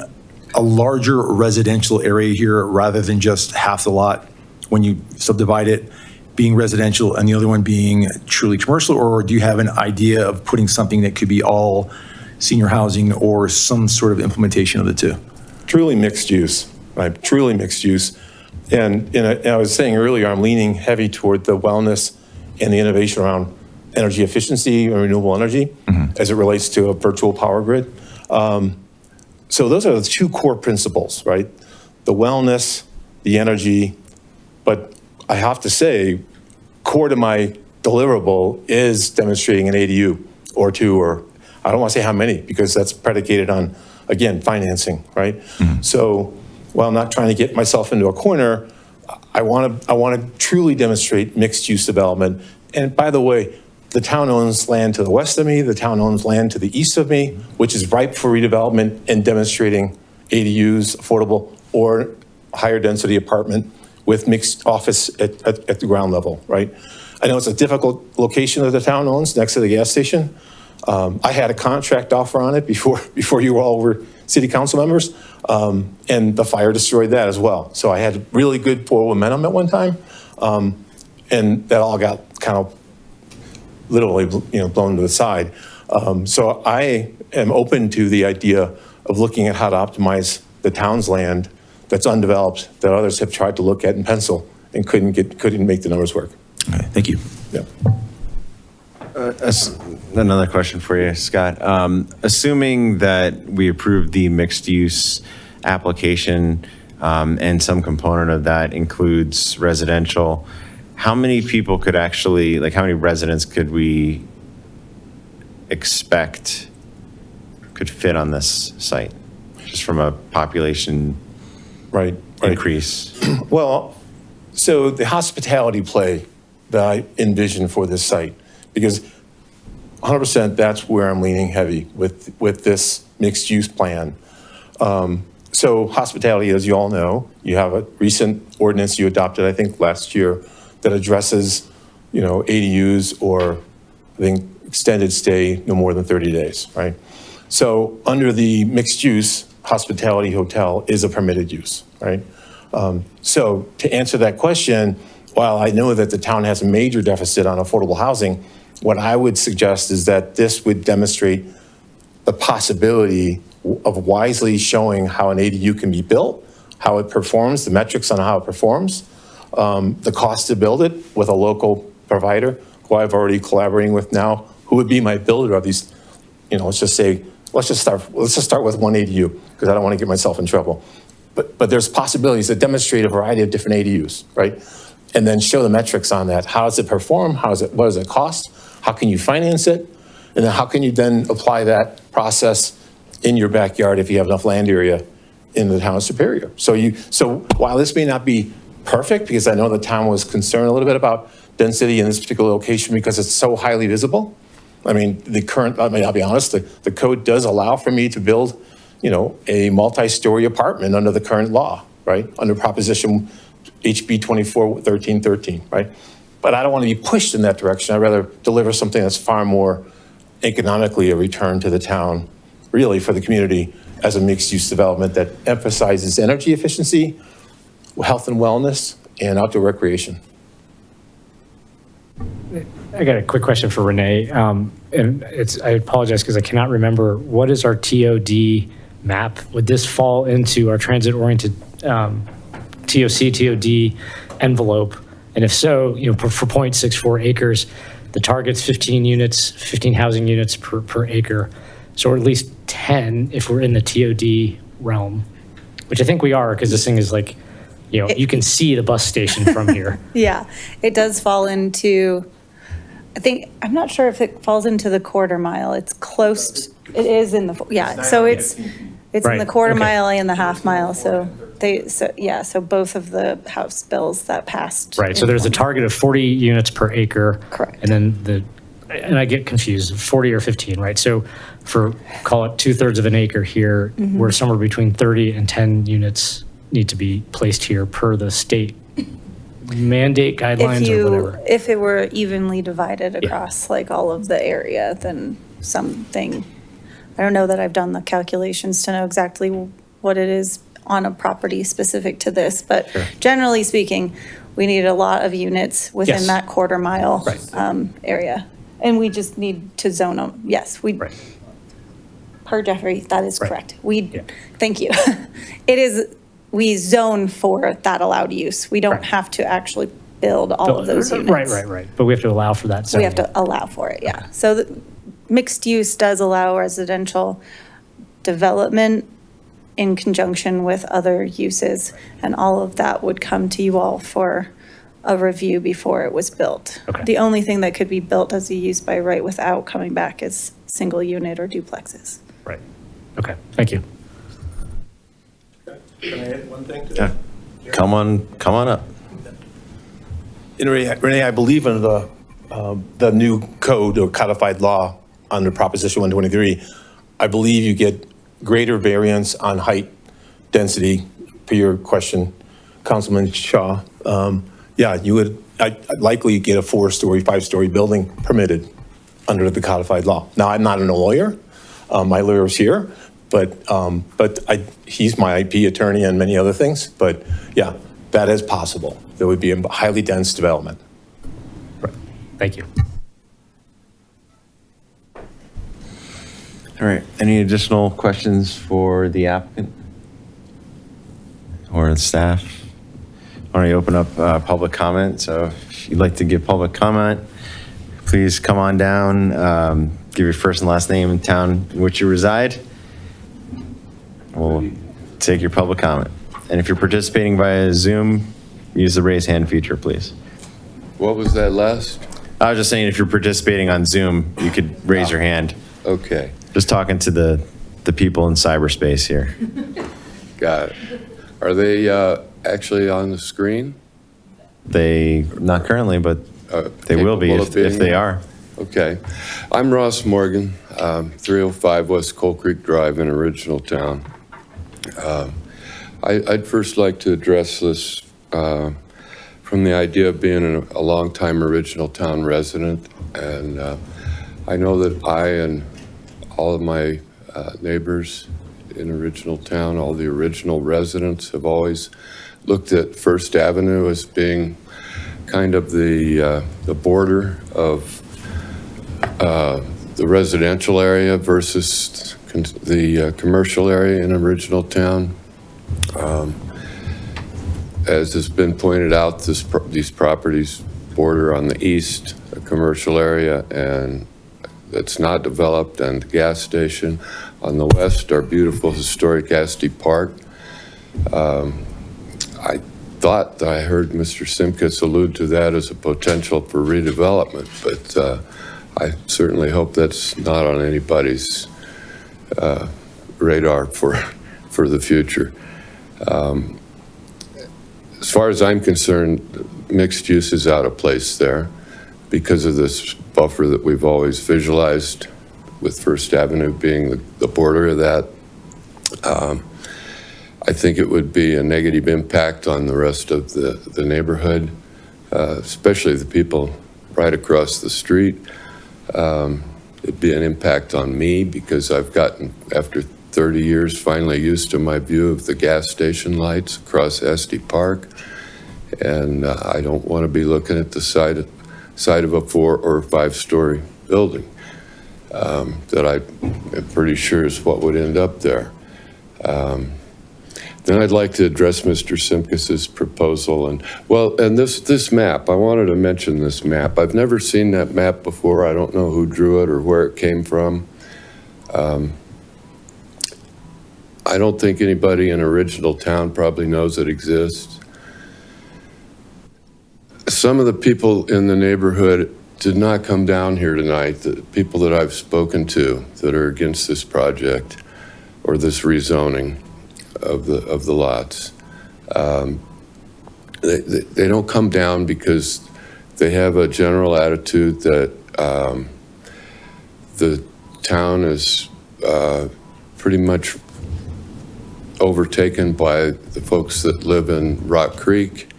a larger residential area here rather than just half the lot when you subdivide it being residential and the other one being truly commercial? Or do you have an idea of putting something that could be all senior housing or some sort of implementation of the two? Truly mixed use, right? Truly mixed use. And I was saying earlier, I'm leaning heavy toward the wellness and the innovation around energy efficiency and renewable energy as it relates to a virtual power grid. So those are the two core principles, right? The wellness, the energy, but I have to say, core to my deliverable is demonstrating an ADU or two, or I don't want to say how many, because that's predicated on, again, financing, right? So while I'm not trying to get myself into a corner, I want to truly demonstrate mixed use development. And by the way, the town owns land to the west of me, the town owns land to the east of me, which is ripe for redevelopment and demonstrating ADUs, affordable, or higher density apartment with mixed office at the ground level, right? I know it's a difficult location that the town owns next to the gas station. I had a contract offer on it before you all were city council members, and the fire destroyed that as well. So I had really good forward momentum at one time, and that all got kind of literally blown to the side. So I am open to the idea of looking at how to optimize the town's land that's undeveloped that others have tried to look at in pencil and couldn't make the numbers work. Okay, thank you. Yeah. Another question for you, Scott. Assuming that we approve the mixed use application and some component of that includes residential, how many people could actually, like how many residents could we expect could fit on this site, just from a population increase? Well, so the hospitality play that I envision for this site, because 100% that's where I'm leaning heavy with this mixed use plan. So hospitality, as you all know, you have a recent ordinance you adopted, I think last year, that addresses, ADUs or I think extended stay no more than 30 days, right? So under the mixed use, hospitality hotel is a permitted use, right? So to answer that question, while I know that the town has a major deficit on affordable housing, what I would suggest is that this would demonstrate the possibility of wisely showing how an ADU can be built, how it performs, the metrics on how it performs, the cost to build it with a local provider who I've already collaborating with now, who would be my builder of these, let's just start with one ADU, because I don't want to get myself in trouble. But there's possibilities that demonstrate a variety of different ADUs, right? And then show the metrics on that. How does it perform? What does it cost? How can you finance it? And then how can you then apply that process in your backyard if you have enough land area in the town of Superior? So while this may not be perfect, because I know the town was concerned a little bit about density in this particular location because it's so highly visible. I mean, I'll be honest, the code does allow for me to build, a multi-story apartment under the current law, right? Under Proposition HB 24-1313, right? But I don't want to be pushed in that direction. I'd rather deliver something that's far more economically a return to the town, really for the community, as a mixed-use development that emphasizes energy efficiency, health and wellness, and outdoor recreation. I got a quick question for Renee. And I apologize because I cannot remember, what is our TOD map? Would this fall into our transit-oriented TOC, TOD envelope? And if so, for 0.64 acres, the target's 15 units, 15 housing units per acre. So at least 10 if we're in the TOD realm, which I think we are, because this thing is like, you can see the bus station from here. Yeah, it does fall into, I'm not sure if it falls into the quarter mile. It's close, it is in the, so it's in the quarter mile and the half mile. So so both of the House bills that passed. Right, so there's a target of 40 units per acre. Correct. And then and I get confused, 40 or 15, right? So for, call it 2/3 of an acre here, we're somewhere between 30 and 10 units need to be placed here per the state mandate guidelines or whatever. If it were evenly divided across like all of the area, then something, I don't know that I've done the calculations to know exactly what it is on a property specific to this, but generally speaking, we need a lot of units within that quarter mile area. And we just need to zone them. Yes, per Jeffrey, that is correct. Thank you. We zone for that allowed use. We don't have to actually build all of those units. Right. But we have to allow for that zoning. We have to allow for it, yeah. So the mixed use does allow residential development in conjunction with other uses, and all of that would come to you all for a review before it was built. The only thing that could be built as a use by right without coming back is single unit or duplexes. Right. Okay, thank you. Can I add one thing to that? Come on up. Renee, I believe in the new code or codified law under Proposition 123. I believe you get greater variance on height density, per your question, Councilman Shaw. You would likely get a 4-story, 5-story building permitted under the codified law. Now, I'm not a lawyer. My lawyer's here, but he's my IP attorney and many other things. But yeah, that is possible. There would be a highly dense development. Right. Thank you. All right, any additional questions for the applicant or the staff? Why don't you open up public comment? So if you'd like to give public comment, please come on down, give your first and last name and town in which you reside. We'll take your public comment. And if you're participating via Zoom, use the raise hand feature, please. What was that last? I was just saying, if you're participating on Zoom, you could raise your hand. Okay. Just talking to the people in cyberspace here. Got it. Are they actually on the screen? Not currently, but they will be if they are. Okay. I'm Ross Morgan, 305 West Coal Creek Drive in Original Town. I'd first like to address this from the idea of being a longtime Original Town resident. And I know that I and all of my neighbors in Original Town, all the original residents, have always looked at First Avenue as being kind of the border of the residential area versus the commercial area in Original Town. As has been pointed out, these properties border on the east, a commercial area, and that's not developed, and the gas station. On the west, our beautiful historic Esty Park. I thought I heard Mr. Simkis allude to that as a potential for redevelopment, but I certainly hope that's not on anybody's radar for the future. As far as I'm concerned, mixed use is out of place there because of this buffer that we've always visualized, with First Avenue being the border of that. I think it would be a negative impact on the rest of the neighborhood, especially the people right across the street. It'd be an impact on me because I've gotten, after 30 years, finally used to my view of the gas station lights across Esty Park. And I don't want to be looking at the side of a 4 or 5-story building. That I am pretty sure is what would end up there. Then I'd like to address Mr. Simkis's proposal, and this map. I wanted to mention this map. I've never seen that map before. I don't know who drew it or where it came from. I don't think anybody in Original Town probably knows it exists. Some of the people in the neighborhood did not come down here tonight, the people that I've spoken to that are against this project or this rezoning of the lots. They don't come down because they have a general attitude that the town is pretty much overtaken by the folks that live in Rock Creek,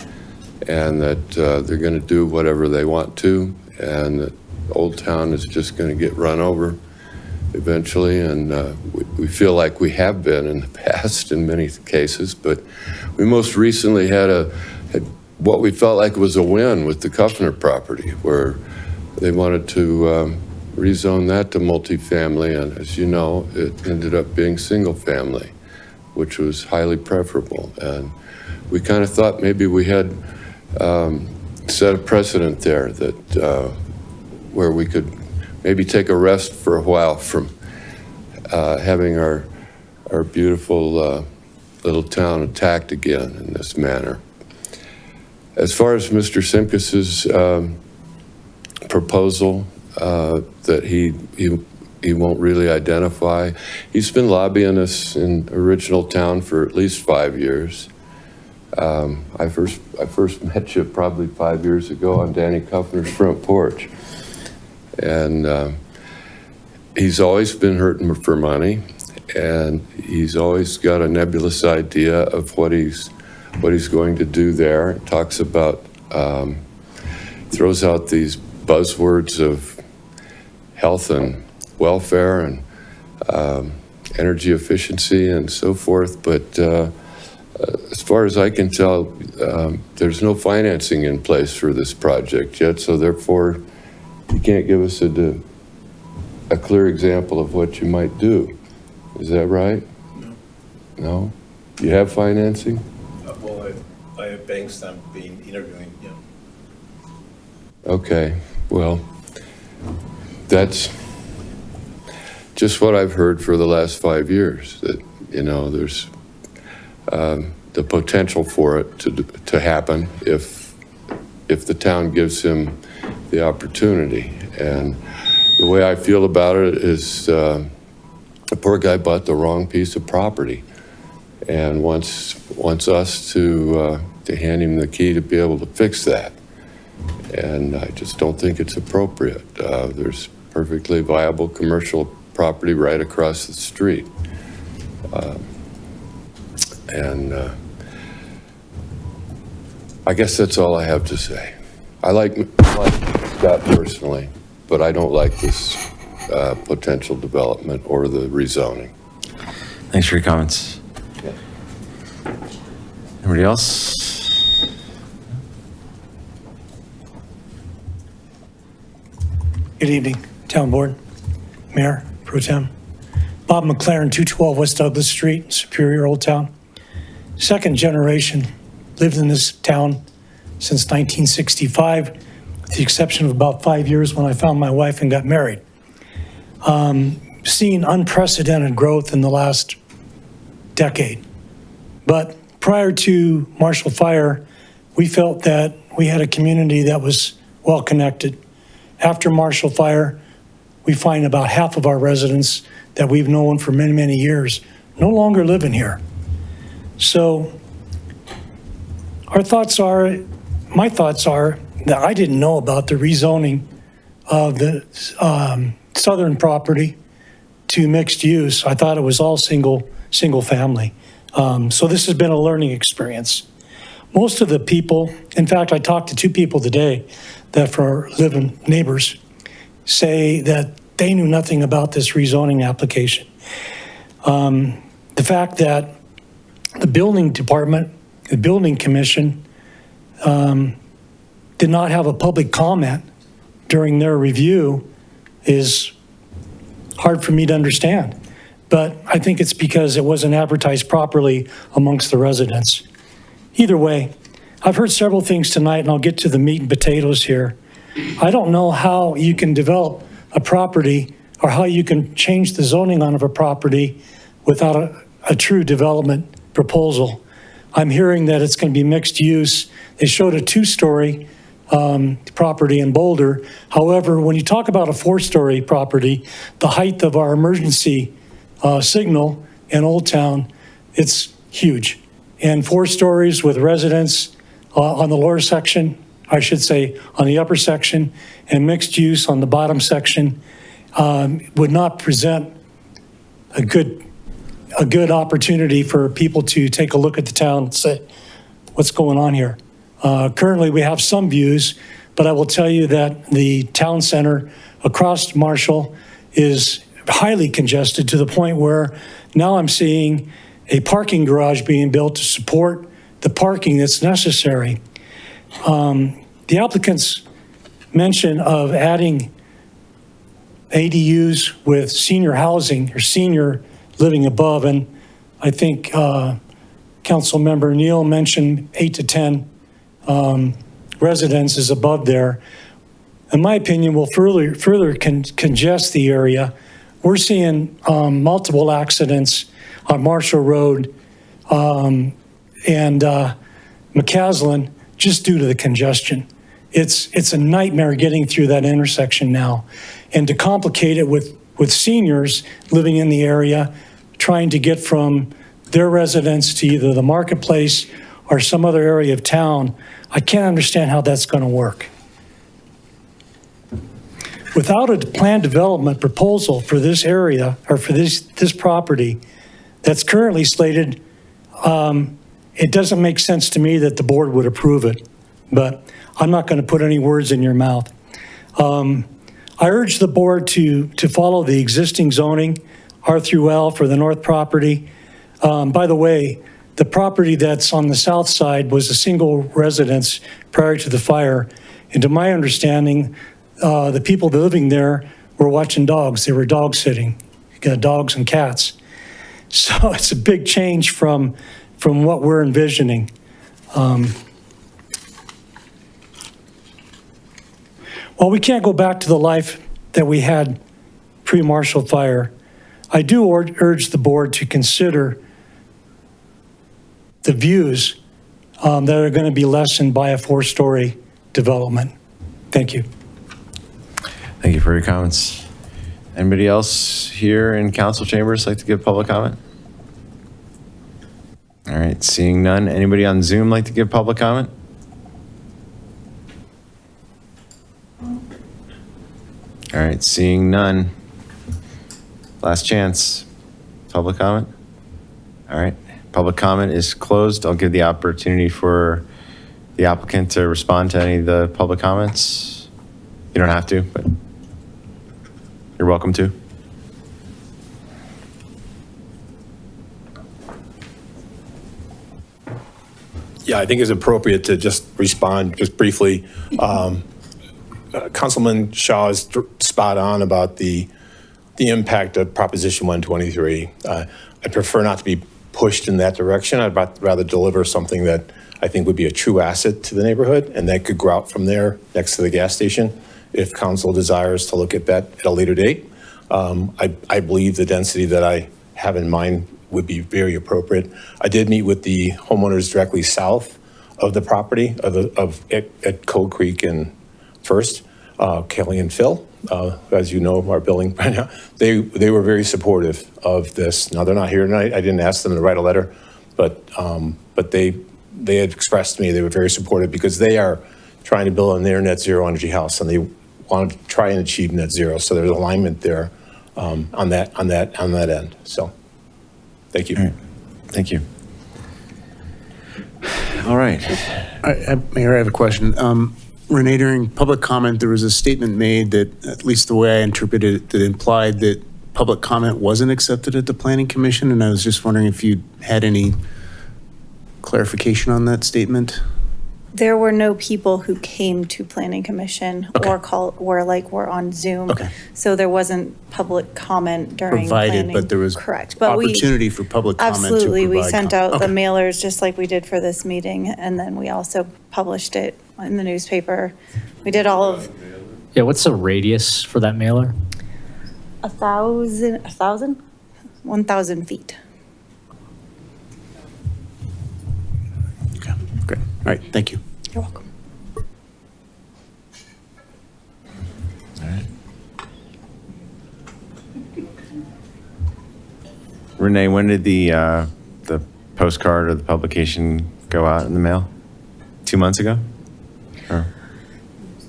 and that they're going to do whatever they want to, and that Old Town is just going to get run over eventually. And we feel like we have been in the past in many cases, but we most recently had what we felt like was a win with the Kuffner property, where they wanted to rezone that to multifamily, and as you know, it ended up being single family, which was highly preferable. And we kind of thought maybe we had set a precedent there that where we could maybe take a rest for a while from having our beautiful little town attacked again in this manner. As far as Mr. Simkis's proposal that he won't really identify, he's been lobbying us in Original Town for at least 5 years. I first met you probably 5 years ago on Danny Kuffner's front porch. And he's always been hurting for money, and he's always got a nebulous idea of what he's going to do there. Talks about, throws out these buzzwords of health and welfare and energy efficiency and so forth, but as far as I can tell, there's no financing in place for this project yet, so therefore you can't give us a clear example of what you might do. Is that right? No. No? You have financing? Well, I have banks that I've been interviewing, yeah. Okay, well, that's just what I've heard for the last 5 years, that, you know, there's the potential for it to happen if the town gives him the opportunity. And the way I feel about it is the poor guy bought the wrong piece of property and wants us to hand him the key to be able to fix that. And I just don't think it's appropriate. There's perfectly viable commercial property right across the street. I guess that's all I have to say. I like Scott personally, but I don't like this potential development or the rezoning. Thanks for your comments. Yeah. Anybody else? Good evening, Town Board, Mayor Pro Tem. Bob McLaren, 212 West Douglas Street, Superior, Old Town. Second generation, lived in this town since 1965, with the exception of about 5 years when I found my wife and got married. Seen unprecedented growth in the last decade. But prior to Marshall Fire, we felt that we had a community that was well connected. After Marshall Fire, we find about half of our residents that we've known for many, many years no longer living here. So my thoughts are that I didn't know about the rezoning of the southern property to mixed use. I thought it was all single family. So this has been a learning experience. Most of the people, in fact, I talked to 2 people today that for living neighbors, say that they knew nothing about this rezoning application. The fact that the building department, the building commission, did not have a public comment during their review is hard for me to understand. But I think it's because it wasn't advertised properly amongst the residents. Either way, I've heard several things tonight, and I'll get to the meat and potatoes here. I don't know how you can develop a property or how you can change the zoning on of a property without a true development proposal. I'm hearing that it's going to be mixed use. They showed a 2-story property in Boulder. However, when you talk about a 4-story property, the height of our emergency signal in Old Town, it's huge. And 4 stories with residents on the lower section, I should say on the upper section, and mixed use on the bottom section would not present a good opportunity for people to take a look at the town and say, what's going on here? Currently, we have some views, but I will tell you that the town center across Marshall is highly congested to the point where now I'm seeing a parking garage being built to support the parking that's necessary. The applicant's mention of adding ADUs with senior housing or senior living above, and I think Councilmember Neal mentioned 8 to 10 residences above there, in my opinion, will further congest the area. We're seeing multiple accidents on Marshall Road and McCaslin just due to the congestion. It's a nightmare getting through that intersection now. And to complicate it with seniors living in the area, trying to get from their residence to either the marketplace or some other area of town, I can't understand how that's going to work. Without a planned development proposal for this area or for this property that's currently slated, it doesn't make sense to me that the board would approve it, but I'm not going to put any words in your mouth. I urge the board to follow the existing zoning, R through L for the north property. By the way, the property that's on the south side was a single residence prior to the fire. And to my understanding, the people living there were watching dogs. They were dog sitting, dogs and cats. So it's a big change from what we're envisioning. While we can't go back to the life that we had pre-Marshall Fire, I do urge the board to consider the views that are going to be lessened by a 4-story development. Thank you. Thank you for your comments. Anybody else here in council chambers like to give public comment? All right, seeing none. Anybody on Zoom like to give public comment? All right, seeing none. Last chance. Public comment? All right, public comment is closed. I'll give the opportunity for the applicant to respond to any of the public comments. You don't have to, but you're welcome to. Yeah, I think it's appropriate to just respond just briefly. Councilman Shaw is spot on about the impact of Proposition 123. I prefer not to be pushed in that direction. I'd rather deliver something that I think would be a true asset to the neighborhood, and that could grow out from there next to the gas station if council desires to look at that at a later date. I believe the density that I have in mind would be very appropriate. I did meet with the homeowners directly south of the property at Cold Creek and First, Kelly and Phil, as you know, our building right now. They were very supportive of this. Now they're not here tonight. I didn't ask them to write a letter, but they had expressed to me they were very supportive because they are trying to build a near net zero energy house and they want to try and achieve net zero. So there's alignment there on that end. So. Thank you. All right. Thank you. All right. Mayor, I have a question. Renee, during public comment, there was a statement made that, at least the way I interpreted it, that implied that public comment wasn't accepted at the Planning Commission, and I was just wondering if you had any clarification on that statement. There were no people who came to planning commission were on Zoom. Okay. So there wasn't public comment during Provided, planning. but there was Correct. But opportunity for public comment to absolutely, we provide sent comment. out the Okay. mailers just like we did for this meeting, and then we also published it in the newspaper. We did all of Yeah, what's the radius for that mailer? 1,000 feet. Okay, great. All right, thank you. You're welcome. Renee, when did the postcard or the publication go out in the mail? 2 months ago? Or-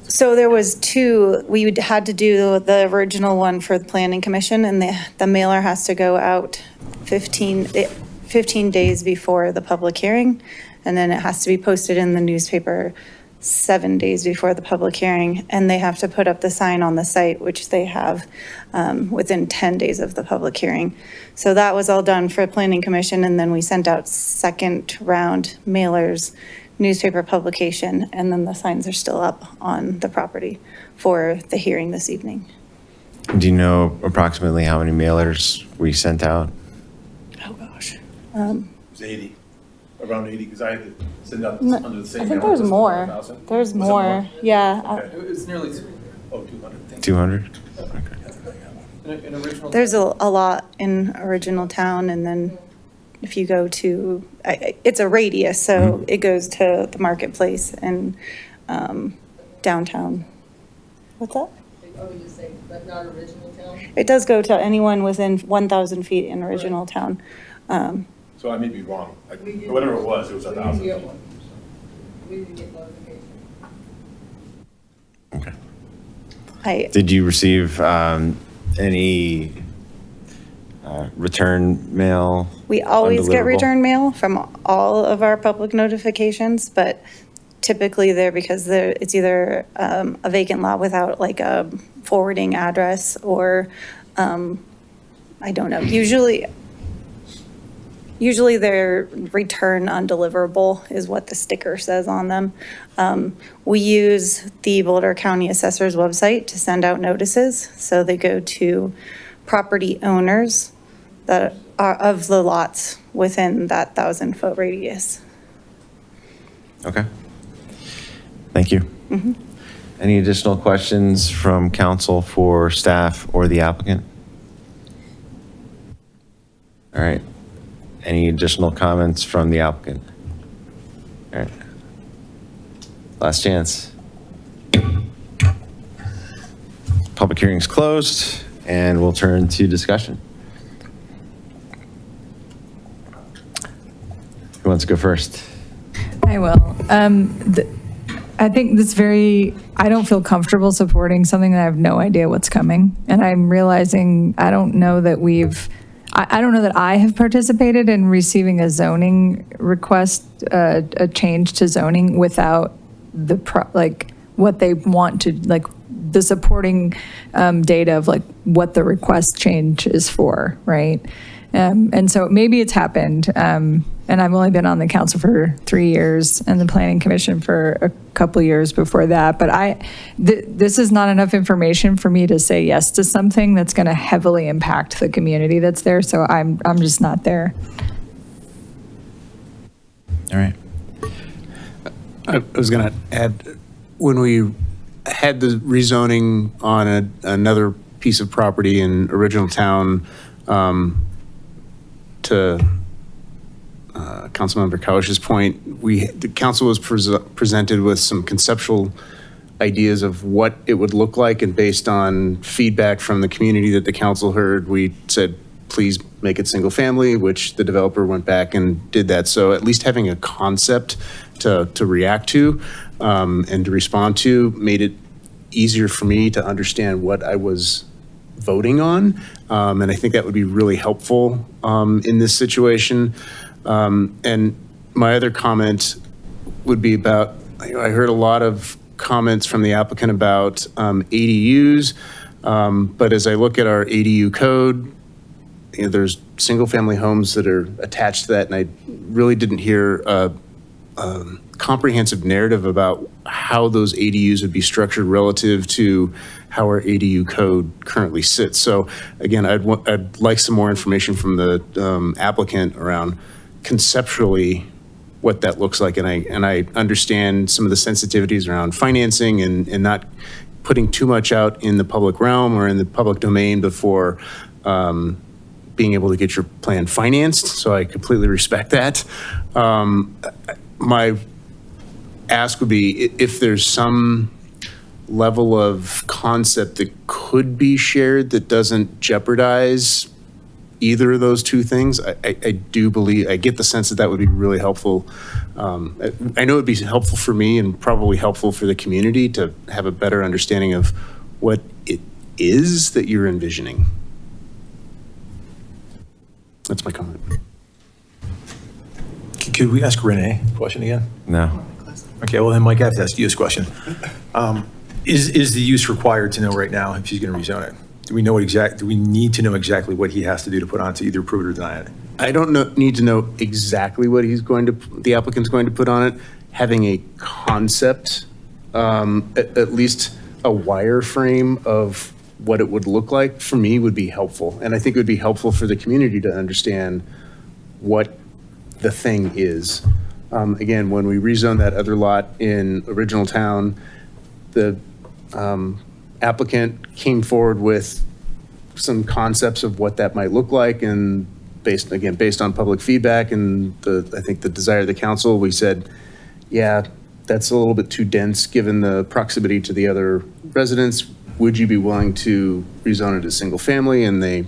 So there was two, we had to do the original one for the planning commission, and the mailer has to go out 15 days before the public hearing, and then it has to be posted in the newspaper 7 days before the public hearing, and they have to put up the sign on the site, which they have within 10 days of the public hearing. So that was all done for planning commission, and then we sent out second round mailers, newspaper publication, and then the signs are still up on the property for the hearing this evening. Do you know approximately how many mailers we sent out? Oh, gosh. It was 80, around 80, because I had to send out No, under the same. I think mail there's list, more. 1,000. There's Was it more. Yeah. It's nearly 200. 200? There's a lot in original town, and then if you go to, it's a radius, so it goes to the marketplace and downtown. What's that? It does go to anyone within 1,000 feet in original town. So I may be wrong. Whatever it was 1,000. Did you receive any return mail? We always get undeliverable? return mail from all of our public notifications, but typically it's either a vacant lot without like a forwarding address, or I don't know. Usually their return undeliverable is what the sticker says on them. We use the Boulder County Assessor's website to send out notices. So they go to property owners that are of the lots within that 1,000-foot radius. Okay. Thank you. Any additional questions from council for staff or the applicant? All right. Any additional comments from the applicant? All right. Last chance. Public hearing's closed, and we'll turn to discussion. Who wants to go first? I will. I think I don't feel comfortable supporting something that I have no idea what's coming. And I'm realizing I don't know that I have participated in receiving a zoning request, a change to zoning without what they want to, like the supporting data of like what the request change is for, right? And so maybe it's happened. And I've only been on the council for 3 years and the planning commission for a couple years before that. But this is not enough information for me to say yes to something that's going to heavily impact the community that's there. So I'm just not there. All right. I was going to add, when we had the rezoning on another piece of property in original town, to Councilmember Kowish's point, the council was presented with some conceptual ideas of what it would look like, and based on feedback from the community that the council heard, we said, please make it single family, which the developer went back and did that. So at least having a concept to react to and to respond to made it easier for me to understand what I was voting on. And I think that would be really helpful in this situation. And my other comment would be about, I heard a lot of comments from the applicant about ADUs, but as I look at our ADU code, there's single family homes that are attached to that, and I really didn't hear comprehensive narrative about how those ADUs would be structured relative to how our ADU code currently sits. So again, I'd like some more information from the applicant around conceptually what that looks like. And I understand some of the sensitivities around financing and not putting too much out in the public realm or in the public domain before being able to get your plan financed. So I completely respect that. My ask would be if there's some level of concept that could be shared that doesn't jeopardize either of those two things. I do believe, I get the sense that that would be really helpful. I know it'd be helpful for me and probably helpful for the community to have a better understanding of what it is that you're envisioning. That's my comment. Could we ask Renee a question again? No. Okay, well then Mike, I have to ask you this question. Is the use required to know right now if she's going to rezone it? Do we need to know exactly what he has to do to put on to either approve it or deny it? I don't need to know exactly what the applicant's going to put on it. Having a concept, at least a wireframe of what it would look like for me would be helpful. And I think it would be helpful for the community to understand what the thing is. Again, when we rezoned that other lot in Original Town, the applicant came forward with some concepts of what that might look like, and based on public feedback and I think the desire of the council, we said, yeah, that's a little bit too dense given the proximity to the other residents. Would you be willing to rezone it as single family? And they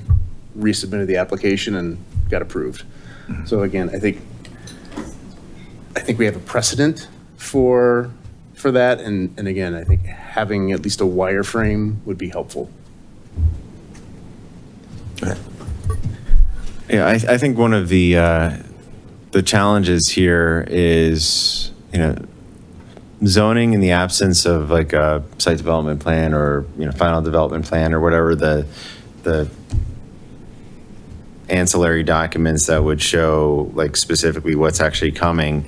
resubmitted the application and got approved. So again, I think we have a precedent for that. And again, I think having at least a wireframe would be helpful. Yeah, I think one of the challenges here is, zoning in the absence of like a site development plan or, final development plan or whatever the ancillary documents that would show like specifically what's actually coming.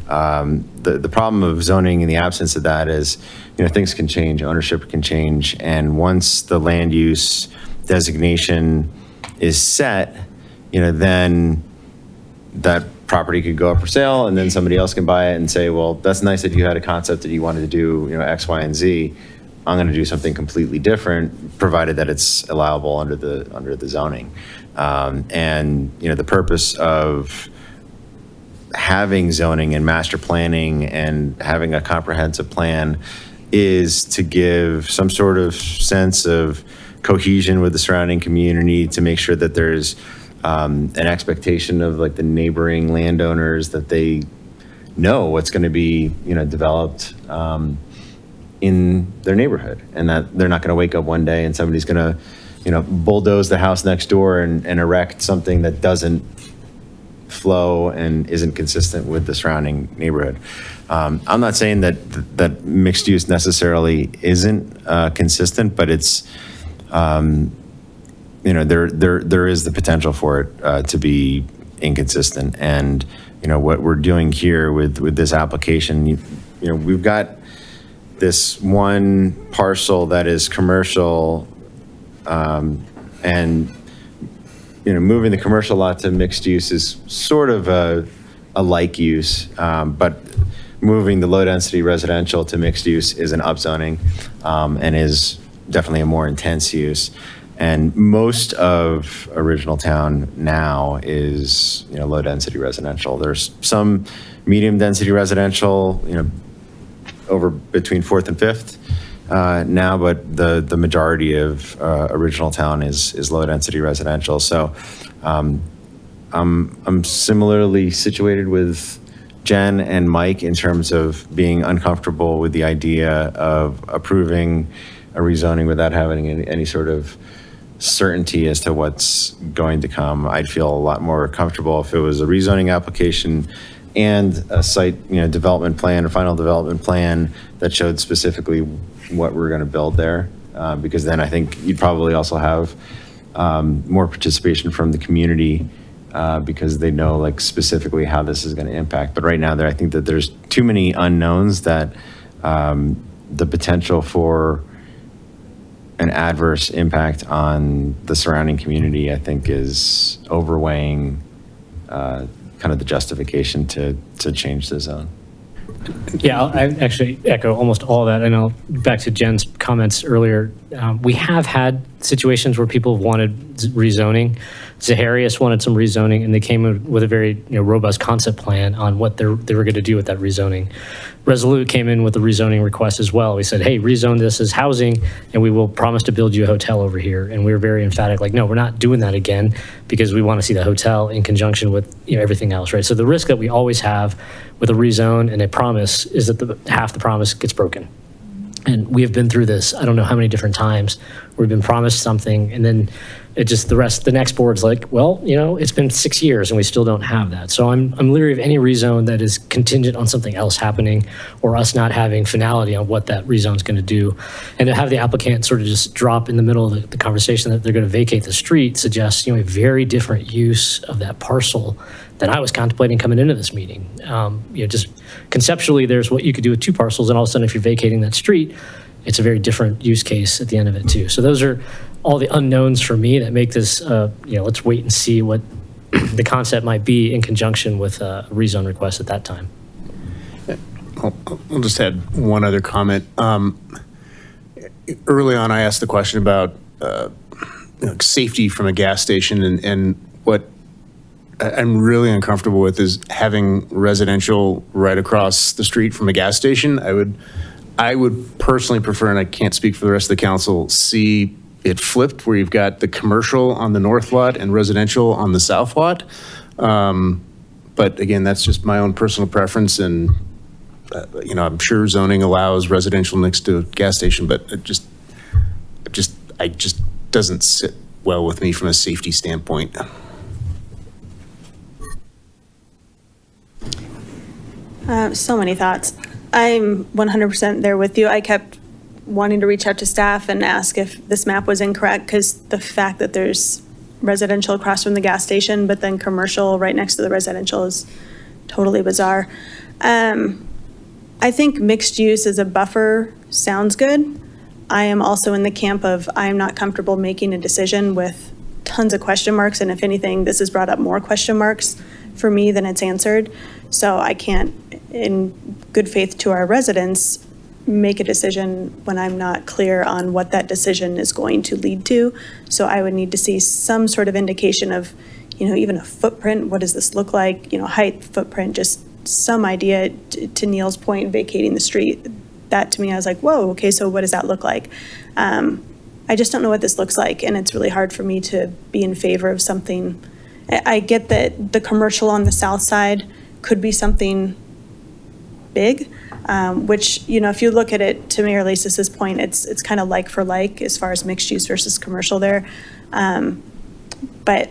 The problem of zoning in the absence of that is, things can change, ownership can change. And once the land use designation is set, then that property could go up for sale and then somebody else can buy it and say, well, that's nice that you had a concept that you wanted to do, X, Y, and Z. I'm going to do something completely different, provided that it's allowable under the zoning. And the purpose of having zoning and master planning and having a comprehensive plan is to give some sort of sense of cohesion with the surrounding community, to make sure that there's an expectation of like the neighboring landowners that they know what's going to be developed in their neighborhood, and that they're not going to wake up one day and somebody's going to bulldoze the house next door and erect something that doesn't flow and isn't consistent with the surrounding neighborhood. I'm not saying that mixed use necessarily isn't consistent, but it's there is the potential for it to be inconsistent. And what we're doing here with this application, we've got this one parcel that is commercial, and moving the commercial lot to mixed use is sort of a like use, but moving the low density residential to mixed use is an upzoning, and is definitely a more intense use. And most of Original Town now is low density residential. There's some medium density residential, over between 4th and 5th now, but the majority of Original Town is low density residential. So I'm similarly situated with Jen and Mike in terms of being uncomfortable with the idea of approving a rezoning without having any sort of certainty as to what's going to come. I'd feel a lot more comfortable if it was a rezoning application and a site, development plan, a final development plan that showed specifically what we're going to build there, because then I think you'd probably also have more participation from the community because they know like specifically how this is going to impact. But right now, I think that there's too many unknowns that the potential for an adverse impact on the surrounding community, I think, is overweighing kind of the justification to change the zone. Yeah, I actually echo almost all that. I know back to Jen's comments earlier, we have had situations where people wanted rezoning. Zaharias wanted some rezoning, and they came with a very robust concept plan on what they were going to do with that rezoning. Resolute came in with a rezoning request as well. We said, hey, rezone this as housing, and we will promise to build you a hotel over here. And we were very emphatic, like, no, we're not doing that again, because we want to see the hotel in conjunction with everything else, right? So the risk that we always have with a rezone and a promise is that half the promise gets broken. And we have been through this, I don't know how many different times, where we've been promised something, and then the next board's like, well, it's been 6 years and we still don't have that. So I'm leery of any rezone that is contingent on something else happening or us not having finality on what that rezone is going to do. And to have the applicant sort of just drop in the middle of the conversation that they're going to vacate the street suggests, a very different use of that parcel than I was contemplating coming into this meeting. Just conceptually, there's what you could do with 2 parcels, and all of a sudden, if you're vacating that street, it's a very different use case at the end of it too. So those are all the unknowns for me that make this, let's wait and see what the concept might be in conjunction with a rezone request at that time. I'll just add one other comment. Early on, I asked the question about safety from a gas station, and what I'm really uncomfortable with is having residential right across the street from a gas station. I would personally prefer, and I can't speak for the rest of the council, see it flipped where you've got the commercial on the north lot and residential on the south lot. But again, that's just my own personal preference, and I'm sure zoning allows residential next to a gas station, but it just doesn't sit well with me from a safety standpoint. So many thoughts. I'm 100% there with you. I kept wanting to reach out to staff and ask if this map was incorrect, because the fact that there's residential across from the gas station, but then commercial right next to the residential is totally bizarre. I think mixed use as a buffer sounds good. I am also in the camp of I'm not comfortable making a decision with tons of question marks, and if anything, this has brought up more question marks for me than it's answered. So I can't, in good faith to our residents, make a decision when I'm not clear on what that decision is going to lead to. So I would need to see some sort of indication of, even a footprint. What does this look like? Height, footprint, just some idea. To Neil's point, vacating the street, that to me, I was like, whoa, okay, so what does that look like? I just don't know what this looks like, and it's really hard for me to be in favor of something. I get that the commercial on the south side could be something big, which, if you look at it, to Mayor Lasis's point, it's kind of like for like as far as mixed use versus commercial there. But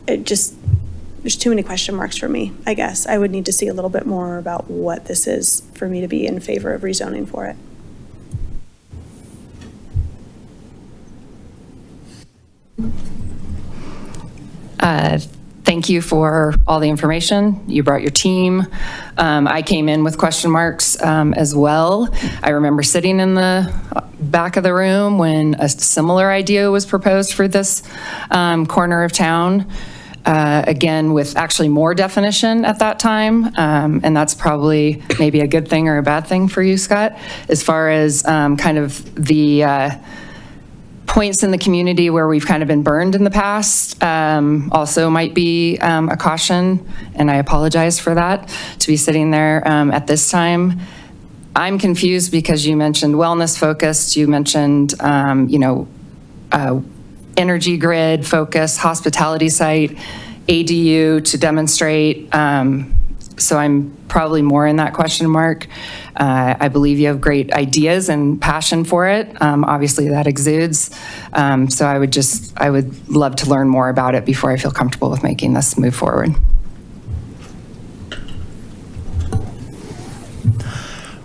there's too many question marks for me, I guess. I would need to see a little bit more about what this is for me to be in favor of rezoning for it. Thank you for all the information. You brought your team. I came in with question marks as well. I remember sitting in the back of the room when a similar idea was proposed for this corner of town. Again, with actually more definition at that time. And that's probably maybe a good thing or a bad thing for you, Scott, as far as kind of the points in the community where we've kind of been burned in the past also might be a caution, and I apologize for that, to be sitting there at this time. I'm confused because you mentioned wellness focused, you mentioned, energy grid focus, hospitality site, ADU to demonstrate. So I'm probably more in that question mark. I believe you have great ideas and passion for it. Obviously that exudes. So I would love to learn more about it before I feel comfortable with making this move forward.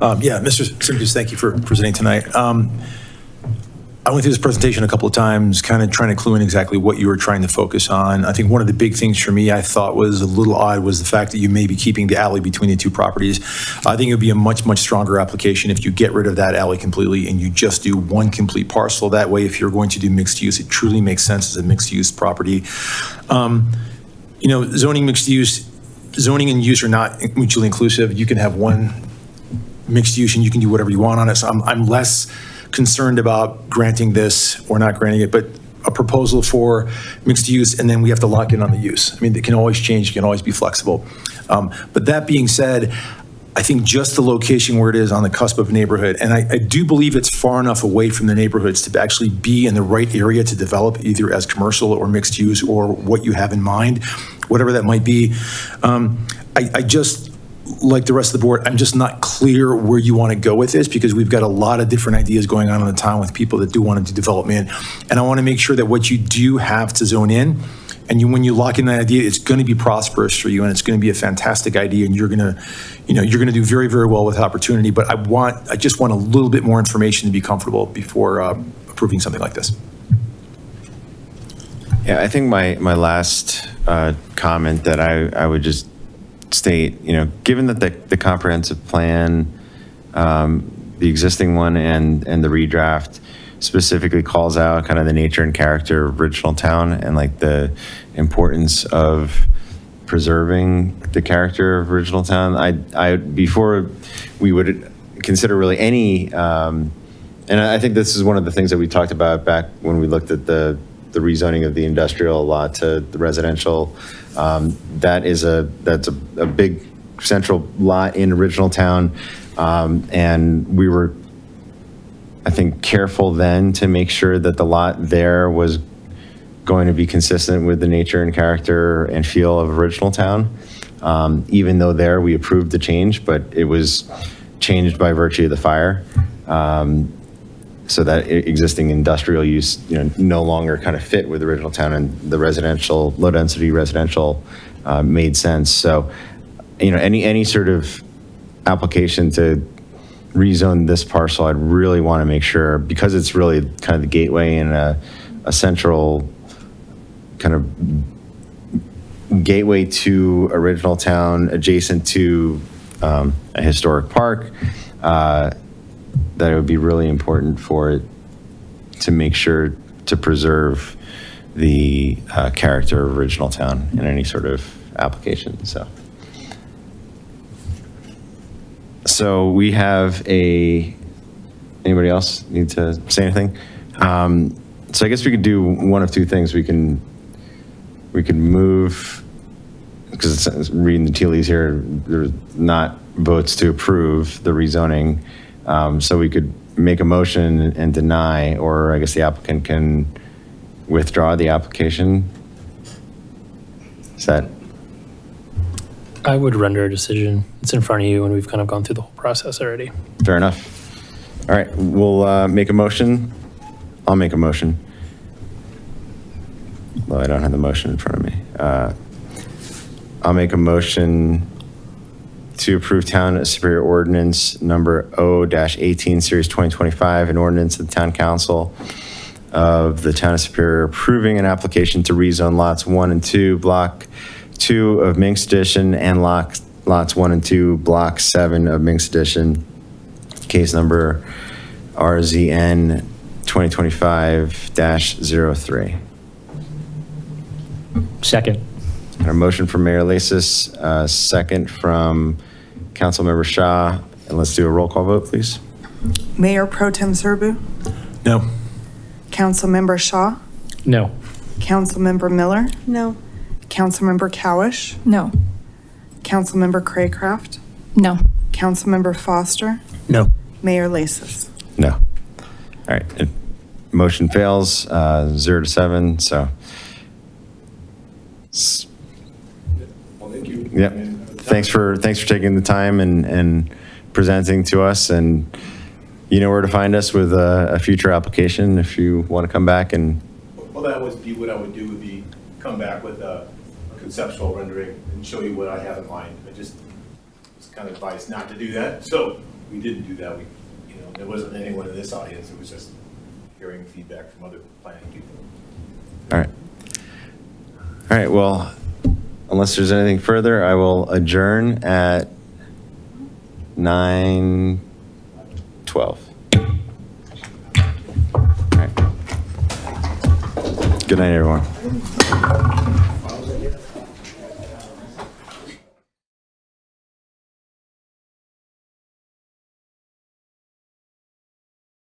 Yeah, Mr. Simkus, thank you for presenting tonight. I went through this presentation a couple of times, kind of trying to clue in exactly what you were trying to focus on. I think one of the big things for me I thought was a little odd was the fact that you may be keeping the alley between the two properties. I think it would be a much, much stronger application if you get rid of that alley completely and you just do one complete parcel. That way, if you're going to do mixed use, it truly makes sense as a mixed use property. Zoning mixed use, zoning and use are not mutually inclusive. You can have one mixed use and you can do whatever you want on it. So I'm less concerned about granting this or not granting it, but a proposal for mixed use, and then we have to lock in on the use. I mean, it can always change, you can always be flexible. But that being said, I think just the location where it is on the cusp of a neighborhood, and I do believe it's far enough away from the neighborhoods to actually be in the right area to develop either as commercial or mixed use or what you have in mind, whatever that might be. I just, like the rest of the board, I'm just not clear where you want to go with this because we've got a lot of different ideas going on in the town with people that do want to do development. And I want to make sure that what you do have to zone in, and when you lock in that idea, it's going to be prosperous for you and it's going to be a fantastic idea and you're going to do very, very well with opportunity. But I just want a little bit more information to be comfortable before approving something like this. Yeah, I think my last comment that I would just state, given that the comprehensive plan, the existing one and the redraft specifically calls out kind of the nature and character of original town and like the importance of preserving the character of original town. I before we would consider really any, and I think this is one of the things that we talked about back when we looked at the rezoning of the industrial lot to the residential. That's a big central lot in original town, and we were, I think, careful then to make sure that the lot there was going to be consistent with the nature and character and feel of original town. Even though there we approved the change, but it was changed by virtue of the fire. So that existing industrial use, no longer kind of fit with original town, and the residential, low density residential made sense. So, any sort of application to rezone this parcel, I'd really want to make sure, because it's really kind of the gateway and a central kind of gateway to original town, adjacent to a historic park, that it would be really important for it to make sure to preserve the character of original town in any sort of application. So we have anybody else need to say anything? So I guess we could do one of two things. We could move, because it's reading the tea leaves here, there's not votes to approve the rezoning. So we could make a motion and deny, or I guess the applicant can withdraw the application. Is that? I would render a decision. It's in front of you and we've kind of gone through the whole process already. Fair enough. All right, we'll make a motion. I'll make a motion. Well, I don't have the motion in front of me. I'll make a motion to approve Town of Superior Ordinance number O-18 Series 2025, an ordinance of the Town Council of the Town of Superior approving an application to rezone lots 1 and 2, Block 2 of Minks Edition, and lots 1 and 2, Block 7 of Minks Edition, case number RZN 2025-03. Second. A motion from Mayor Lasis, second from Councilmember Shaw, and let's do a roll call vote, please. Mayor Pro Tem Zerbu, No. Councilmember Shaw, No. Councilmember Miller, No. Councilmember Cowish, No. Councilmember Craycraft, No. Councilmember Foster, No. Mayor Lasis. No. All right, motion fails, 0-7, so. Well, thank you. Yep. Thanks for taking the time and presenting to us, and you know where to find us with a future application if you want to come back and. Well, that would be what I would do, would be come back with a conceptual rendering and show you what I have in mind. I just was kind of advised not to do that, so we didn't do that. There wasn't anyone in this audience. It was just hearing feedback from other planning people. All right. All right, well, unless there's anything further, I will adjourn at 9:12. All right. Good night, everyone.